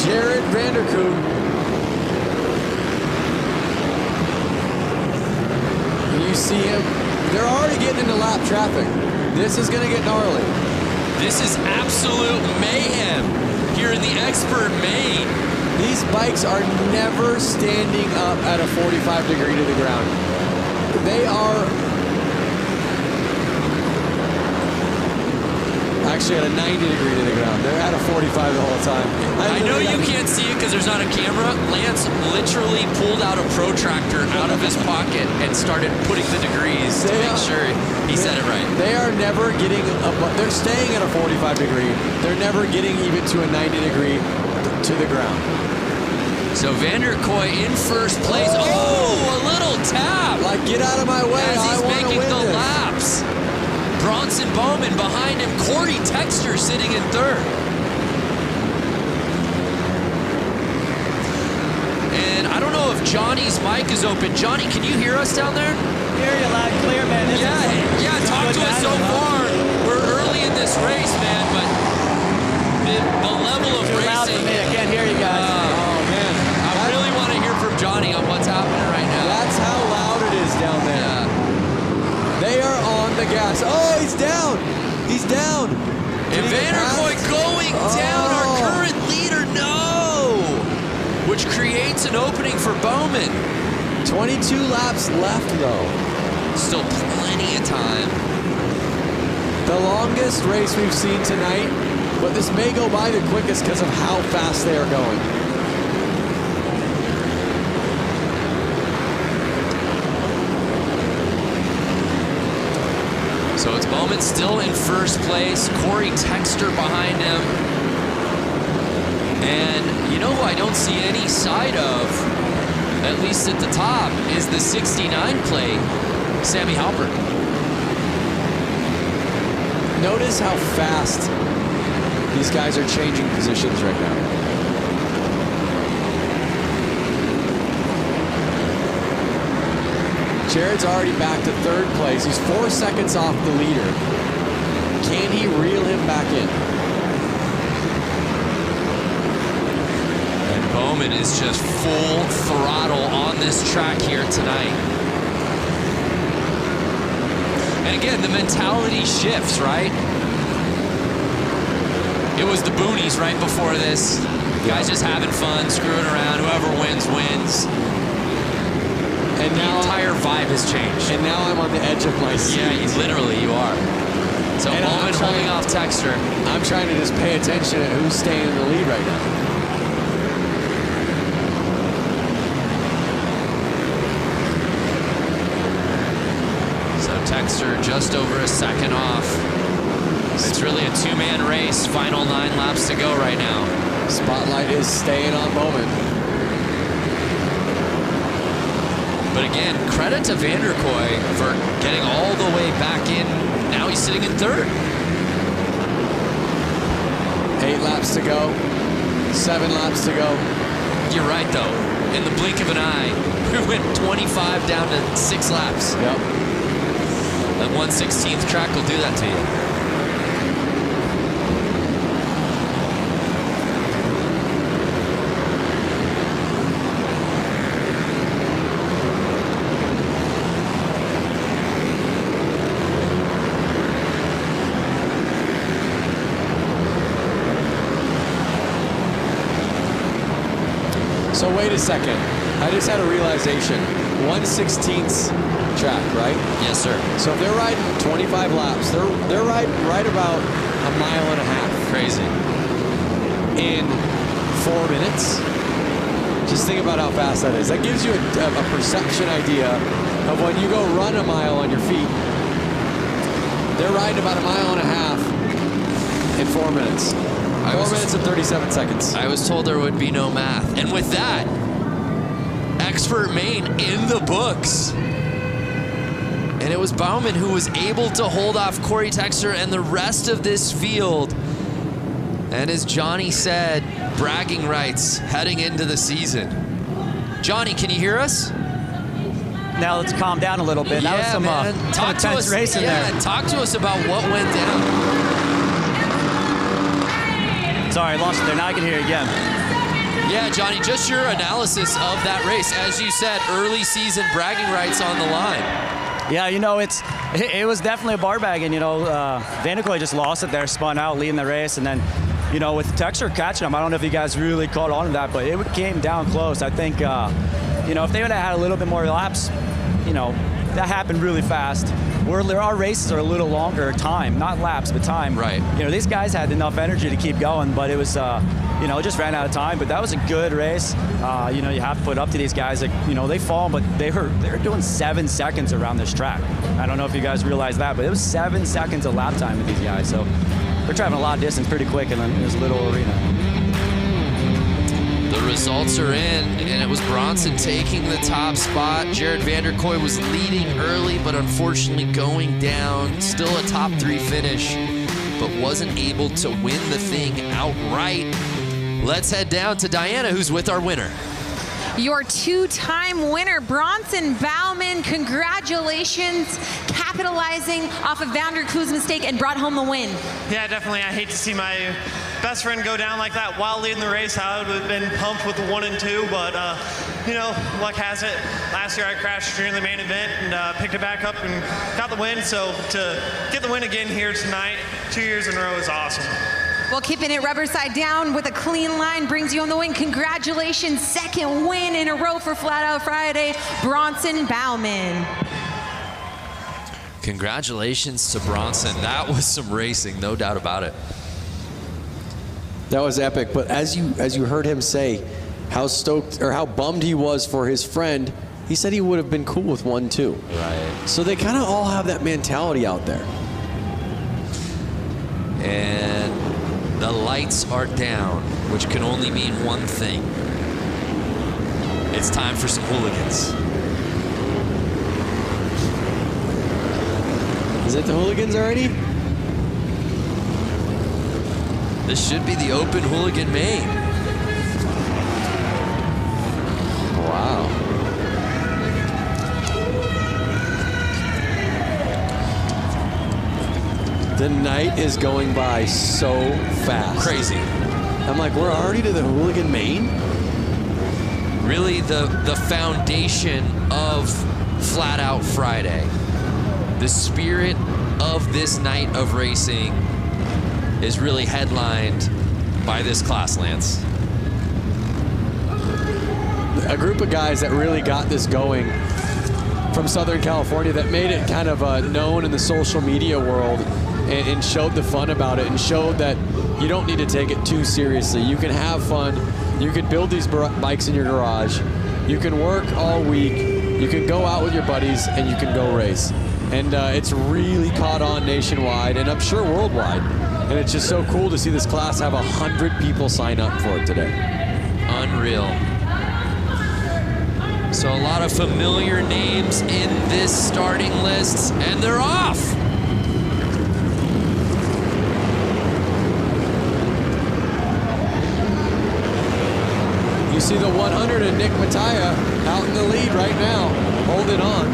Jared Vanderkoop. You see him. They're already getting into lap traffic. This is going to get gnarly. This is absolute mayhem here in the expert main. These bikes are never standing up at a 45 degree to the ground. They are actually at a 90 degree to the ground. They're at a 45 the whole time. I know you can't see it because there's not a camera. Lance literally pulled out a protractor out of his pocket and started putting the degrees to make sure he said it right. They are never getting, they're staying at a 45 degree. They're never getting even to a 90 degree to the ground. So Vanderkooi in first place. Oh, a little tap. Like, get out of my way. As he's making the this. laps. Bronson Bowman behind him. Corey Texter sitting in third. And I don't know if Johnny's mic is open. Johnny, can you hear us down there? Hear you loud and clear, man. Yeah, talk to us so far. We're early in this race, man, but the level of Too racing. loud for me. I can't hear you guys. Oh, man. I really want to hear from Johnny on what's happening right now. That's how loud it is down there. Yeah. They are on the gas. Oh, he's down. He's down. And Vanderkooi going down, our current leader, no! Which creates an opening for Bowman. 22 laps left, though. Still plenty of time. The longest race we've seen tonight, but this may go by the quickest because of how fast they are going. So it's Bowman still in first place. Corey Texter behind him. And you know who I don't see any side of, at least at the top, is the 69 plate, Sammy Halbert. Notice how fast these guys are changing positions right now. Jared's already back to third place. He's 4 seconds off the leader. Can he reel him back in? And Bowman is just full throttle on this track here tonight. And again, the mentality shifts, right? It was the Boonies right before this. Guys just having fun, screwing around. Whoever wins, wins. And the now entire vibe has changed. And now I'm on the edge of my seat. Yeah, literally you are. So and Bowman holding off Texter. I'm trying to just pay attention to who's staying in the lead right now. Texter just over a second off. It's really a two-man race. Final 9 laps to go right now. Spotlight is staying on Bowman. But again, credit to Vanderkoy for getting all the way back in. Now he's sitting in 3rd. 8 laps to go. 7 laps to go. You're right, though. In the blink of an eye, we went 25 down to 6 laps. Yep. That 1/16th track will do that to you. So wait a second. I just had a realization. 1/16th track, right? Yes, sir. So if they're riding 25 laps, they're riding right about 1.5 miles. Crazy. In 4 minutes. Just think about how fast that is. That gives you a perception idea of when you go run a mile on your feet. They're riding about 1.5 miles in 4 minutes. 4 minutes and 37 seconds. I was told there would be no math. And with that, expert main in the books. And it was Bauman who was able to hold off Corey Texter and the rest of this field. And as Johnny said, bragging rights heading into the season. Johnny, can you hear us? Now let's calm down a little bit. Yeah, that was some, man. some intense racing there. Talk to us about what went down. Sorry, I lost it there. Now I can hear you again. Yeah, Johnny, just your analysis of that race. As you said, early season bragging rights on the line. Yeah, you know, it was definitely a bar bagging. You know, Vanderkoy just lost it there, spun out, leading the race, and then, you know, with Texter catching him, I don't know if you guys really caught on to that, but it came down close. I think, you know, if they would have had a little bit more laps, you know, that happened really fast. Our races are a little longer time, not laps, but time. Right. You know, these guys had enough energy to keep going, but it was, you know, it just ran out of time. But that was a good race. You know, you have to put up to these guys. That, you know, they fall, but they're doing 7 seconds around this track. I don't know if you guys realize that, but it was 7 seconds of lap time with these guys. So they're traveling a lot of distance pretty quick in this little arena. The results are in, and it was Bronson taking the top spot. Jared Vanderkoy was leading early, but unfortunately going down. Still a top 3 finish, but wasn't able to win the thing outright. Let's head down to Diana, who's with our winner. Your 2-time winner, Bronson Bauman. Congratulations, capitalizing off of Vanderkoy's mistake and brought home the win. Yeah, definitely. I hate to see my best friend go down like that while leading the race. I would have been pumped with the 1 and 2, but you know, luck has it. Last year I crashed during the main event and picked it back up and got the win. So to get the win again here tonight, 2 years in a row is awesome. Well, keeping it rubber side down with a clean line brings you on the win. Congratulations, 2nd win in a row for Flat Out Friday, Bronson Bauman. Congratulations to Bronson. That was some racing, no doubt about it. That was epic, but as you heard him say how stoked or how bummed he was for his friend, he said he would have been cool with 1, 2. Right. So they kind of all have that mentality out there. And the lights are down, which can only mean one thing. It's time for some hooligans. Is it the hooligans already? This should be the open hooligan main. Wow. The night is going by so fast. Crazy. I'm like, we're already to the hooligan main? Really the foundation of Flat Out Friday. The spirit of this night of racing is really headlined by this class, Lance. A group of guys that really got this going from Southern California that made it kind of known in the social media world and showed the fun about it and showed that you don't need to take it too seriously. You can have fun. You can build these bikes in your garage. You can work all week. You can go out with your buddies and you can go race. And it's really caught on nationwide and I'm sure worldwide. And it's just so cool to see this class have 100 people sign up for it today. Unreal. So a lot of familiar names in this starting list, and they're off. You see the 100 and Nick Mattia out in the lead right now, holding on.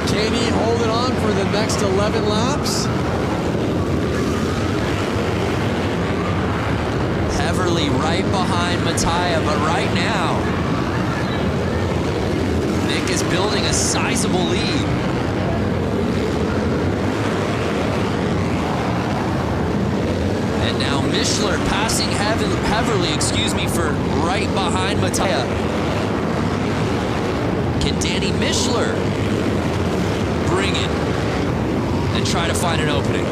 Kinney holding on for the next 11 laps. Heverly right behind Mattia, but right now, Nick is building a sizable lead. And now Mishler passing Heverly, for right behind Mattia. Can Danny Mishler bring it and try to find an opening?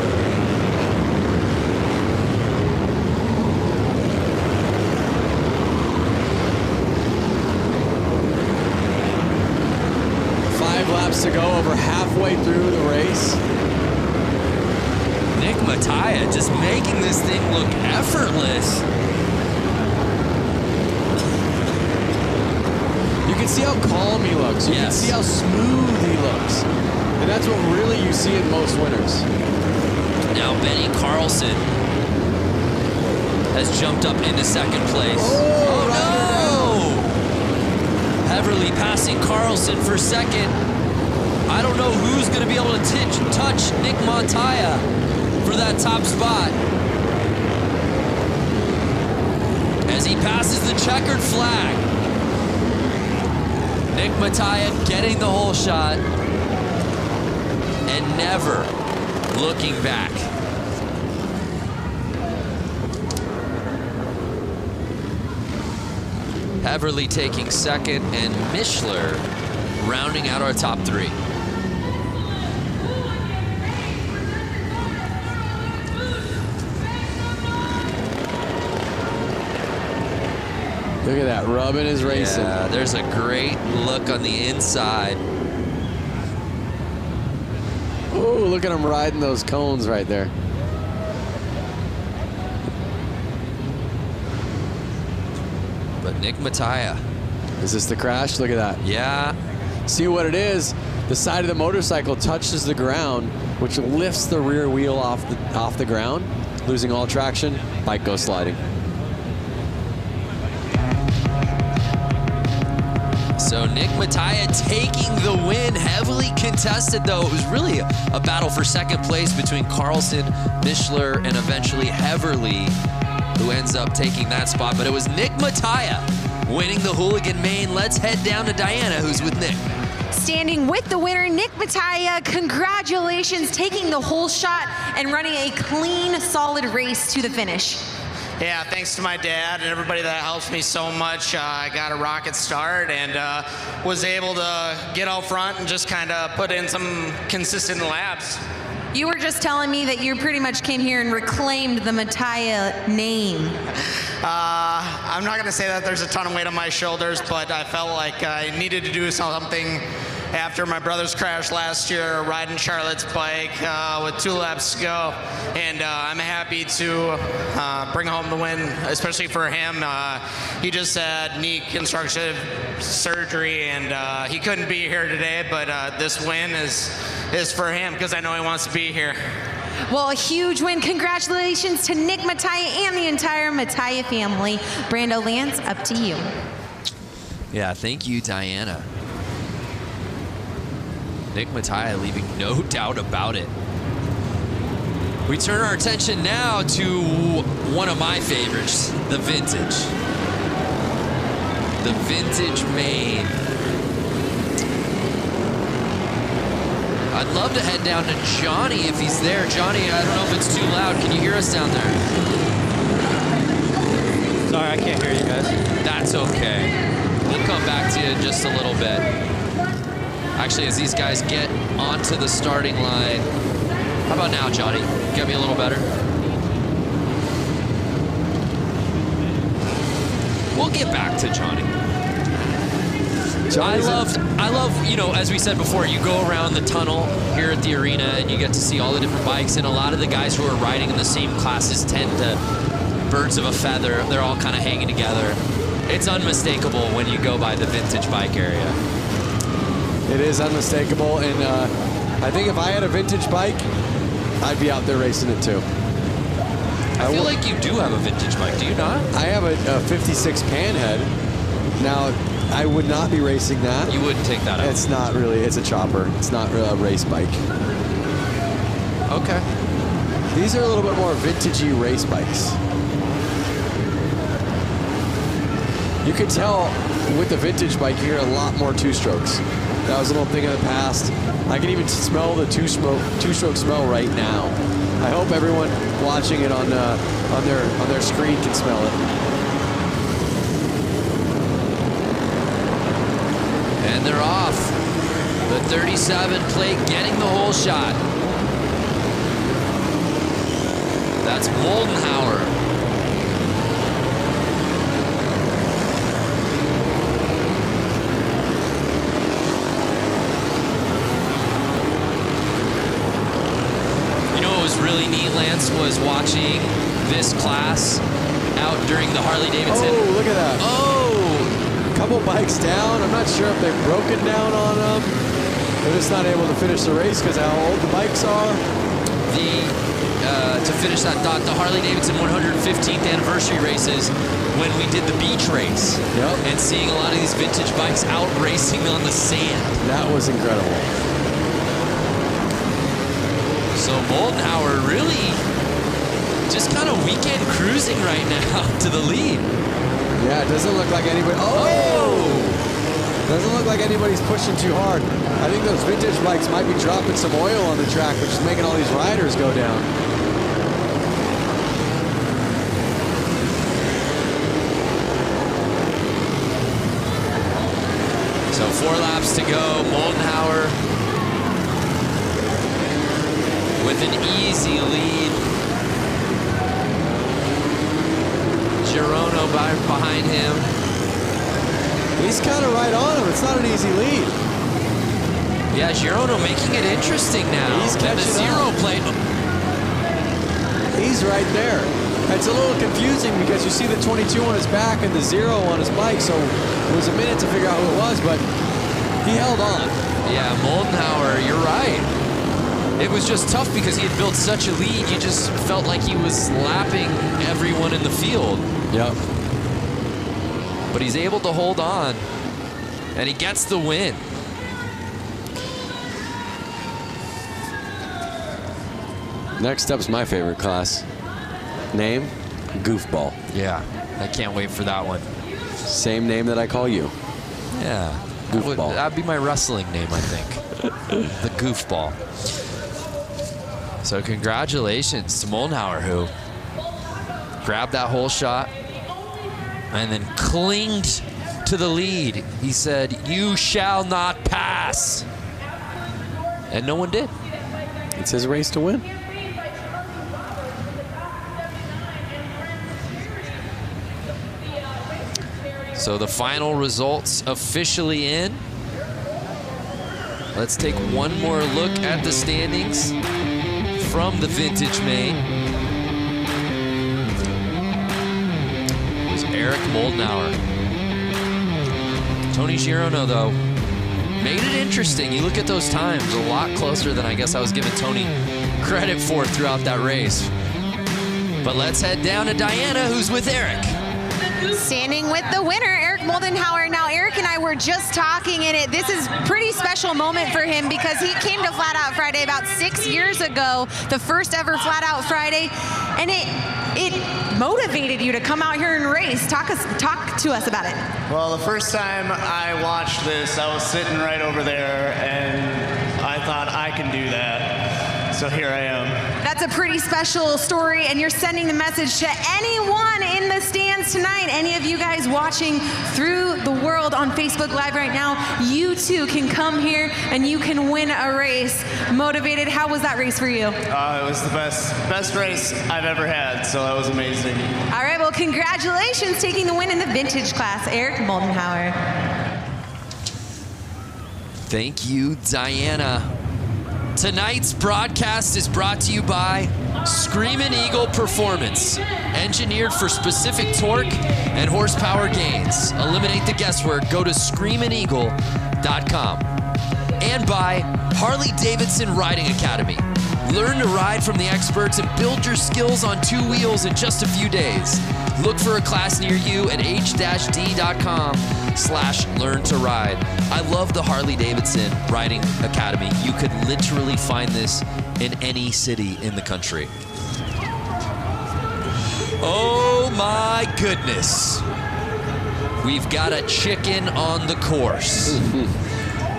Laps to go, over halfway through the race. Nick Mattia just making this thing look effortless. You can see how calm he looks. You can see how smooth he looks. And that's what really you see in most winners. Now Benny Carlson has jumped up into second place. Oh no! Heverly passing Carlson for second. I don't know who's going to be able to touch Nick Mattia for that top spot. As he passes the checkered flag. Nick Mattia getting the whole shot and never looking back. Heverly taking second and Mishler rounding out our top three. Look at that, rubbing his racing. Yeah, there's a great look on the inside. Oh, look at him riding those cones right there. But Nick Mattia. Is this the crash? Look at that. Yeah. See what it is? The side of the motorcycle touches the ground, which lifts the rear wheel off the ground, losing all traction. Bike goes sliding. So Nick Mattia taking the win, heavily contested though. It was really a battle for second place between Carlson, Mishler, and eventually Heverly, who ends up taking that spot. But it was Nick Mattia winning the Hooligan main. Let's head down to Diana, who's with Nick. Standing with the winner, Nick Mattia, congratulations, taking the whole shot and running a clean, solid race to the finish. Yeah, thanks to my dad and everybody that helps me so much. I got a rocket start and was able to get out front and just kind of put in some consistent laps. You were just telling me that you pretty much came here and reclaimed the Mattia name. I'm not going to say that there's a ton of weight on my shoulders, but I felt like I needed to do something after my brother's crash last year, riding Charlotte's bike with 2 laps to go. And I'm happy to bring home the win, especially for him. He just had knee constructive surgery, and he couldn't be here today, but this win is for him because I know he wants to be here. Well, a huge win. Congratulations to Nick Mattia and the entire Mattia family. Brando Lance, up to you. Yeah, thank you, Diana. Nick Mattia leaving no doubt about it. We turn our attention now to one of my favorites, the vintage. The vintage main. I'd love to head down to Johnny if he's there. Johnny, I don't know if it's too loud. Can you hear us down there? Sorry, I can't hear you guys. That's okay. We'll come back to you in just a little bit. Actually, as these guys get onto the starting line. How about now, Johnny? Get me a little better. We'll get back to Johnny. I love, you know, as we said before, you go around the tunnel here at the arena and you get to see all the different bikes, and a lot of the guys who are riding in the same classes tend to birds of a feather. They're all kind of hanging together. It's unmistakable when you go by the vintage bike area. It is unmistakable, and I think if I had a vintage bike, I'd be out there racing it too. I feel like you do have a vintage bike, do you not? I have a 56 Panhead. Now, I would not be racing that. You wouldn't take that out? It's not really, it's a chopper. It's not really a race bike. Okay. These are a little bit more vintagey race bikes. You could tell with the vintage bike here, a lot more two-strokes. That was a little thing in the past. I can even smell the two-stroke smell right now. I hope everyone watching it on their screen can smell it. And they're off. The 37 plate getting the whole shot. That's Moldenhauer. Really neat, Lance, was watching this class out during the Harley-Davidson. Oh, look at that. Oh! Couple bikes down. I'm not sure if they've broken down on them. They're just not able to finish the race because how old the bikes are. To finish that thought, the Harley-Davidson 115th anniversary races, when we did the beach race. Yep. And seeing a lot of these vintage bikes out racing on the sand. That was incredible. So Moldenhauer really just kind of weekend cruising right now to the lead. Yeah, it doesn't look like anybody. Oh! Doesn't look like anybody's pushing too hard. I think those vintage bikes might be dropping some oil on the track, which is making all these riders go down. So 4 laps to go. Moldenhauer with an easy lead. Girono behind him. He's kind of right on him. It's not an easy lead. Yeah, Girono making it interesting now. He's catching the 0 plate. He's right there. It's a little confusing because you see the 22 on his back and the 0 on his bike, so it was a minute to figure out who it was, but he held on. Yeah, Moldenhauer, you're right. It was just tough because he had built such a lead. You just felt like he was lapping everyone in the field. Yep. But he's able to hold on, and he gets the win. Next up's my favorite class. Name, Goofball. Yeah, I can't wait for that one. Same name that I call you. Yeah, Goofball. That'd be my wrestling name, I think. The Goofball. So congratulations to Moldenhauer, who grabbed that whole shot and then clinged to the lead. He said, "You shall not pass." And no one did. It's his race to win. So the final results officially in. Let's take one more look at the standings from the vintage main. It was Eric Moldenhauer. Tony Girono, though, made it interesting. You look at those times, a lot closer than I guess I was giving Tony credit for throughout that race. But let's head down to Diana, who's with Eric. Standing with the winner, Eric Moldenhauer. Now, Eric and I were just talking, and this is a pretty special moment for him because he came to Flat Out Friday about 6 years ago, the first ever Flat Out Friday, and it motivated you to come out here and race. Talk to us about it. Well, the first time I watched this, I was sitting right over there, and I thought I can do that. So here I am. That's a pretty special story, and you're sending the message to anyone in the stands tonight. Any of you guys watching through the world on Facebook Live right now, you too can come here and you can win a race. Motivated, how was that race for you? It was the best race I've ever had, so that was amazing. All right, well, congratulations taking the win in the vintage class, Eric Moldenhauer. Thank you, Diana. Tonight's broadcast is brought to you by Screamin' Eagle Performance, engineered for specific torque and horsepower gains. Eliminate the guesswork. Go to screamin'eagle.com. And by Harley-Davidson Riding Academy. Learn to ride from the experts and build your skills on 2 wheels in just a few days. Look for a class near you at h-d.com/learn to ride. I love the Harley-Davidson Riding Academy. You could literally find this in any city in the country. Oh my goodness. We've got a chicken on the course.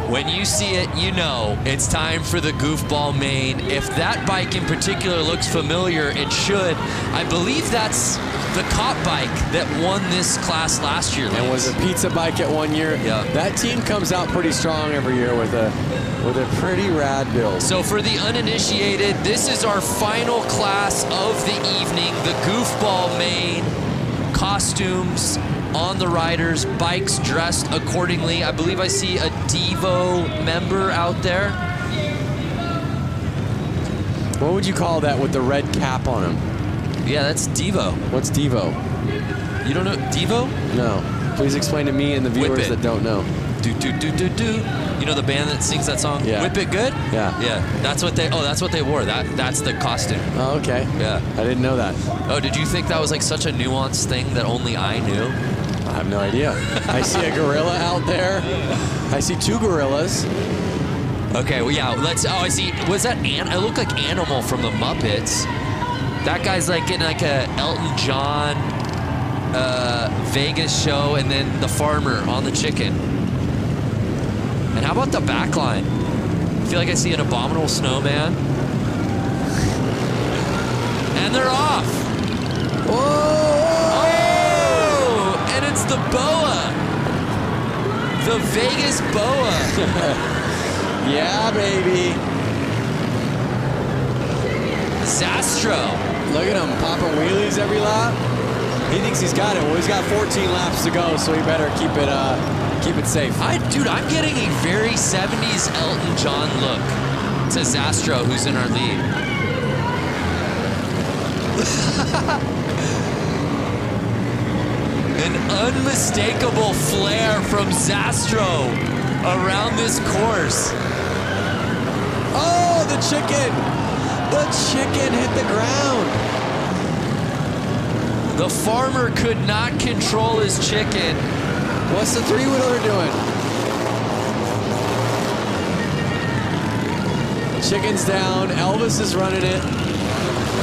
When you see it, you know it's time for the Goofball main. If that bike in particular looks familiar, it should. I believe that's the cop bike that won this class last year. And was a pizza bike at 1 year. Yeah. That team comes out pretty strong every year with a pretty rad build. So for the uninitiated, this is our final class of the evening, the Goofball main. Costumes on the riders, bikes dressed accordingly. I believe I see a Devo member out there. What would you call that with the red cap on him? Yeah, that's Devo. What's Devo? You don't know Devo? No. Please explain to me and the viewers that don't know. Do do do do do. You know the band that sings that song? Yeah. Whip It Good? Yeah. Yeah. That's what they wore. That's the costume. Oh, okay. Yeah. I didn't know that. Oh, did you think that was like such a nuanced thing that only I knew? I have no idea. I see a gorilla out there. I see 2 gorillas. Okay, well, yeah, I see. Was that I look like Animal from the Muppets. That guy's like in like a Elton John Vegas show, and then the farmer on the chicken. And how about the back line? I feel like I see an Abominable Snowman. And they're off. Whoa! Oh! And it's the boa. The Vegas boa. Yeah, baby. Zastro. Look at him popping wheelies every lap. He thinks he's got it. Well, he's got 14 laps to go, so he better keep it safe. Dude, I'm getting a very 70s Elton John look to Zastro, who's in our lead. An unmistakable flair from Zastro around this course. Oh, the chicken! The chicken hit the ground. The farmer could not control his chicken. What's the 3-wheeler doing? Chicken's down. Elvis is running it.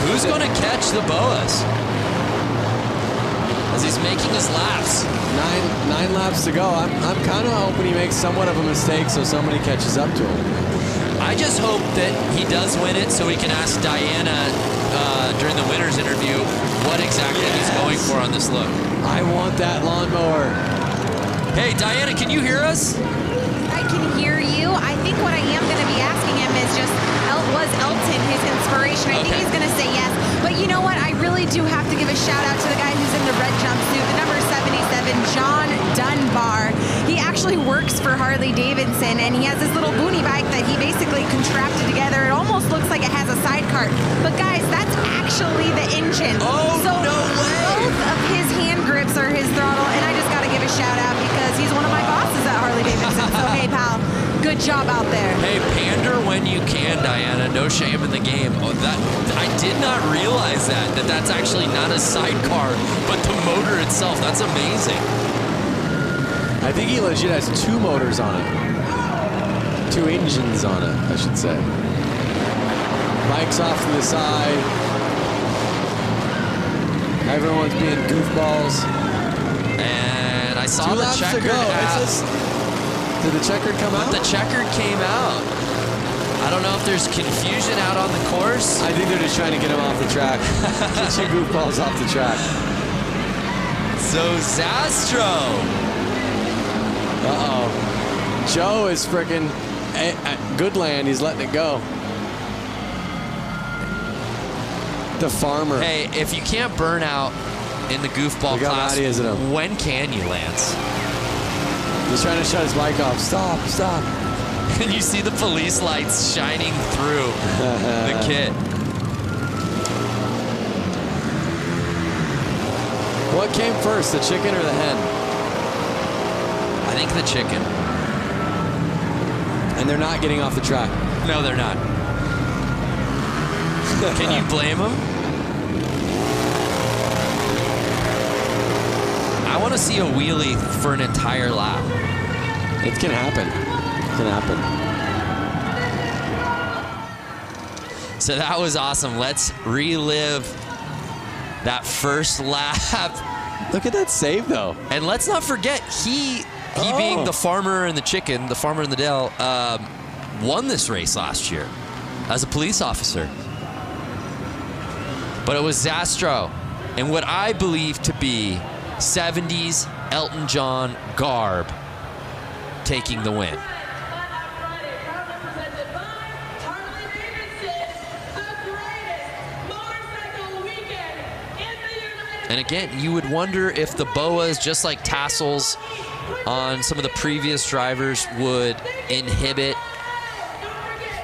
Who's going to catch the boas? As he's making his laps. Nine laps to go. I'm kind of hoping he makes somewhat of a mistake so somebody catches up to him. I just hope that he does win it so we can ask Diana during the winner's interview what exactly he's going for on this look. I want that lawnmower. Hey, Diana, can you hear us? I can hear you. I think what I am going to be asking him is just, was Elton his inspiration? I think he's going to say yes. But you know what? I really do have to give a shout out to the guy who's in the red jumpsuit, the number 77, John Dunbar. He actually works for Harley-Davidson, and he has this little Boonie bike that he basically contrapted together. It almost looks like it has a sidecar. But guys, that's actually the engine. Oh, so no way! Both of his hand grips are his throttle, and I just got to give a shout out because he's one of my bosses at Harley-Davidson. So hey, pal, good job out there. Hey, pander when you can, Diana. No shame in the game. Oh, I did not realize that's actually not a sidecar, but the motor itself. That's amazing. I think he legit has 2 motors on it. 2 engines on it, I should say. Bikes off to the side. Everyone's being goofballs. And I saw 2 the laps to checkered go. out. Did the checkered come out? The checkered came out. I don't know if there's confusion out on the course. I think they're just trying to get him off the track. Get your goofballs off the track. So Zastro. Uh-oh. Joe is freaking at Goodland. He's letting it go. The farmer. Hey, if you can't burn out in the goofball class, when can you, Lance? He's trying to shut his bike off. Stop, stop. And you see the police lights shining through the kit. What came first, the chicken or the hen? I think the chicken. And they're not getting off the track. No, they're not. Can you blame them? I want to see a wheelie for an entire lap. It can happen. It can happen. So that was awesome. Let's relive that first lap. Look at that save, though. And let's not forget, he being the farmer and the chicken, the farmer in the Dell, won this race last year as a police officer. But it was Zastro, and what I believe to be 70s Elton John garb taking the win. And again, you would wonder if the boas, just like tassels on some of the previous drivers, would inhibit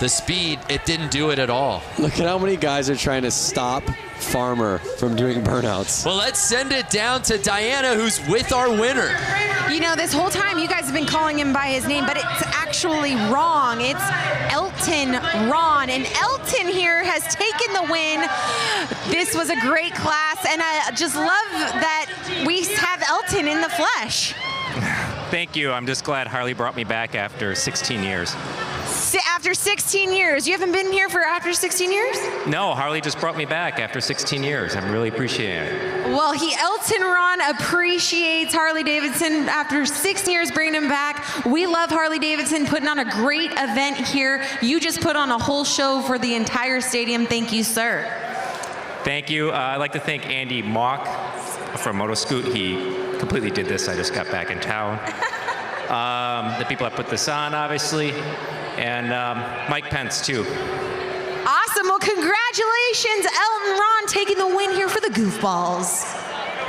the speed. It didn't do it at all. Look at how many guys are trying to stop Farmer from doing burnouts. Well, let's send it down to Diana, who's with our winner. You know, this whole time you guys have been calling him by his name, but it's actually wrong. It's Elton Ron, and Elton here has taken the win. This was a great class, and I just love that we have Elton in the flesh. Thank you. I'm just glad Harley brought me back after 16 years. After 16 years. You haven't been here for after 16 years? No, Harley just brought me back after 16 years. I'm really appreciating it. Well, Elton Ron appreciates Harley-Davidson after 6 years bringing him back. We love Harley-Davidson putting on a great event here. You just put on a whole show for the entire stadium. Thank you, sir. Thank you. I'd like to thank Andy Mock from Motoscoot. He completely did this. I just got back in town. The people that put this on, obviously. And Mike Pence, too. Awesome. Well, congratulations, Elton Ron, taking the win here for the Goofballs.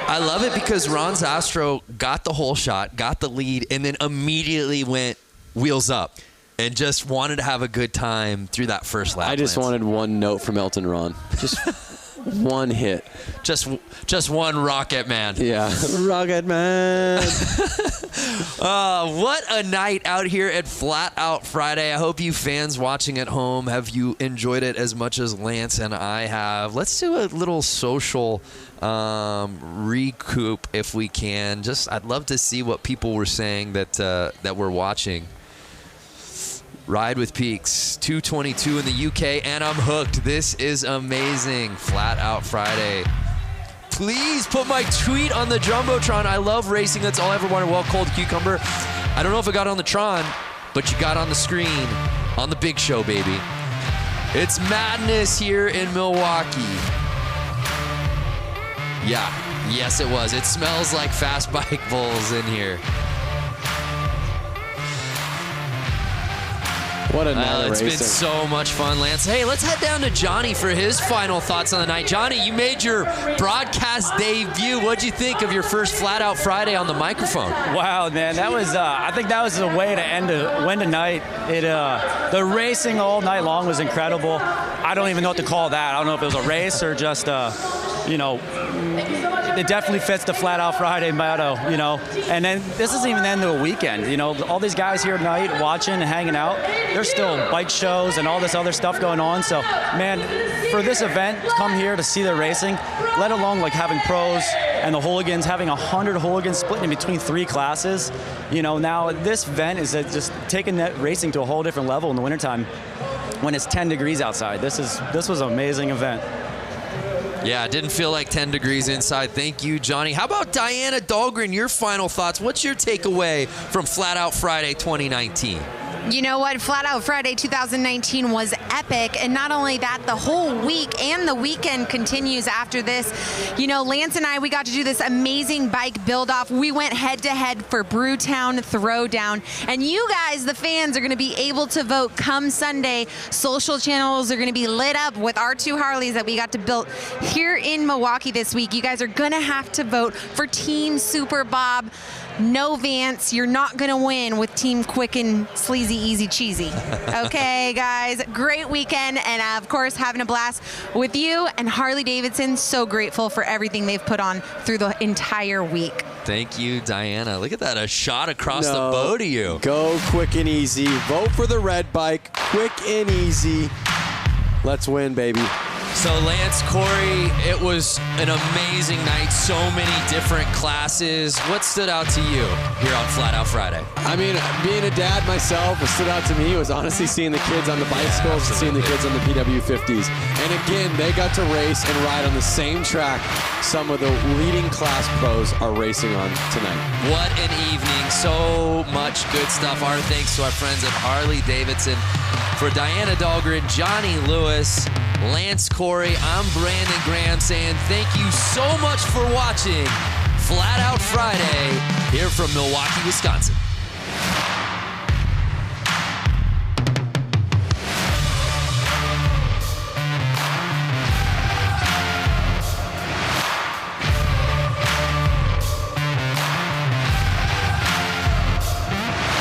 I love it because Ron Zastro got the whole shot, got the lead, and then immediately went wheels up and just wanted to have a good time through that first lap. I just wanted one note from Elton Ron. Just one hit. Just one Rocket Man. Yeah, Rocket Man. What a night out here at Flat Out Friday. I hope you fans watching at home, have you enjoyed it as much as Lance and I have. Let's do a little social recoup if we can. I'd love to see what people were saying that were watching. Ride with Peaks, 2:22 in the UK, and I'm hooked. This is amazing. Flat Out Friday. Please put my tweet on the Jumbotron. I love racing. That's all I ever wanted. Well, Cold Cucumber. I don't know if it got on the Tron, but you got on the screen on the big show, baby. It's madness here in Milwaukee. Yeah, yes it was. It smells like Fast Bike Bulls in here. What a night of It's racing. been so much fun, Lance. Hey, let's head down to Johnny for his final thoughts on the night. Johnny, you made your broadcast debut. What'd you think of your first Flat Out Friday on the microphone? Wow, man, that was. I think that was the way to win tonight. The racing all night long was incredible. I don't even know what to call that. I don't know if it was a race or just it definitely fits the Flat Out Friday motto, And then this isn't even the end of the weekend, All these guys here tonight watching and hanging out, there's still bike shows and all this other stuff going on. So, man, for this event, come here to see the racing, let alone like having pros and the hooligans, having 100 hooligans splitting in between 3 classes. Now this event is just taking that racing to a whole different level in the wintertime when it's 10 degrees outside. This was an amazing event. Yeah, it didn't feel like 10 degrees inside. Thank you, Johnny. How about Diana Dahlgren? Your final thoughts. What's your takeaway from Flat Out Friday 2019? You know what? Flat Out Friday 2019 was epic. And not only that, the whole week and the weekend continues after this. Lance and I, we got to do this amazing bike build-off. We went head-to-head for Brewtown Throwdown. And you guys, the fans, are going to be able to vote come Sunday. Social channels are going to be lit up with our 2 Harleys that we got to build here in Milwaukee this week. You guys are going to have to vote for Team Super Bob. no Vance. You're not going to win with Team Quick and Sleazy Easy Cheesy. Okay, guys, great weekend. And of course, having a blast with you and Harley-Davidson. So grateful for everything they've put on through the entire week. Thank you, Diana. Look at that, a shot across the bow to you. Go Quick and Easy. Vote for the red bike. Quick and easy. Let's win, baby. So Lance, Corey, it was an amazing night. So many different classes. What stood out to you here on Flat Out Friday? I mean, being a dad myself, what stood out to me was honestly seeing the kids on the bicycles and seeing the kids on the PW50s. And again, they got to race and ride on the same track some of the leading class pros are racing on tonight. What an evening. So much good stuff. Our thanks to our friends at Harley-Davidson. For Diana Dahlgren, Johnny Lewis, Lance Corey, I'm Brandon Graham saying thank you so much for watching Flat Out Friday here from Milwaukee, Wisconsin.